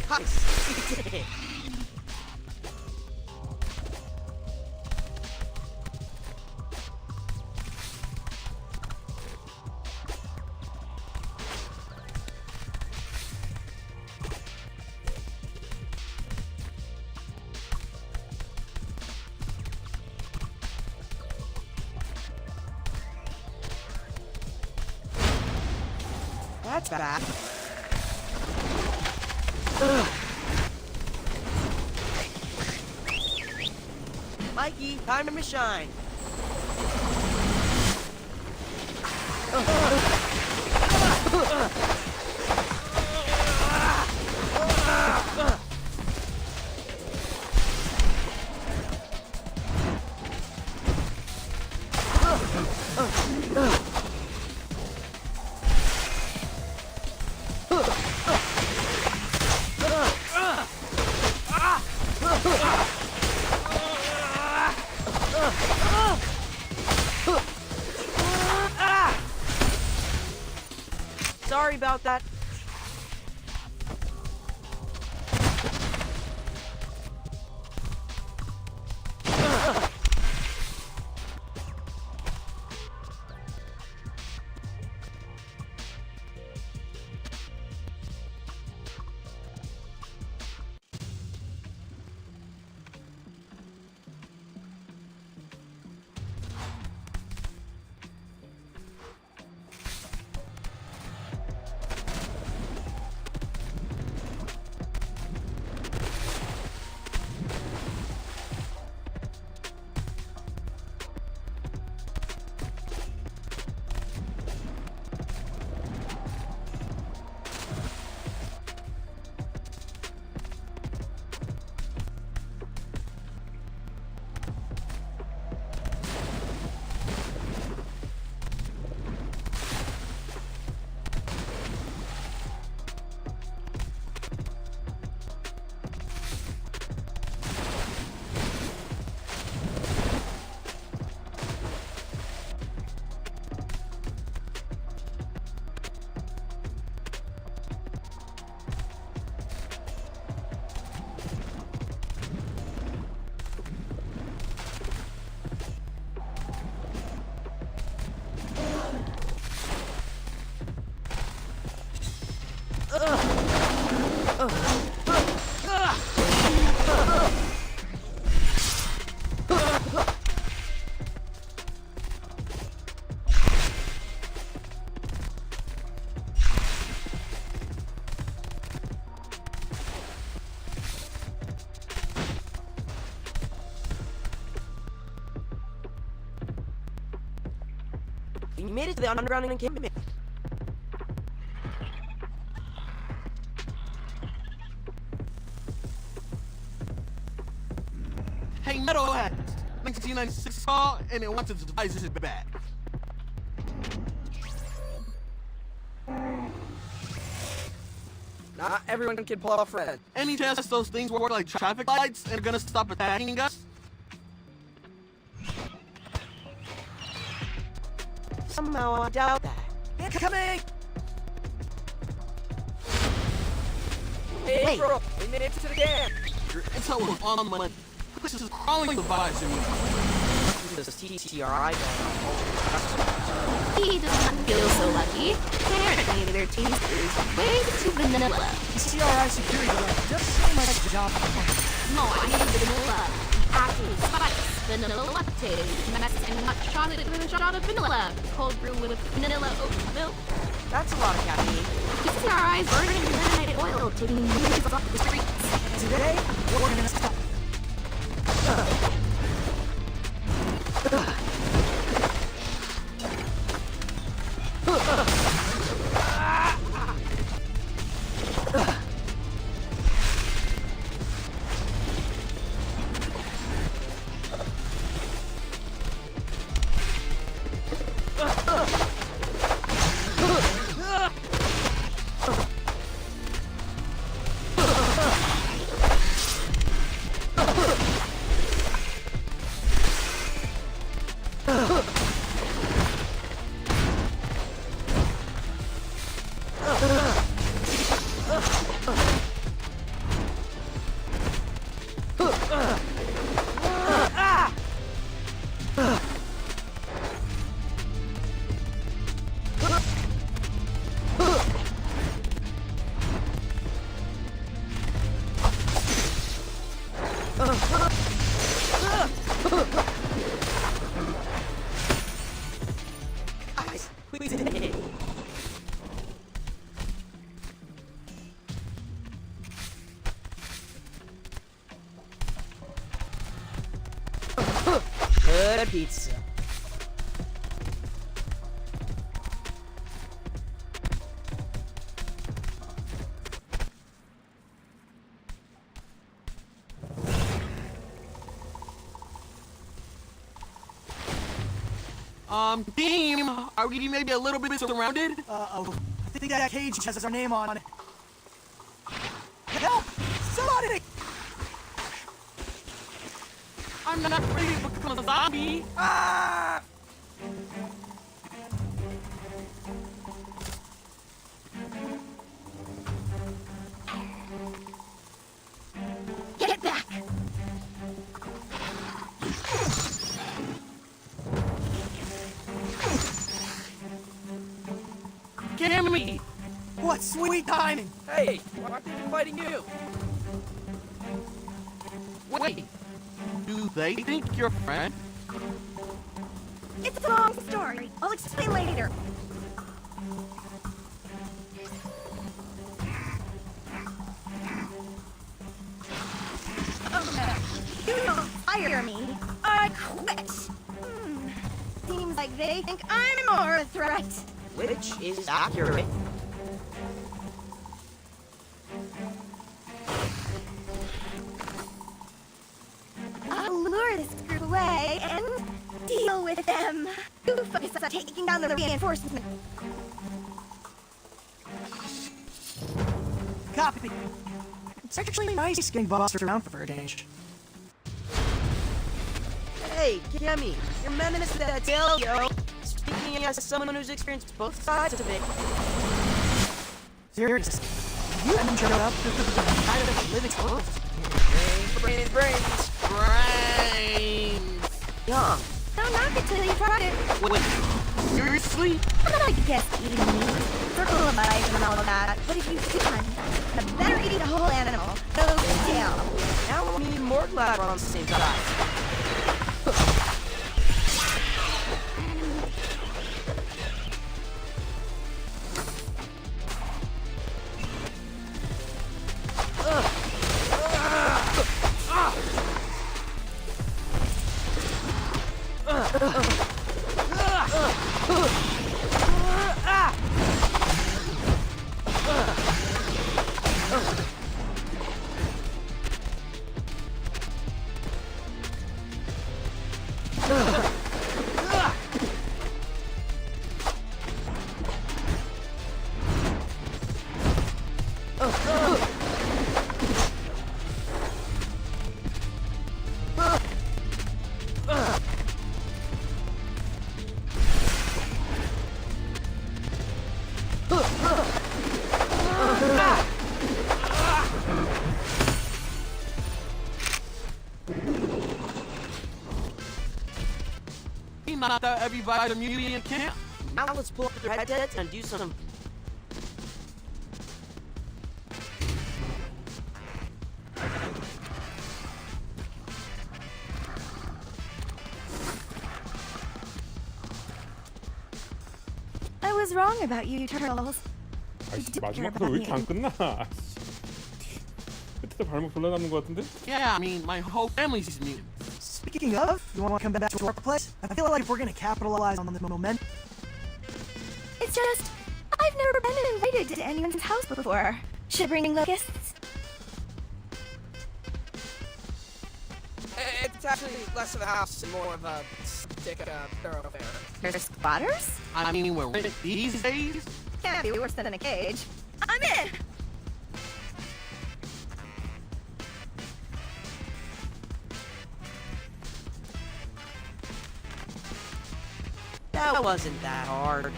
Guys, we did it. That's bad. Mikey, time to shine. Sorry about that. We made it to the underground encampment. Hey, Metalhead! 1996 call, and it wanted to devise this back. Not everyone can pull off red. Any chance those things work like traffic lights and are gonna stop attacking us? Somehow I doubt that. Incoming! Hey, April, we made it to the dam. Your intel was on my This is crawling the vibes in me. This TCRI He does not feel so lucky. Apparently, their taste is way too vanilla. CRI security just seemed like a job. No, I need vanilla. Apple spice, vanilla latte, mess and hot chocolate with a shot of vanilla. Cold brew with vanilla oat milk. That's a lot of caffeine. TCRI's burning eliminated oil, taking millions off the streets. Today, we're gonna stop. We did it. Good pizza. Team, are we maybe a little bit surrounded? Uh-oh. I think that cage has our name on it. Help! Somebody! I'm not ready to become a zombie. Ah! Get back! Gimme! What sweet timing! Hey, why aren't they fighting you? Wait, do they think you're a friend? It's a long story. I'll explain later. Do not fire me. I quit. Seems like they think I'm more a threat. Which is accurate. I'll lure this group away and deal with them. You focus on taking down the reinforcements. Copy. It's actually nice getting bossed around for a change. Hey, Kemi, you're menace to that tail, yo. Speaking as someone who's experienced both sides of it. Seriously, you haven't showed up. Tired of living close. Brains. Young. Don't knock it till you tried it. Wait, seriously? I'm not like a guest eating meat, circle of life and all of that. But if you can, the better eating a whole animal. No tail. Now we need more glad we're on the same side. knocked out everybody at the mutant in camp. Now let's pull up their headsets and do some. I was wrong about you, turtles. 아이씨, 마지막으로 왜 이렇게 안 끝나? 끝에 발목 돌려남는 것 같은데? Yeah, I mean, my whole family's mutant. Speaking of, you want to come back to our place? I feel like if we're gonna capitalize on this momentum. It's just, I've never been invited to anyone's house before. Shivering locusts. It's actually less of a house and more of a stick thoroughfare. There's squatters? I mean, we're rich these days. Can't be worse than in a cage. I'm in! That wasn't that hard.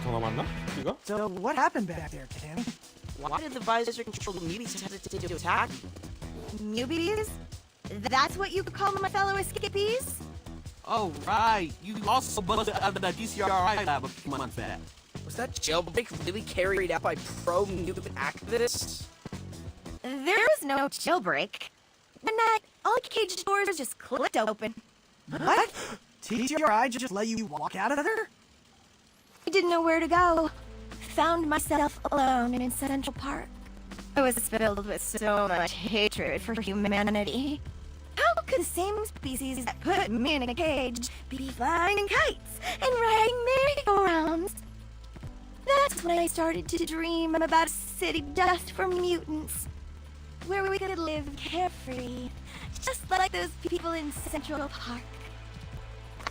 전화 맞나? 이거? So what happened back there, Tammy? Why did the visor control the mutants hesitate to attack? Newbies? That's what you call my fellow escapees? Oh, right. You also busted out of the DCRI lab a few months back. Was that jailbreak really carried out by pro-mutant activists? There was no jailbreak. One night, all cage doors just clicked open. What? TCRI just let you walk out of there? I didn't know where to go. Found myself alone in Central Park. I was filled with so much hatred for humanity. How could the same species that put me in a cage be flying kites and riding merry-go-rounds? That's when I started to dream about a city just for mutants, where we could live carefree, just like those people in Central Park.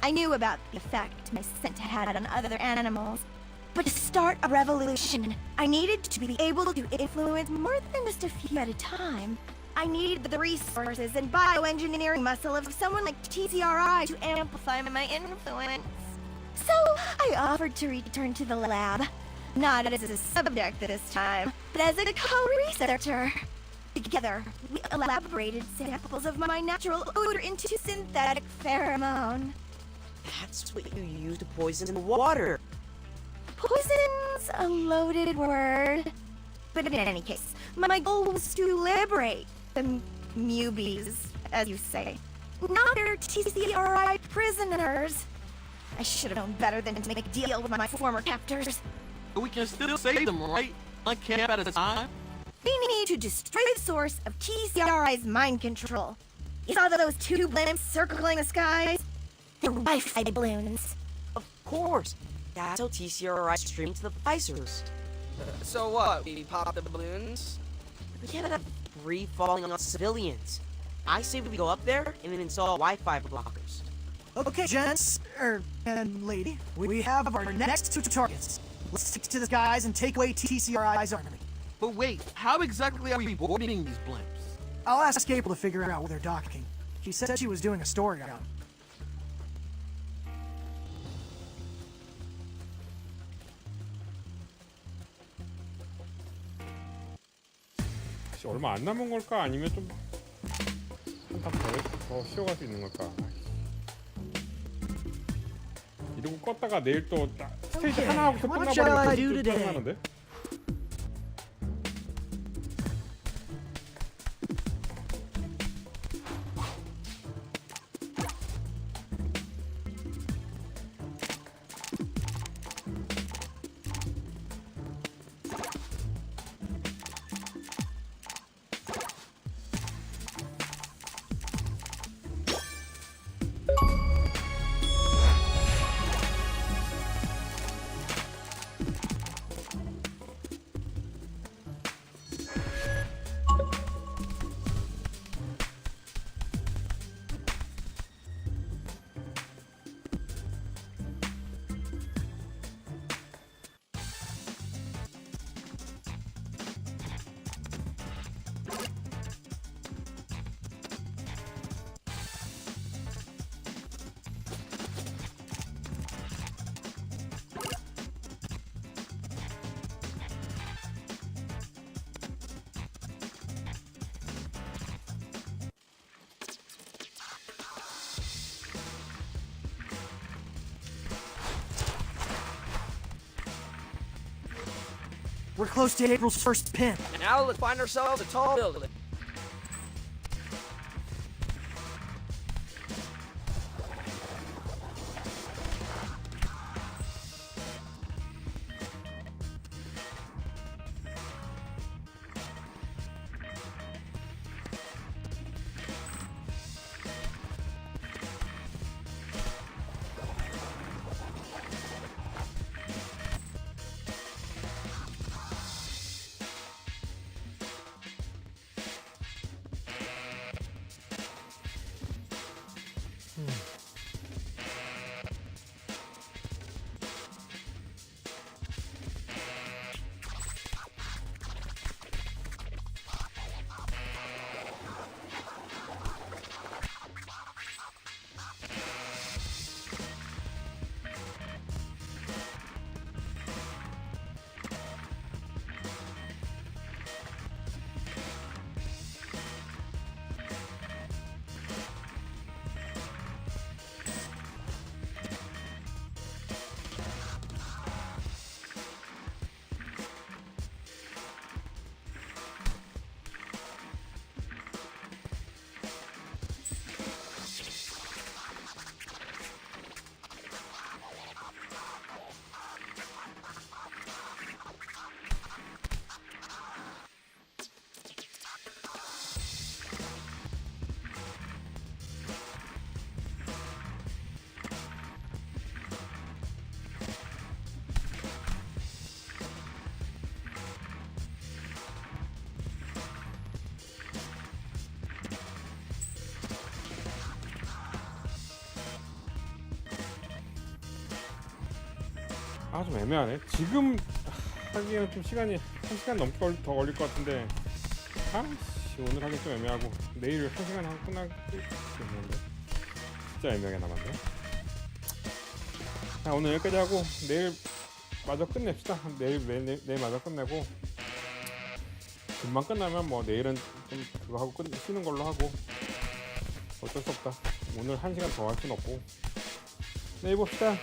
I knew about the effect my scent had on other animals, but to start a revolution, I needed to be able to influence more than just a few at a time. I needed the resources and bioengineering muscle of someone like TCRI to amplify my influence. So I offered to return to the lab, not as a subject this time, but as a co-researcher. Together, we elaborated samples of my natural odor into synthetic pheromone. That's what you use to poison the water. Poison's a loaded word. But in any case, my goal was to liberate the newbies, as you say. Not their TCRI prisoners. I should have known better than to make a deal with my former captors. But we can still save them, right? One camp at a time? We need to destroy the source of TCRI's mind control. You saw those two blimps circling the skies? They're Wi-Fi balloons. Of course. That's how TCRI streamed to the visors. So what? We pop the balloons? We can't have free falling on civilians. I say we go up there and then install Wi-Fi blockers. Okay, gents, and lady, we have our next two targets. Let's stick to the skies and take away TCRI's army. But wait, how exactly are we boarding these blimps? I'll ask April to figure out where they're docking. She said she was doing a story on them. 얼마 안 남은 걸까? 아니면 좀 더 쉬어갈 수 있는 걸까? 이러고 껐다가 내일 또 스테이지 하나 하고서 끝나버리면 좀 짜증나는데? We're close to April's first pin. Now let's find ourselves a tall building. 아, 좀 애매하네. 지금 하기에는 좀 시간이 1시간 넘게 더 걸릴 것 같은데, 아씨, 오늘 하기 좀 애매하고 내일 1시간 하고 끝나겠는데 진짜 애매하게 남았네. 자, 오늘 여기까지 하고 내일 마저 끝냅시다. 내일 마저 끝내고, 금방 끝나면 뭐 내일은 좀 그거 하고 쉬는 걸로 하고, 어쩔 수 없다. 오늘 1시간 더 할 순 없고, 내일 봅시다.